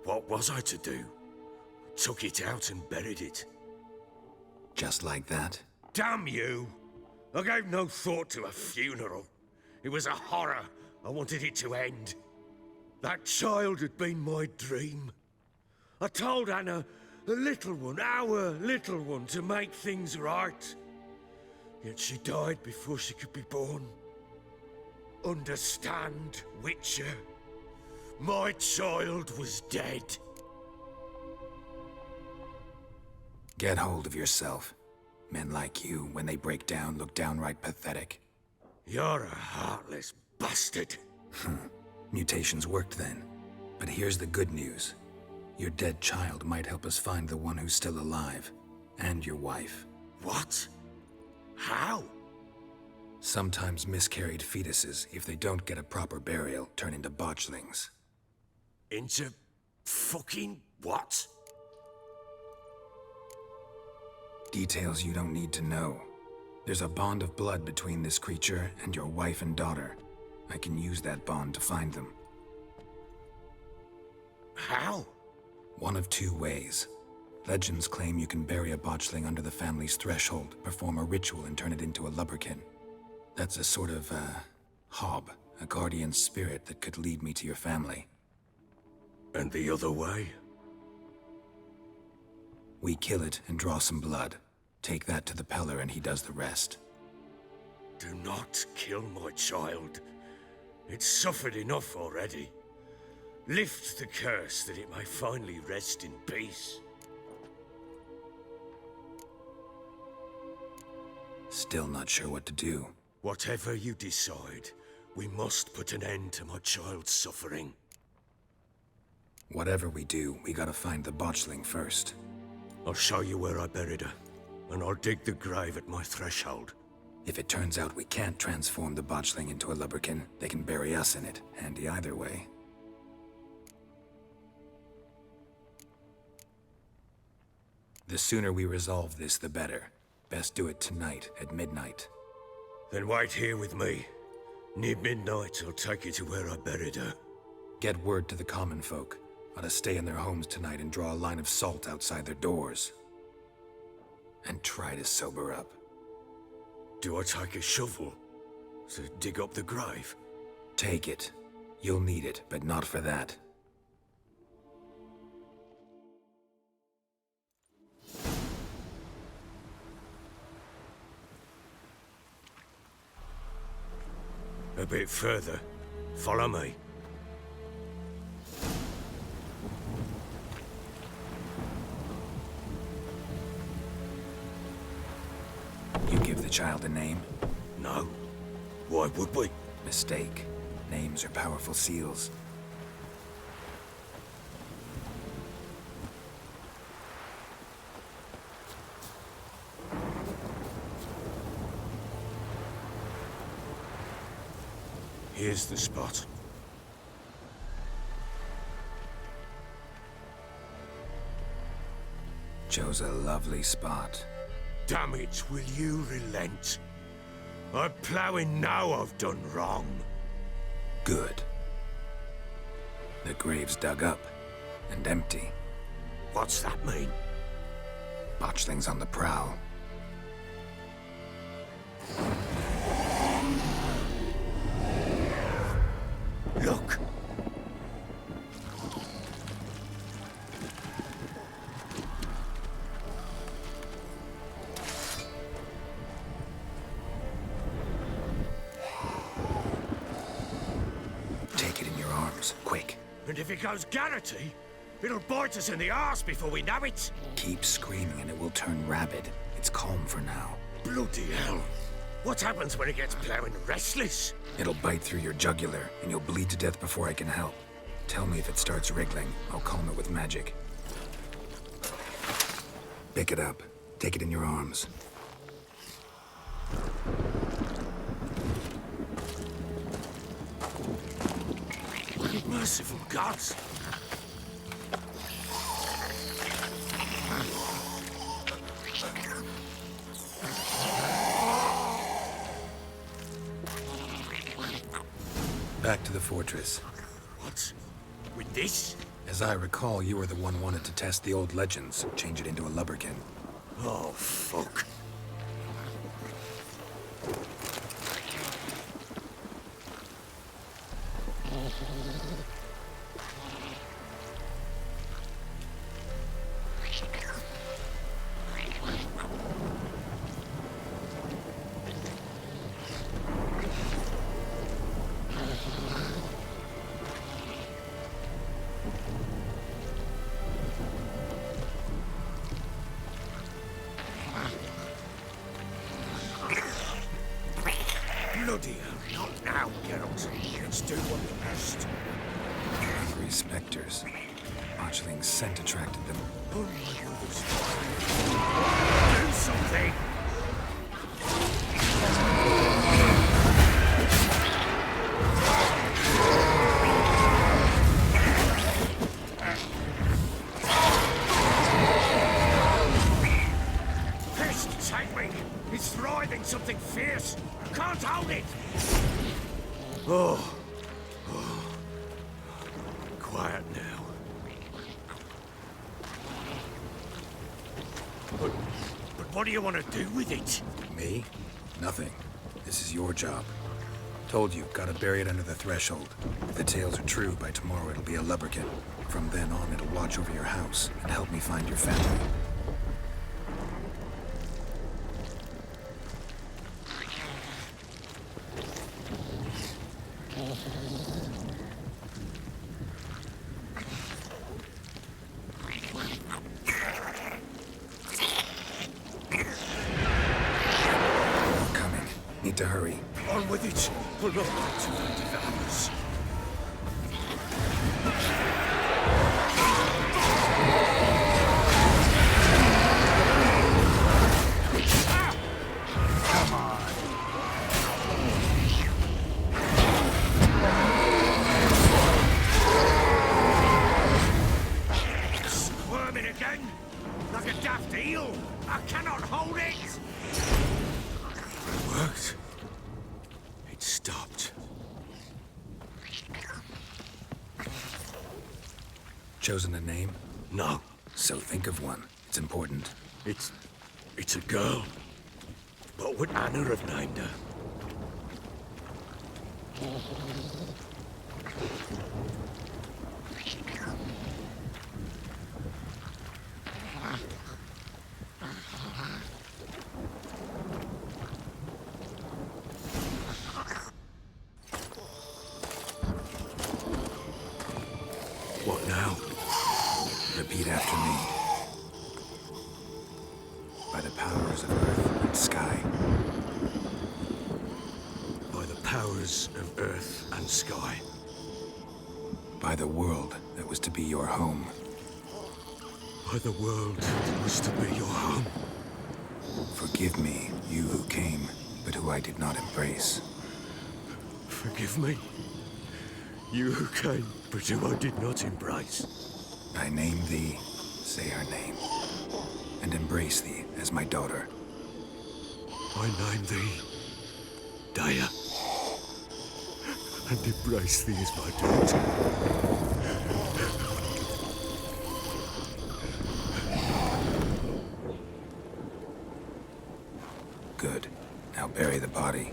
What was I to do? Took it out and buried it. Just like that? Damn you! I gave no thought to a funeral. It was a horror. I wanted it to end. That child had been my dream. I told Anna, the little one, our little one, to make things right. Yet she died before she could be born. Understand, Witcher? My child was dead. Get hold of yourself. Men like you, when they break down, look downright pathetic. You're a heartless bastard. Mutations worked then. But here's the good news. Your dead child might help us find the one who's still alive. And your wife. What? How? Sometimes miscarried fetuses, if they don't get a proper burial, turn into botchlings. Into fucking what? Details you don't need to know. There's a bond of blood between this creature and your wife and daughter. I can use that bond to find them. How? One of two ways. Legends claim you can bury a botchling under the family's threshold, perform a ritual and turn it into a lubberkin. That's a sort of, hob, a guardian spirit that could lead me to your family. And the other way? We kill it and draw some blood. Take that to the Peller and he does the rest. Do not kill my child. It's suffered enough already. Lift the curse that it may finally rest in peace. Still not sure what to do. Whatever you decide, we must put an end to my child's suffering. Whatever we do, we gotta find the botchling first. I'll show you where I buried her, and I'll dig the grave at my threshold. If it turns out we can't transform the botchling into a lubberkin, they can bury us in it. Handy either way. The sooner we resolve this, the better. Best do it tonight, at midnight. Then wait here with me. Near midnight, I'll take you to where I buried her. Get word to the common folk. Ought to stay in their homes tonight and draw a line of salt outside their doors. And try to sober up. Do I take a shovel to dig up the grave? Take it. You'll need it, but not for that. A bit further. Follow me. You give the child a name? No. Why would we? Mistake. Names are powerful seals. Here's the spot. Chose a lovely spot. Damn it, will you relent? I'm ploughing now I've done wrong. Good. The grave's dug up and empty. What's that mean? Botchling's on the prowl. Look! Take it in your arms, quick. And if it goes Garrity, it'll bite us in the arse before we know it. Keep screaming and it will turn rabid. It's calm for now. Bloody hell. What happens when it gets ploughing restless? It'll bite through your jugular, and you'll bleed to death before I can help. Tell me if it starts wriggling. I'll calm it with magic. Pick it up. Take it in your arms. Merciful gods! Back to the fortress. What? With this? As I recall, you were the one wanted to test the old legends, change it into a lubberkin. Oh, fuck. Bloody hell, not now, Geralt. Let's do what we must. Angry specters. Botchling's scent attracted them. Oh my goodness. Do something! Pest, take me! It's thriving something fierce! Can't hold it! Oh. Quiet now. But what do you want to do with it? Me? Nothing. This is your job. Told you, gotta bury it under the threshold. If the tales are true, by tomorrow it'll be a lubberkin. From then on, it'll watch over your house and help me find your family. Coming. Need to hurry. On with it. We'll not wait till they devour us. Squirming again? Like a daft eel? I cannot hold it! It worked. It stopped. Chosen a name? No. So think of one. It's important. It's a girl. What would Anna have named her? What now? Repeat after me. By the powers of earth and sky. By the powers of earth and sky. By the world that was to be your home. By the world that was to be your home. Forgive me, you who came, but who I did not embrace. Forgive me. You who came, but who I did not embrace. I name thee, say her name, and embrace thee as my daughter. I name thee Daya, and embrace thee as my daughter. Good. Now bury the body.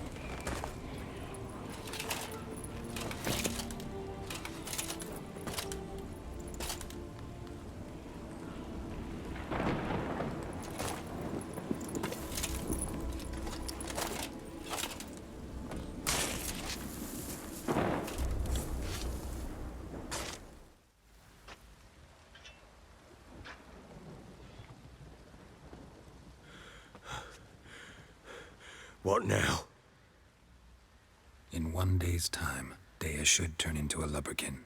What now? In 1 day's time, Dea should turn into a lubberkin.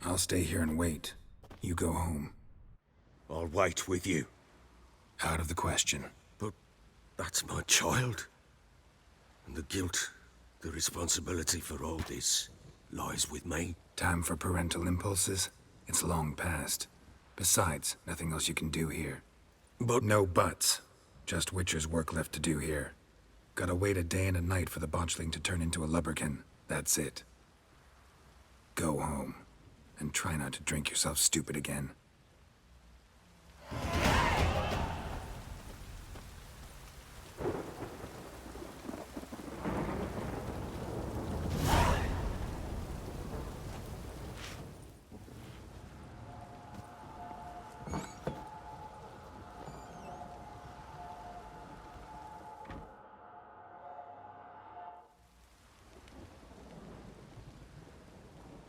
I'll stay here and wait. You go home. I'll wait with you. Out of the question. But that's my child. And the guilt, the responsibility for all this lies with me. Time for parental impulses? It's long past. Besides, nothing else you can do here. But no buts. Just Witcher's work left to do here. Gotta wait a day and a night for the botchling to turn into a lubberkin. That's it. Go home. And try not to drink yourself stupid again.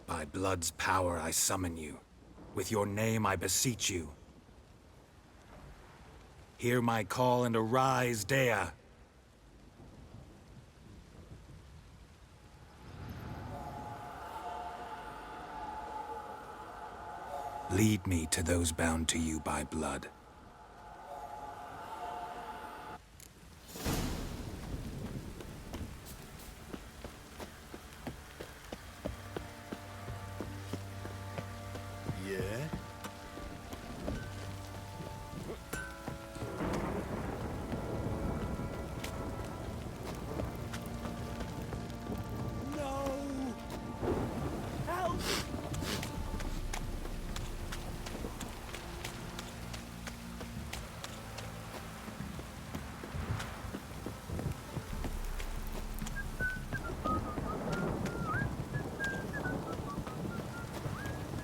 By blood's power I summon you. With your name I beseech you. Hear my call and arise, Dea. Lead me to those bound to you by blood.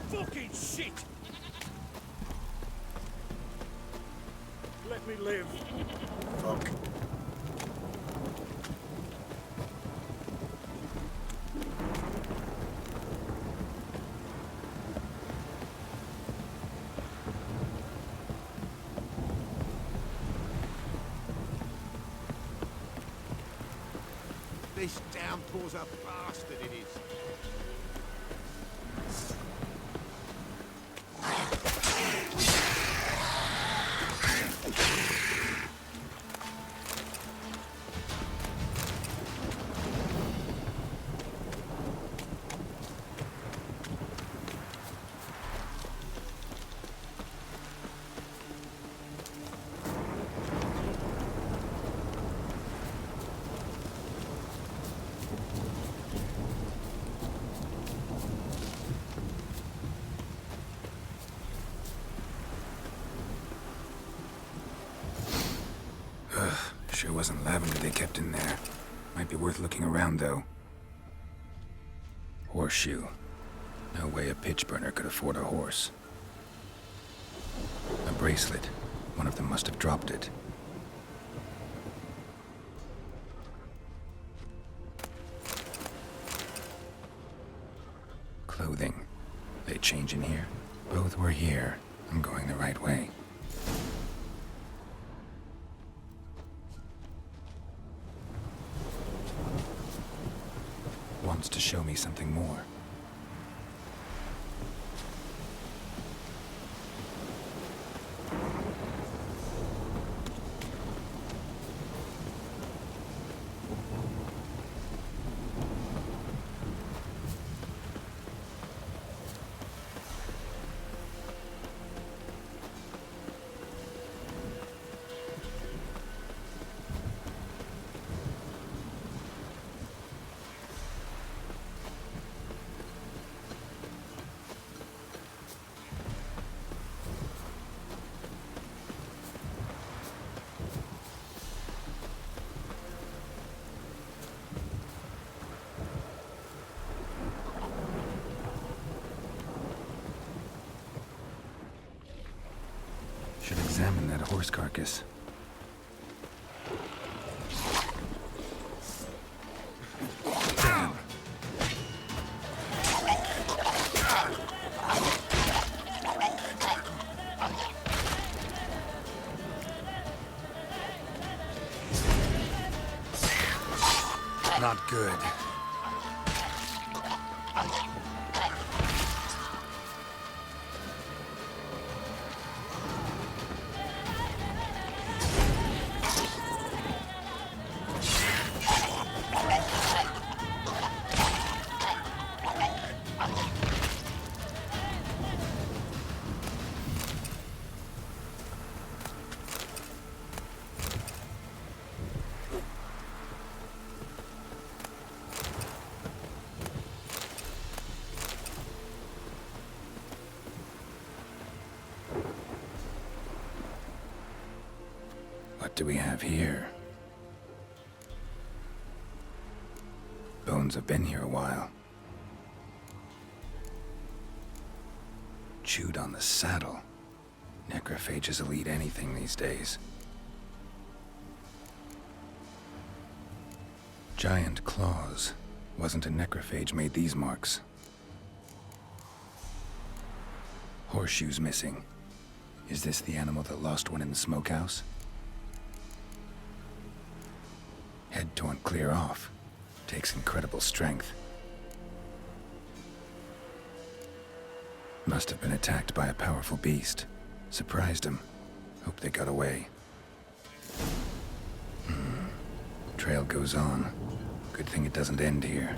Fucking shit! Let me live. Fuck. This downpour's a bastard, it is. Sure wasn't lavender they kept in there. Might be worth looking around, though. Horseshoe. No way a pitch burner could afford a horse. A bracelet. One of them must have dropped it. Clothing. They change in here? Both were here. I'm going the right way. Wants to show me something more. Should examine that horse carcass. Damn. Not good. What do we have here? Bones have been here a while. Chewed on the saddle. Necrophages will eat anything these days. Giant claws. Wasn't a necrophage made these marks. Horseshoes missing. Is this the animal that lost one in the smokehouse? Head torn clear off. Takes incredible strength. Must have been attacked by a powerful beast. Surprised him. Hope they got away. Trail goes on. Good thing it doesn't end here.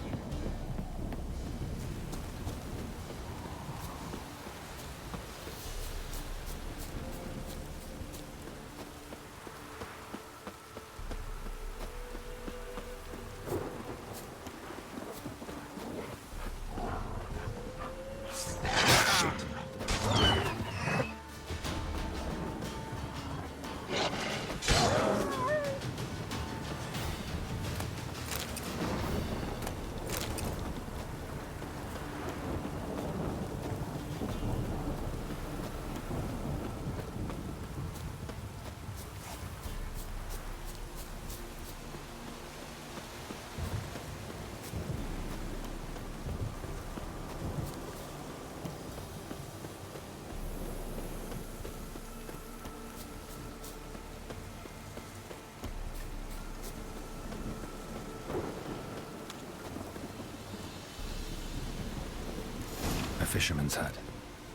fisherman's hut.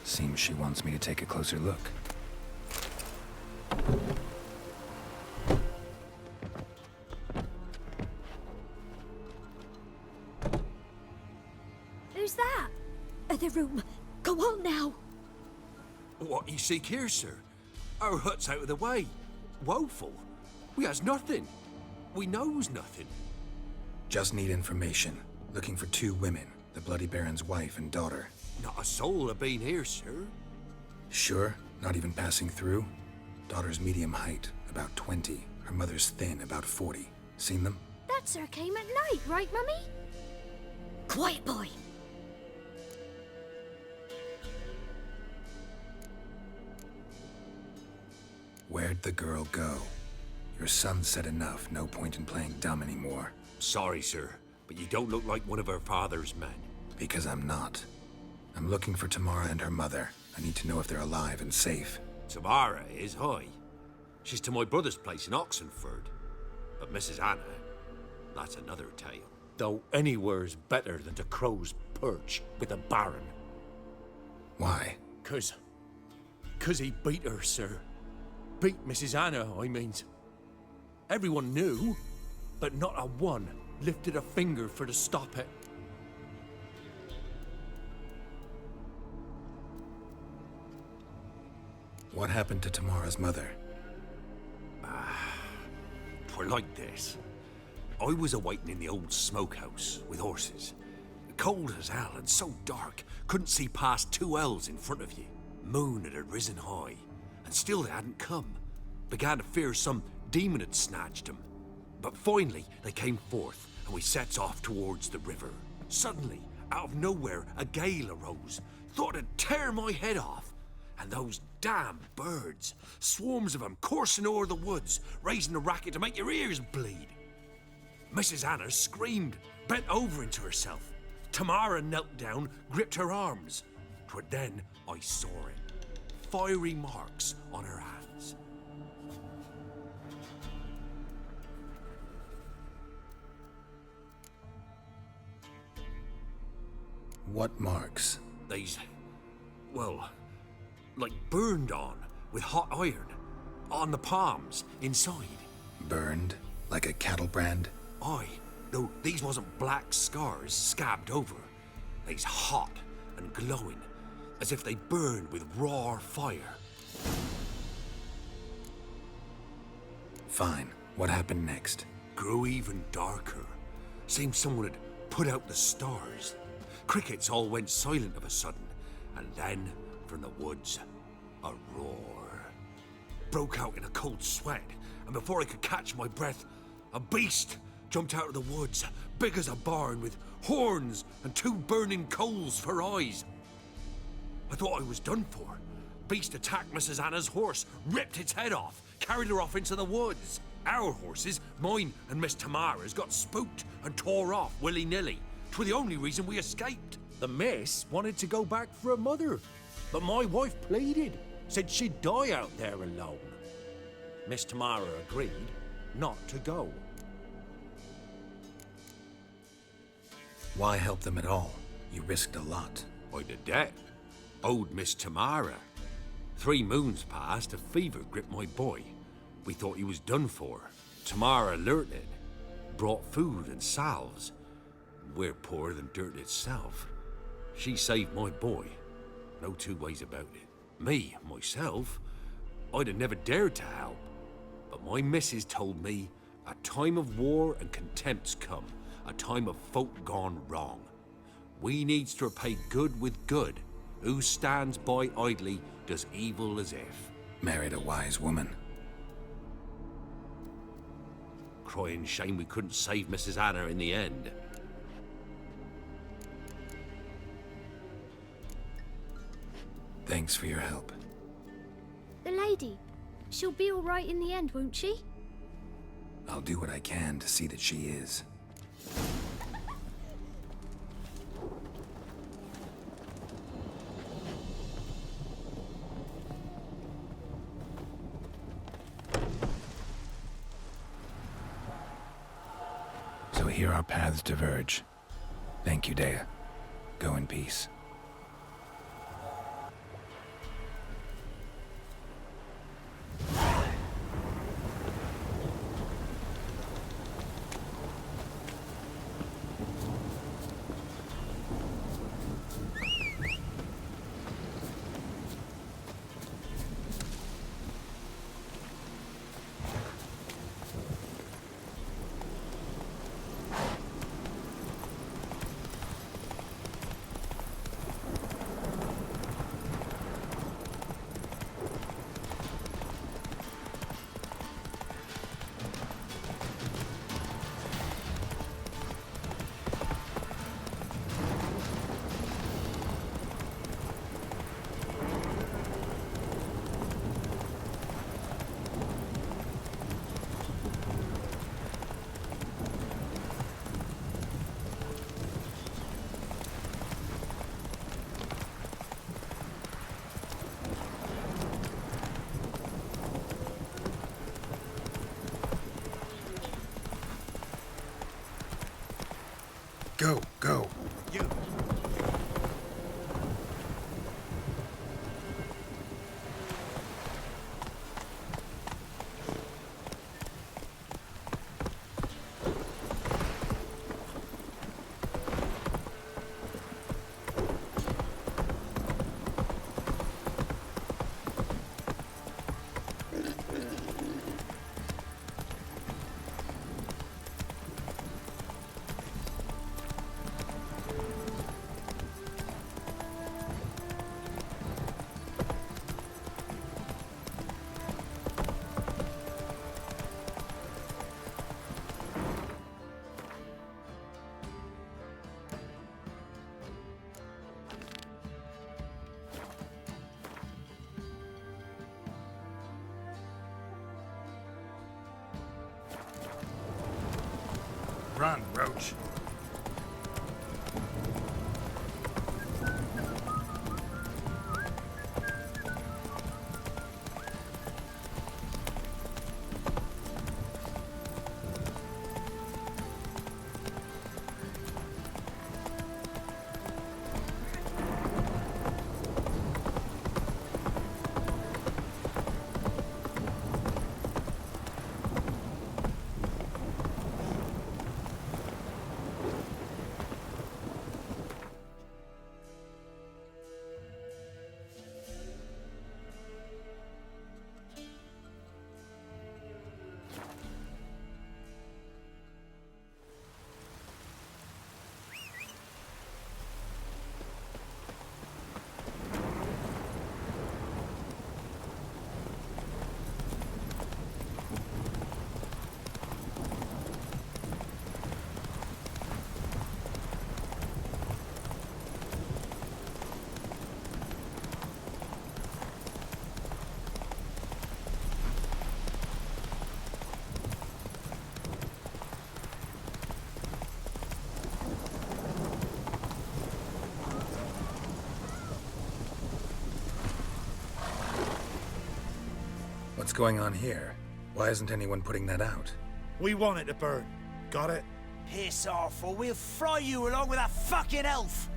Seems she wants me to take a closer look. Who's that? Other room. Go on now. What you seek here, sir? Our hut's out of the way. Woeful. We has nothing. We knows nothing. Just need information. Looking for 2 women, the Bloody Baron's wife and daughter. Not a soul have been here, sir. Sure? Not even passing through? Daughter's medium height, about 20. Her mother's thin, about 40. Seen them? That sir came at night, right, Mummy? Quiet, boy. Where'd the girl go? Your son said enough, no point in playing dumb anymore. Sorry, sir, but you don't look like one of her father's men. Because I'm not. I'm looking for Tamara and her mother. I need to know if they're alive and safe. Tamara is, hi. She's to my brother's place in Oxenford. But Mrs. Anna, that's another tale. Though anywhere's better than to Crow's Perch with a baron. Why? 'Cause he beat her, sir. Beat Mrs. Anna, I means. Everyone knew, but not a one lifted a finger for to stop it. What happened to Tamara's mother? Twere like this. I was awaiting in the old smokehouse with horses. Cold as hell and so dark, couldn't see past 2 ells in front of you. Moon had risen high, and still they hadn't come. Began to fear some demon had snatched them. But finally, they came forth, and we sets off towards the river. Suddenly, out of nowhere, a gale arose. Thought it'd tear my head off. And those damn birds, swarms of them coursing o'er the woods, raising a racket to make your ears bleed. Mrs. Anna screamed, bent over into herself. Tamara knelt down, gripped her arms. 'Twere then I saw it. Fiery marks on her hands. What marks? They's, well, like burned on with hot iron. On the palms, inside. Burned? Like a cattle brand? Aye, though these wasn't black scars scabbed over. They's hot and glowing, as if they burned with raw fire. Fine. What happened next? Grew even darker. Seemed someone had put out the stars. Crickets all went silent of a sudden, and then, from the woods, a roar. Broke out in a cold sweat, and before I could catch my breath, a beast jumped out of the woods, big as a barn, with horns and 2 burning coals for eyes. I thought I was done for. Beast attacked Mrs. Anna's horse, ripped its head off, carried her off into the woods. Our horses, mine and Miss Tamara's, got spooked and tore off willy-nilly. 'Twere the only reason we escaped. The miss wanted to go back for her mother, but my wife pleaded, said she'd die out there alone. Miss Tamara agreed not to go. Why help them at all? You risked a lot. I'd a debt. Owed Miss Tamara. 3 moons passed, a fever gripped my boy. We thought he was done for. Tamara learnt it. Brought food and salves. We're poorer than dirt itself. She saved my boy. No 2 ways about it. Me, myself, I'd have never dared to help. But my missus told me a time of war and contempt's come. A time of folk gone wrong. We needs to repay good with good. Who stands by idly does evil as if. Married a wise woman. Crying shame we couldn't save Mrs. Anna in the end. Thanks for your help. The lady. She'll be all right in the end, won't she? I'll do what I can to see that she is. So here our paths diverge. Thank you, Dea. Go in peace. Go, go. You. Run, Roach. What's going on here? Why isn't anyone putting that out? We want it to burn. Got it? Piss off, or we'll fry you along with that fucking elf!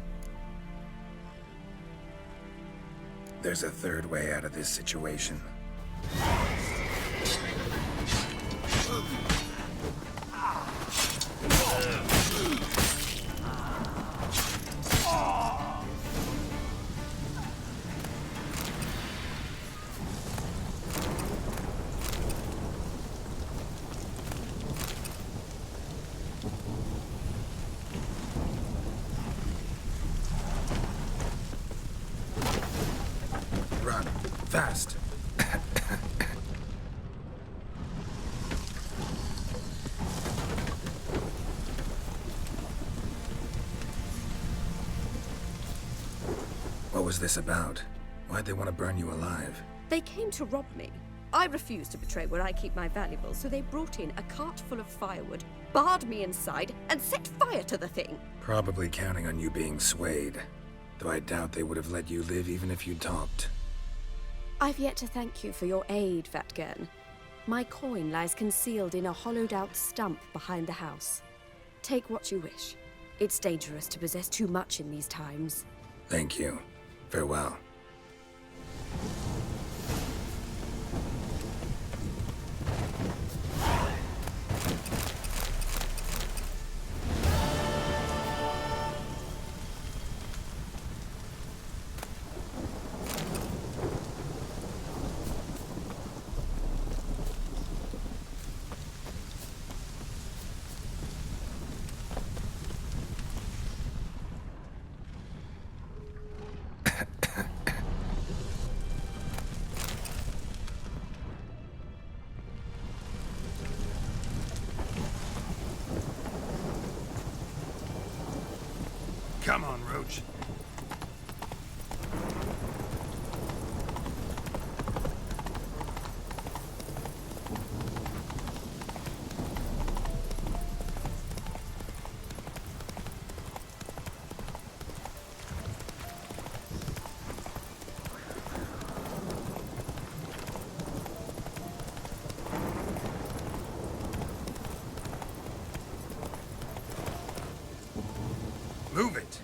There's a third way out of this situation. Run. Fast. What was this about? Why'd they want to burn you alive? They came to rob me. I refused to betray where I keep my valuables, so they brought in a cart full of firewood, barred me inside, and set fire to the thing. Probably counting on you being swayed. Though I doubt they would have let you live even if you talked. I've yet to thank you for your aid, Vatgern. My coin lies concealed in a hollowed-out stump behind the house. Take what you wish. It's dangerous to possess too much in these times. Thank you. Farewell. Come on, Roach. Move it!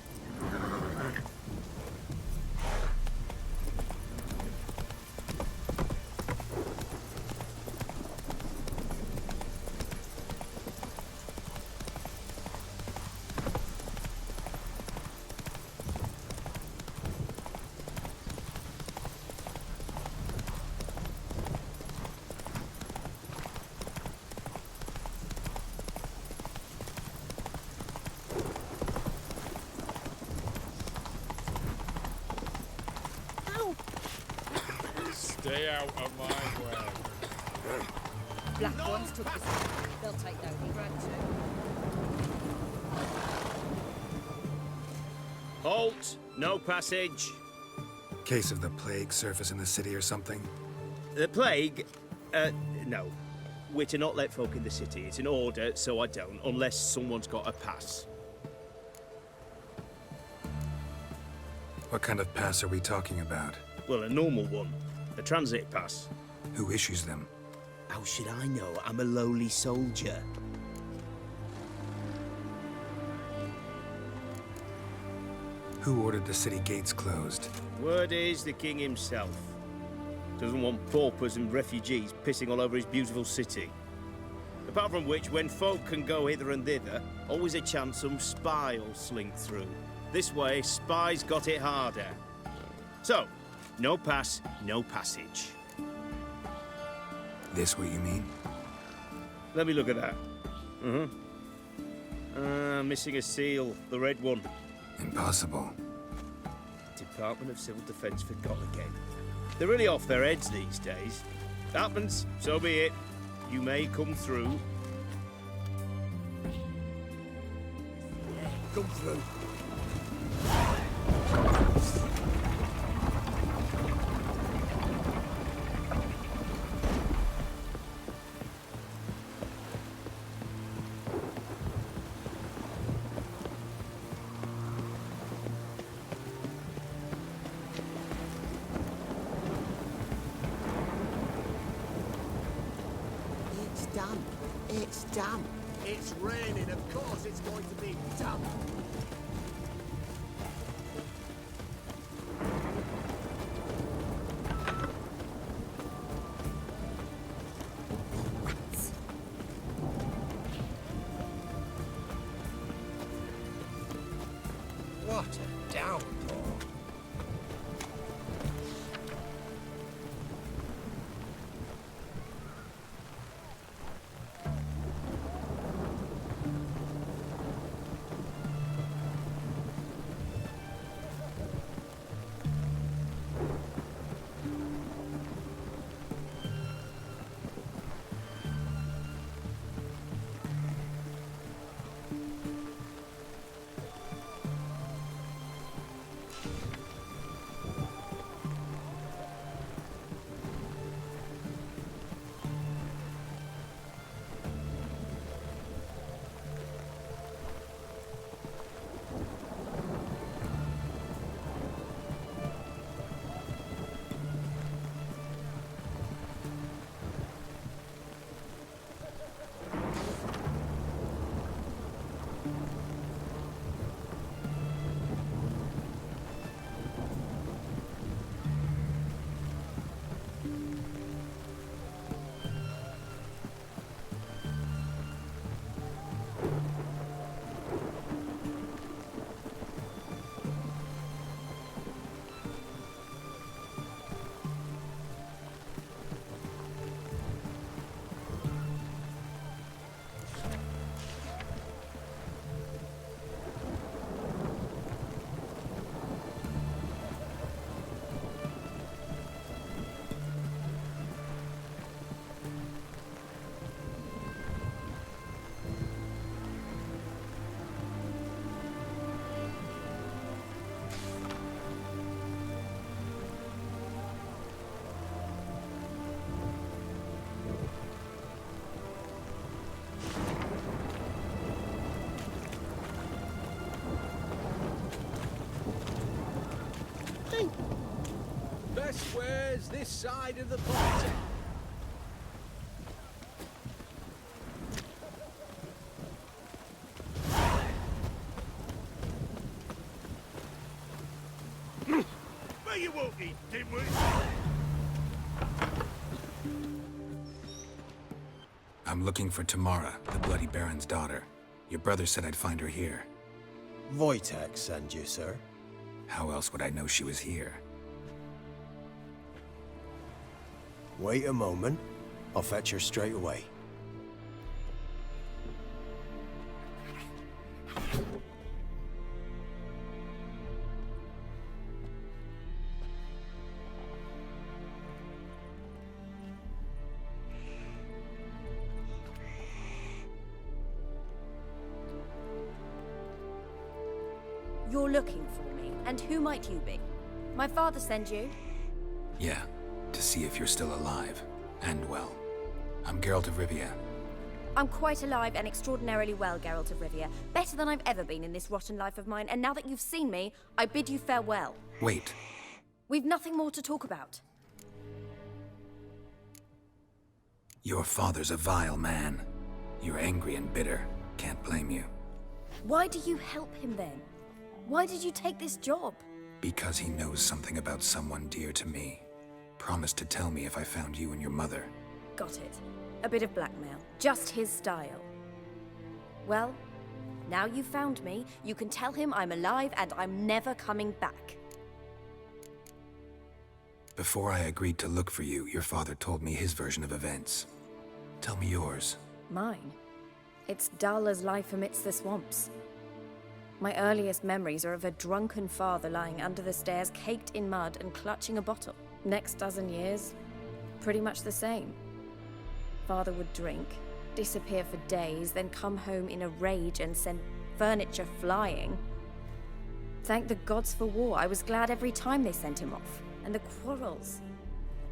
Stay out of my way. Black ones took this. They'll take that grab too. Halt! No passage. Case of the plague surface in the city or something? The plague? No. We're to not let folk in the city. It's an order, so I don't, unless someone's got a pass. What kind of pass are we talking about? Well, a normal one. A transit pass. Who issues them? How should I know? I'm a lowly soldier. Who ordered the city gates closed? Word is the king himself. Doesn't want paupers and refugees pissing all over his beautiful city. Apart from which, when folk can go hither and thither, always a chance some spy will slink through. This way, spies got it harder. So, no pass, no passage. This what you mean? Let me look at that. Missing a seal, the red one. Impossible. Department of Civil Defence forgot again. They're really off their heads these days. Happens, so be it. You may come through. Come through. It's damp. It's damp. It's raining. Of course it's going to be damp. What a downpour. Best squares this side of the party. you won't eat, dimwit! I'm looking for Tamara, the Bloody Baron's daughter. Your brother said I'd find her here. Wojtek sent you, sir. How else would I know she was here? Wait a moment. I'll fetch her straight away. You're looking for me, and who might you be? My father sent you? Yeah, to see if you're still alive. And well. I'm Geralt of Rivia. I'm quite alive and extraordinarily well, Geralt of Rivia. Better than I've ever been in this rotten life of mine, and now that you've seen me, I bid you farewell. Wait. We've nothing more to talk about. Your father's a vile man. You're angry and bitter. Can't blame you. Why do you help him then? Why did you take this job? Because he knows something about someone dear to me. Promised to tell me if I found you and your mother. Got it. A bit of blackmail. Just his style. Well, now you've found me, you can tell him I'm alive and I'm never coming back. Before I agreed to look for you, your father told me his version of events. Tell me yours. Mine? It's dull as life amidst the swamps. My earliest memories are of a drunken father lying under the stairs, caked in mud and clutching a bottle. Next dozen years, pretty much the same. Father would drink, disappear for days, then come home in a rage and send furniture flying. Thank the gods for war. I was glad every time they sent him off. And the quarrels.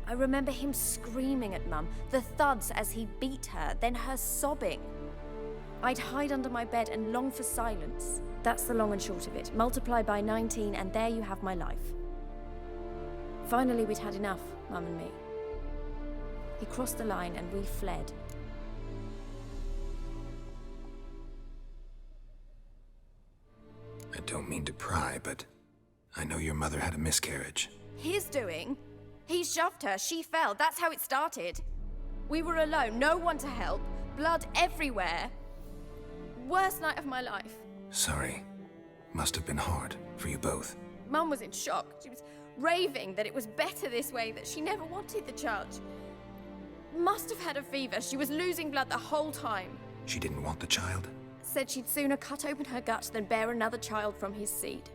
I remember him screaming at Mum, the thuds as he beat her, then her sobbing. I'd hide under my bed and long for silence. That's the long and short of it. Multiply by 19 and there you have my life. Finally, we'd had enough, Mum and me. He crossed the line and we fled. I don't mean to pry, but I know your mother had a miscarriage. His doing? He shoved her, she fell, that's how it started. We were alone, no one to help, blood everywhere. Worst night of my life. Sorry. Must have been hard for you both. Mum was in shock. She was raving that it was better this way, that she never wanted the child. Must have had a fever. She was losing blood the whole time. She didn't want the child? Said she'd sooner cut open her gut than bear another child from his seed.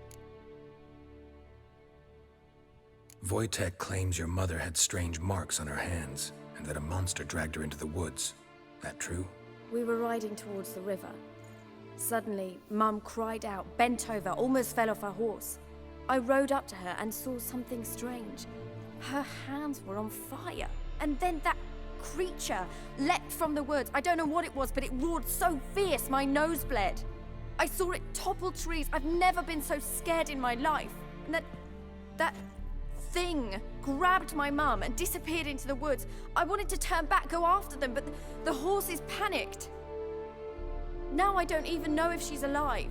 Wojtek claims your mother had strange marks on her hands, and that a monster dragged her into the woods. That true? We were riding towards the river. Suddenly, Mum cried out, bent over, almost fell off her horse. I rode up to her and saw something strange. Her hands were on fire. And then that creature leapt from the woods. I don't know what it was, but it roared so fierce my nose bled. I saw it topple trees. I've never been so scared in my life. And that thing grabbed my mum and disappeared into the woods. I wanted to turn back, go after them, but the horses panicked. Now I don't even know if she's alive.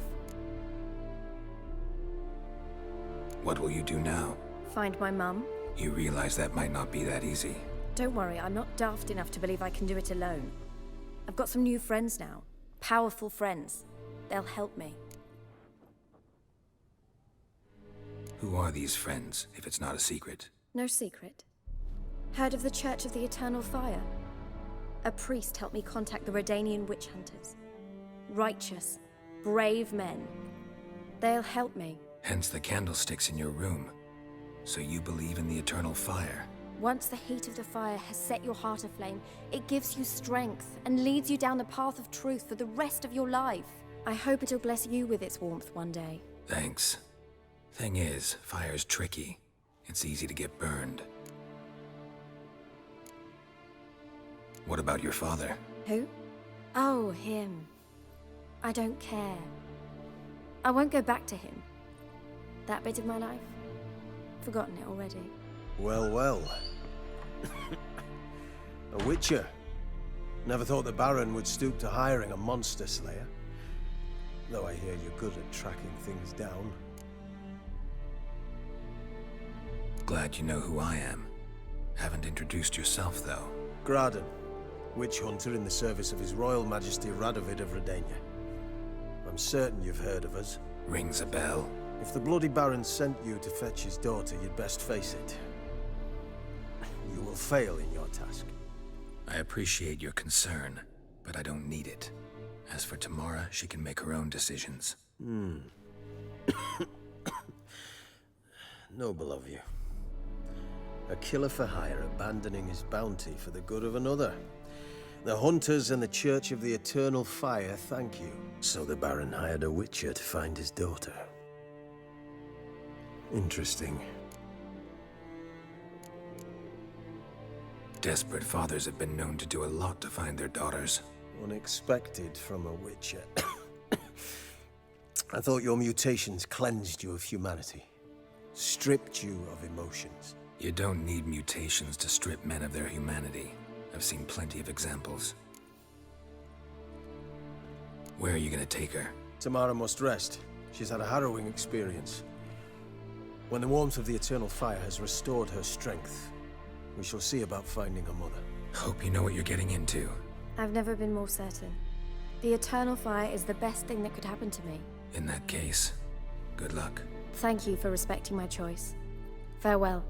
What will you do now? Find my mum. You realize that might not be that easy. Don't worry, I'm not daft enough to believe I can do it alone. I've got some new friends now. Powerful friends. They'll help me. Who are these friends, if it's not a secret? No secret. Heard of the Church of the Eternal Fire? A priest helped me contact the Redanian witch hunters. Righteous, brave men. They'll help me. Hence the candlesticks in your room. So you believe in the eternal fire? Once the heat of the fire has set your heart aflame, it gives you strength and leads you down the path of truth for the rest of your life. I hope it'll bless you with its warmth one day. Thanks. Thing is, fire's tricky. It's easy to get burned. What about your father? Who? Oh, him. I don't care. I won't go back to him. That bit of my life? Forgotten it already. Well, well. A witcher. Never thought the Baron would stoop to hiring a monster slayer. Though I hear you're good at tracking things down. Glad you know who I am. Haven't introduced yourself, though. Graden, witch hunter in the service of His Royal Majesty Radovid of Redania. I'm certain you've heard of us. Rings a bell. If the Bloody Baron sent you to fetch his daughter, you'd best face it. You will fail in your task. I appreciate your concern, but I don't need it. As for Tamara, she can make her own decisions. Noble of you. A killer for hire abandoning his bounty for the good of another. The hunters and the Church of the Eternal Fire thank you. So the Baron hired a witcher to find his daughter. Interesting. Desperate fathers have been known to do a lot to find their daughters. Unexpected from a witcher. I thought your mutations cleansed you of humanity. Stripped you of emotions. You don't need mutations to strip men of their humanity. I've seen plenty of examples. Where are you gonna take her? Tamara must rest. She's had a harrowing experience. When the warmth of the Eternal Fire has restored her strength, we shall see about finding her mother. Hope you know what you're getting into. I've never been more certain. The Eternal Fire is the best thing that could happen to me. In that case, good luck. Thank you for respecting my choice. Farewell.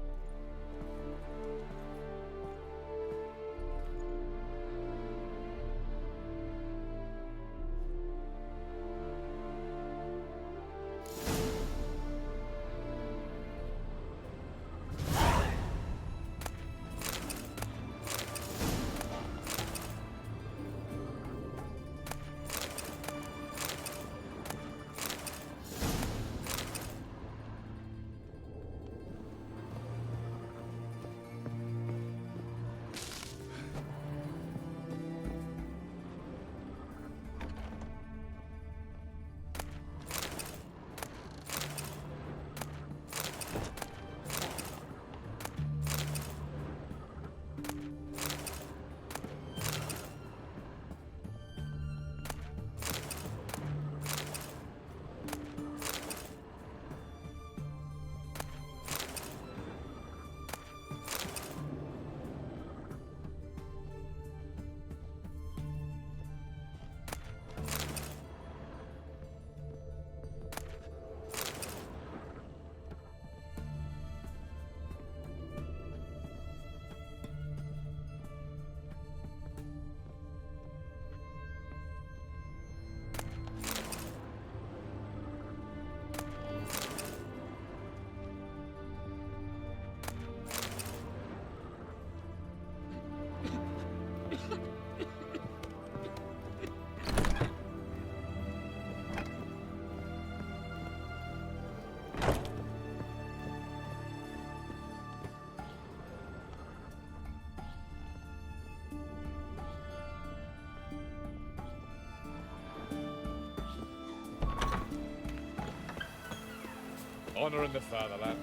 Honor in the fatherland.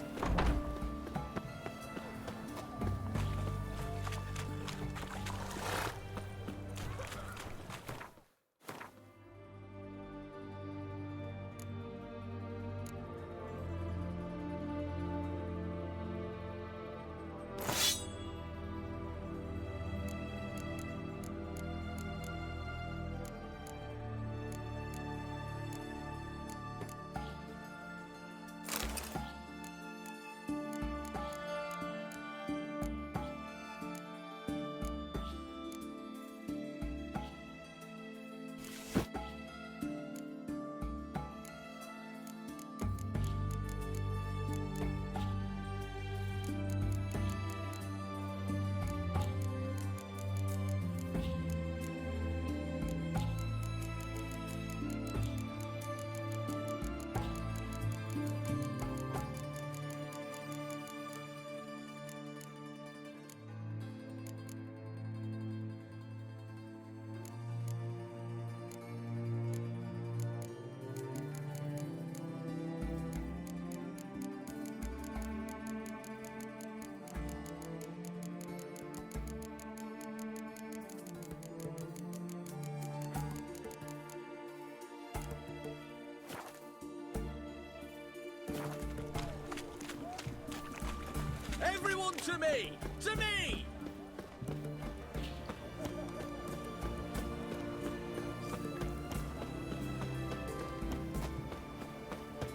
Do unto me! To me!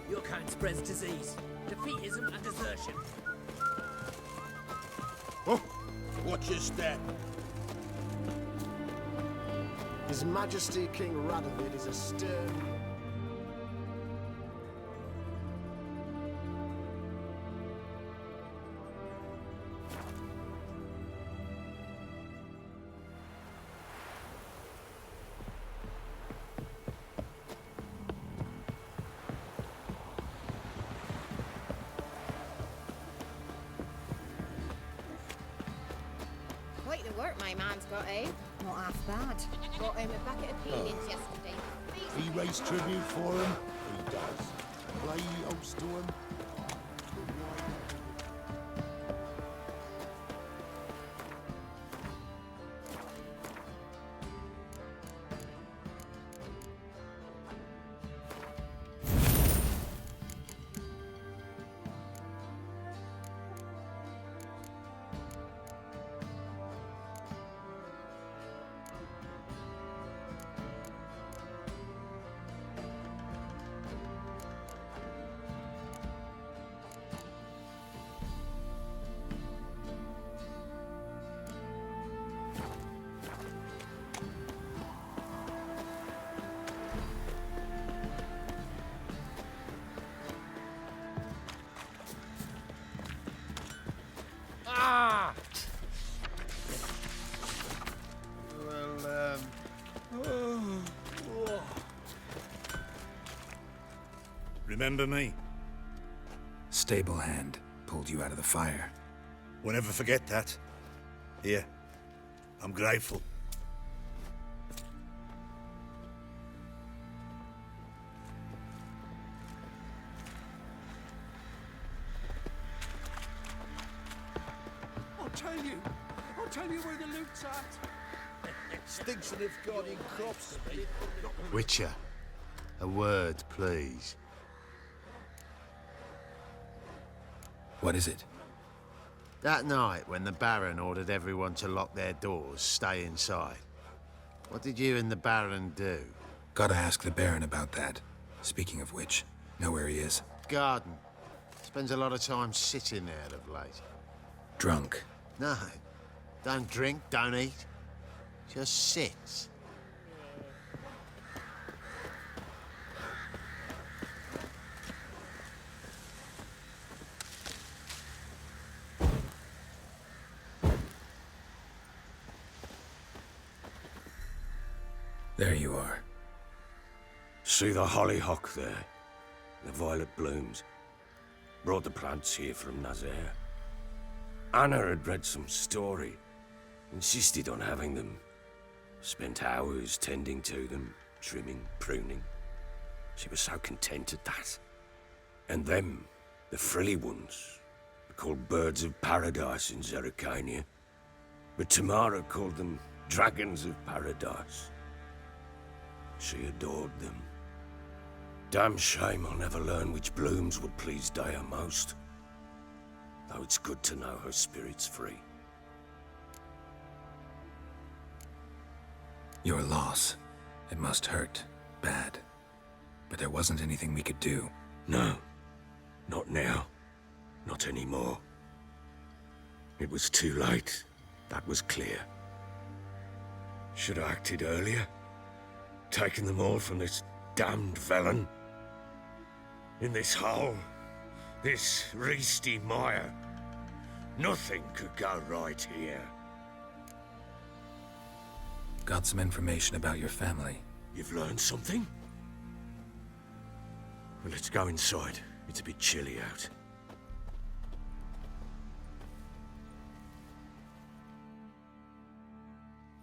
Your kind spreads disease, defeatism, and desertion. Oh, watch your step. His Majesty King Radovid is a stern... Quite the work my man's got, eh? Not half bad. Got him a bucket of peelings yesterday. He raise tribute for him. He does. Play host to him. Ah! Well, Remember me? Stable hand pulled you out of the fire. Won't ever forget that. Here, I'm grateful. I'll tell you where the loot's at. Stinks of guarding crops. Witcher, a word, please. What is it? That night when the Baron ordered everyone to lock their doors, stay inside. What did you and the Baron do? Gotta ask the Baron about that. Speaking of which, know where he is? Garden. Spends a lot of time sitting there of late. Drunk. No. Don't drink, don't eat. Just sits. There you are. See the hollyhock there? The violet blooms. Brought the plants here from Nazaire. Anna had read some story. Insisted on having them. Spent hours tending to them, trimming, pruning. She was so content at that. And them, the frilly ones, are called birds of paradise in Zerrikania. But Tamara called them dragons of paradise. She adored them. Damn shame I'll never learn which blooms would please Daya most. Though it's good to know her spirit's free. Your loss. It must hurt. Bad. But there wasn't anything we could do. No. Not now. Not anymore. It was too late. That was clear. Should have acted earlier. Taken them all from this damned Velen. In this hole. This reesty mire. Nothing could go right here. Got some information about your family. You've learned something? Well, let's go inside. It's a bit chilly out.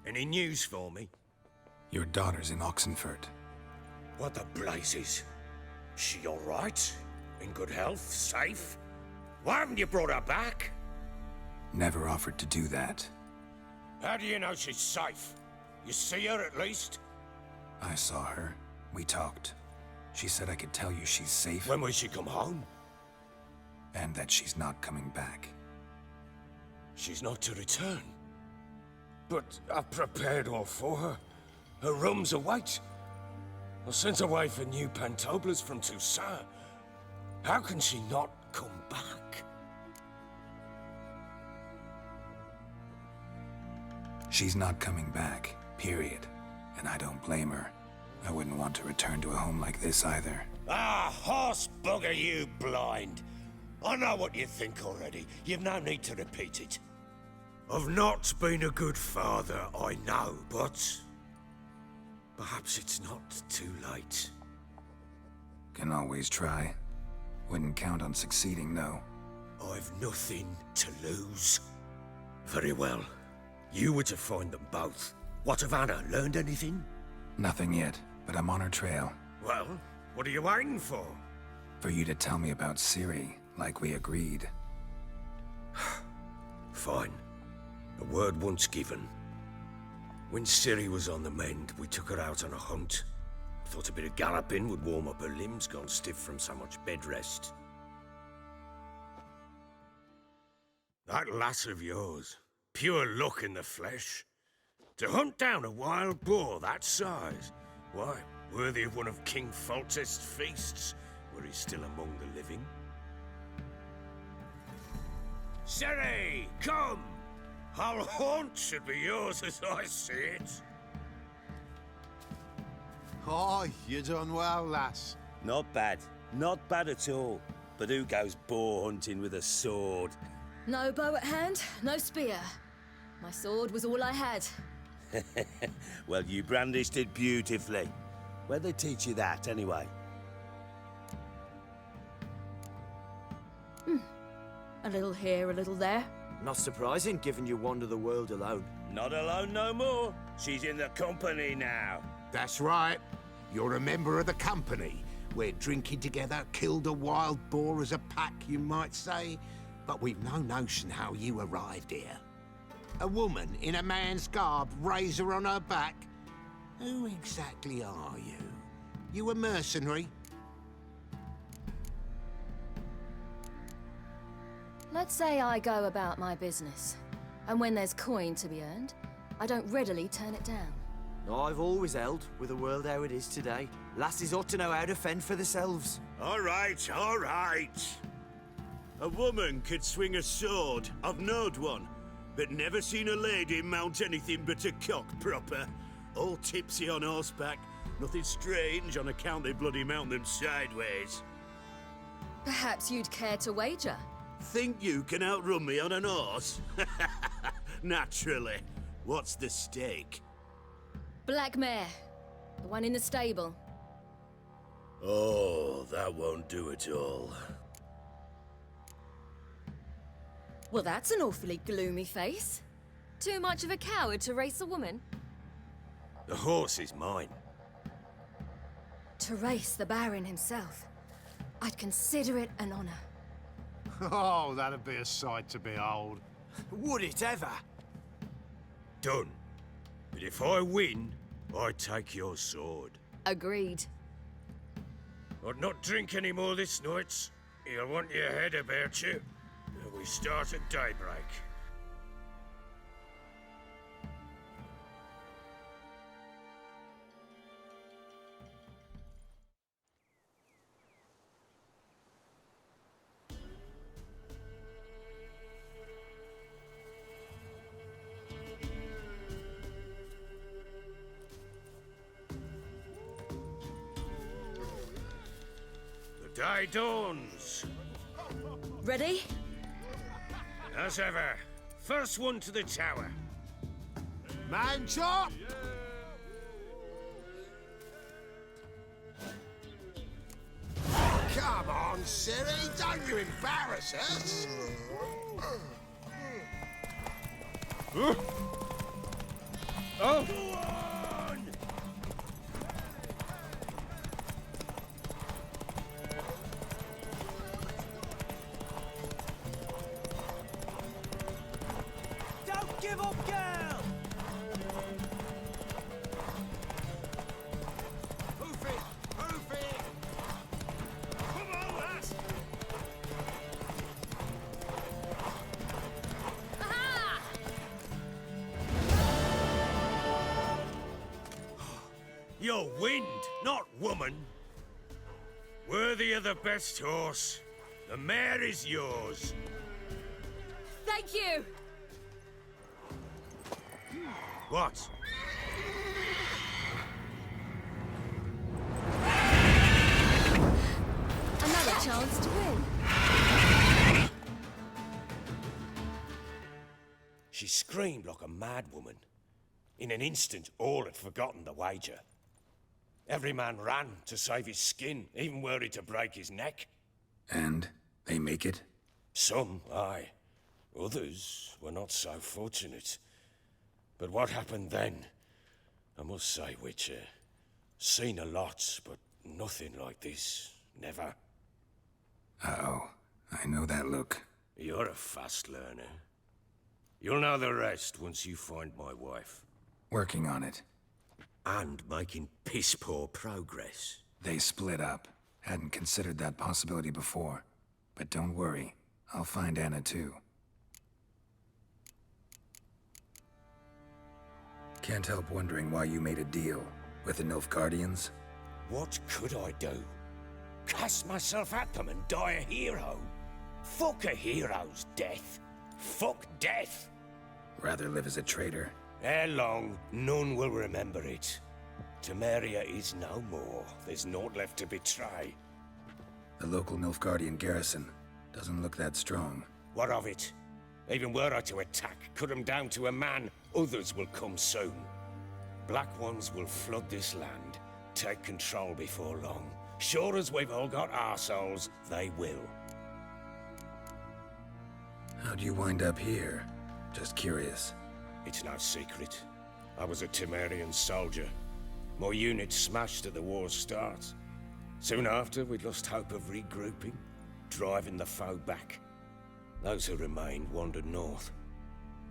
Any news for me? Your daughter's in Oxenfurt. What the blazes? She all right? In good health? Safe? Why haven't you brought her back? Never offered to do that. How do you know she's safe? You see her at least? I saw her. We talked. She said I could tell you she's safe. When will she come home? And that she's not coming back. She's not to return. But I've prepared all for her. Her rooms await. I sent away for new pantoblas from Toussaint. How can she not come back? She's not coming back, period. And I don't blame her. I wouldn't want to return to a home like this either. Ah, horse bugger you blind. I know what you think already. You've no need to repeat it. I've not been a good father, I know, but perhaps it's not too late. Can always try. Wouldn't count on succeeding, though. I've nothing to lose. Very well. You were to find them both. What of Anna? Learned anything? Nothing yet, but I'm on her trail. Well, what are you waiting for? For you to tell me about Ciri, like we agreed. Fine. A word once given. When Ciri was on the mend, we took her out on a hunt. Thought a bit of galloping would warm up her limbs, gone stiff from so much bed rest. That lass of yours, pure luck in the flesh. To hunt down a wild boar that size, why, worthy of one of King Foltest's feasts, were he still among the living. Ciri, come! Our haunt should be yours as I see it. Oh, you done well, lass. Not bad. Not bad at all. But who goes boar hunting with a sword? No bow at hand, no spear. My sword was all I had. Well, you brandished it beautifully. Where'd they teach you that, anyway? A little here, a little there. Not surprising, given you wander the world alone. Not alone no more. She's in the company now. That's right. You're a member of the company. We're drinking together, killed a wild boar as a pack, you might say. But we've no notion how you arrived here. A woman in a man's garb, razor on her back. Who exactly are you? You a mercenary? Let's say I go about my business. And when there's coin to be earned, I don't readily turn it down. I've always held, with the world how it is today, lasses ought to know how to fend for themselves. All right, all right. A woman could swing a sword. I've knowed one, but never seen a lady mount anything but a cock proper. All tipsy on horseback. Nothing strange on account they bloody mount them sideways. Perhaps you'd care to wager? Think you can outrun me on an horse? Naturally. What's the stake? Black mare. The one in the stable. Oh, that won't do it all. Well, that's an awfully gloomy face. Too much of a coward to race a woman? The horse is mine. To race the Baron himself. I'd consider it an honor. Oh, that'd be a sight to behold. Would it ever? Done. But if I win, I take your sword. Agreed. I'd not drink any more this night. You'll want your head about you. We start at daybreak. The day dawns. Ready? As ever. First one to the tower. Man chop! Come on, Ciri, don't you embarrass us! Oh! Go on! Don't give up, girl! Hoof it! Hoof it! Come on, lass! Aha! You're wind, not woman. Worthy of the best horse. The mare is yours. Thank you! What? Another chance to win. She screamed like a madwoman. In an instant, all had forgotten the wager. Every man ran to save his skin, even were he to break his neck. And they make it? Some, aye. Others were not so fortunate. But what happened then? I must say, Witcher, seen a lot, but nothing like this. Never. Uh-oh. I know that look. You're a fast learner. You'll know the rest once you find my wife. Working on it. And making piss-poor progress. They split up. Hadn't considered that possibility before. But don't worry. I'll find Anna too. Can't help wondering why you made a deal with the Nilfgaardians. What could I do? Cast myself at them and die a hero? Fuck a hero's death. Fuck death. Rather live as a traitor. Ere long, none will remember it. Temeria is no more. There's naught left to betray. The local Nilfgaardian garrison doesn't look that strong. What of it? Even were I to attack, cut them down to a man, others will come soon. Black Ones will flood this land, take control before long. Sure as we've all got arseholes, they will. How'd you wind up here? Just curious. It's no secret. I was a Temerian soldier. My unit smashed at the war's start. Soon after, we lost hope of regrouping, driving the foe back. Those who remained wandered north.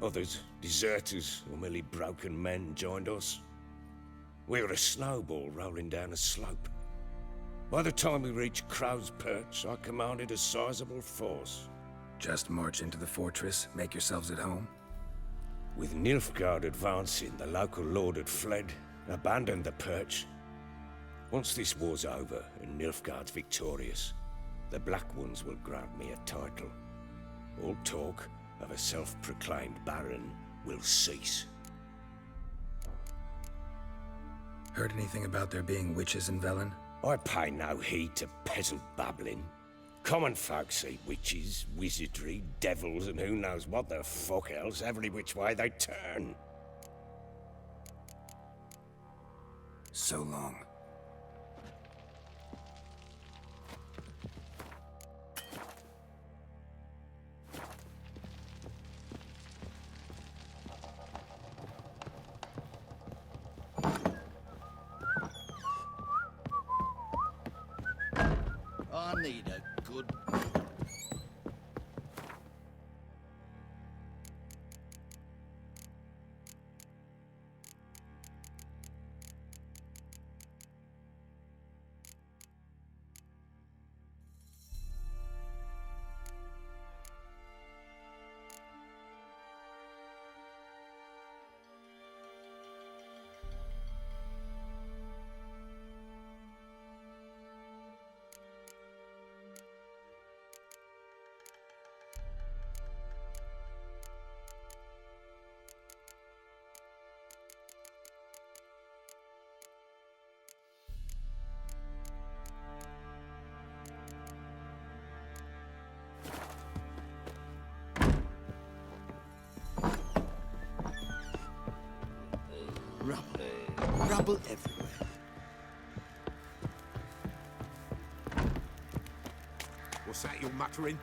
Others, deserters or merely broken men, joined us. We were a snowball rolling down a slope. By the time we reached Crow's Perch, I commanded a sizable force. Just march into the fortress, make yourselves at home? With Nilfgaard advancing, the local lord had fled, abandoned the Perch. Once this war's over and Nilfgaard's victorious, the Black Ones will grant me a title. All talk of a self-proclaimed baron will cease. Heard anything about there being witches in Velen? I pay no heed to peasant babbling. Common folk see witches, wizardry, devils, and who knows what the fuck else every which way they turn. So long. I need a good... Rubble everywhere. What's that you're muttering?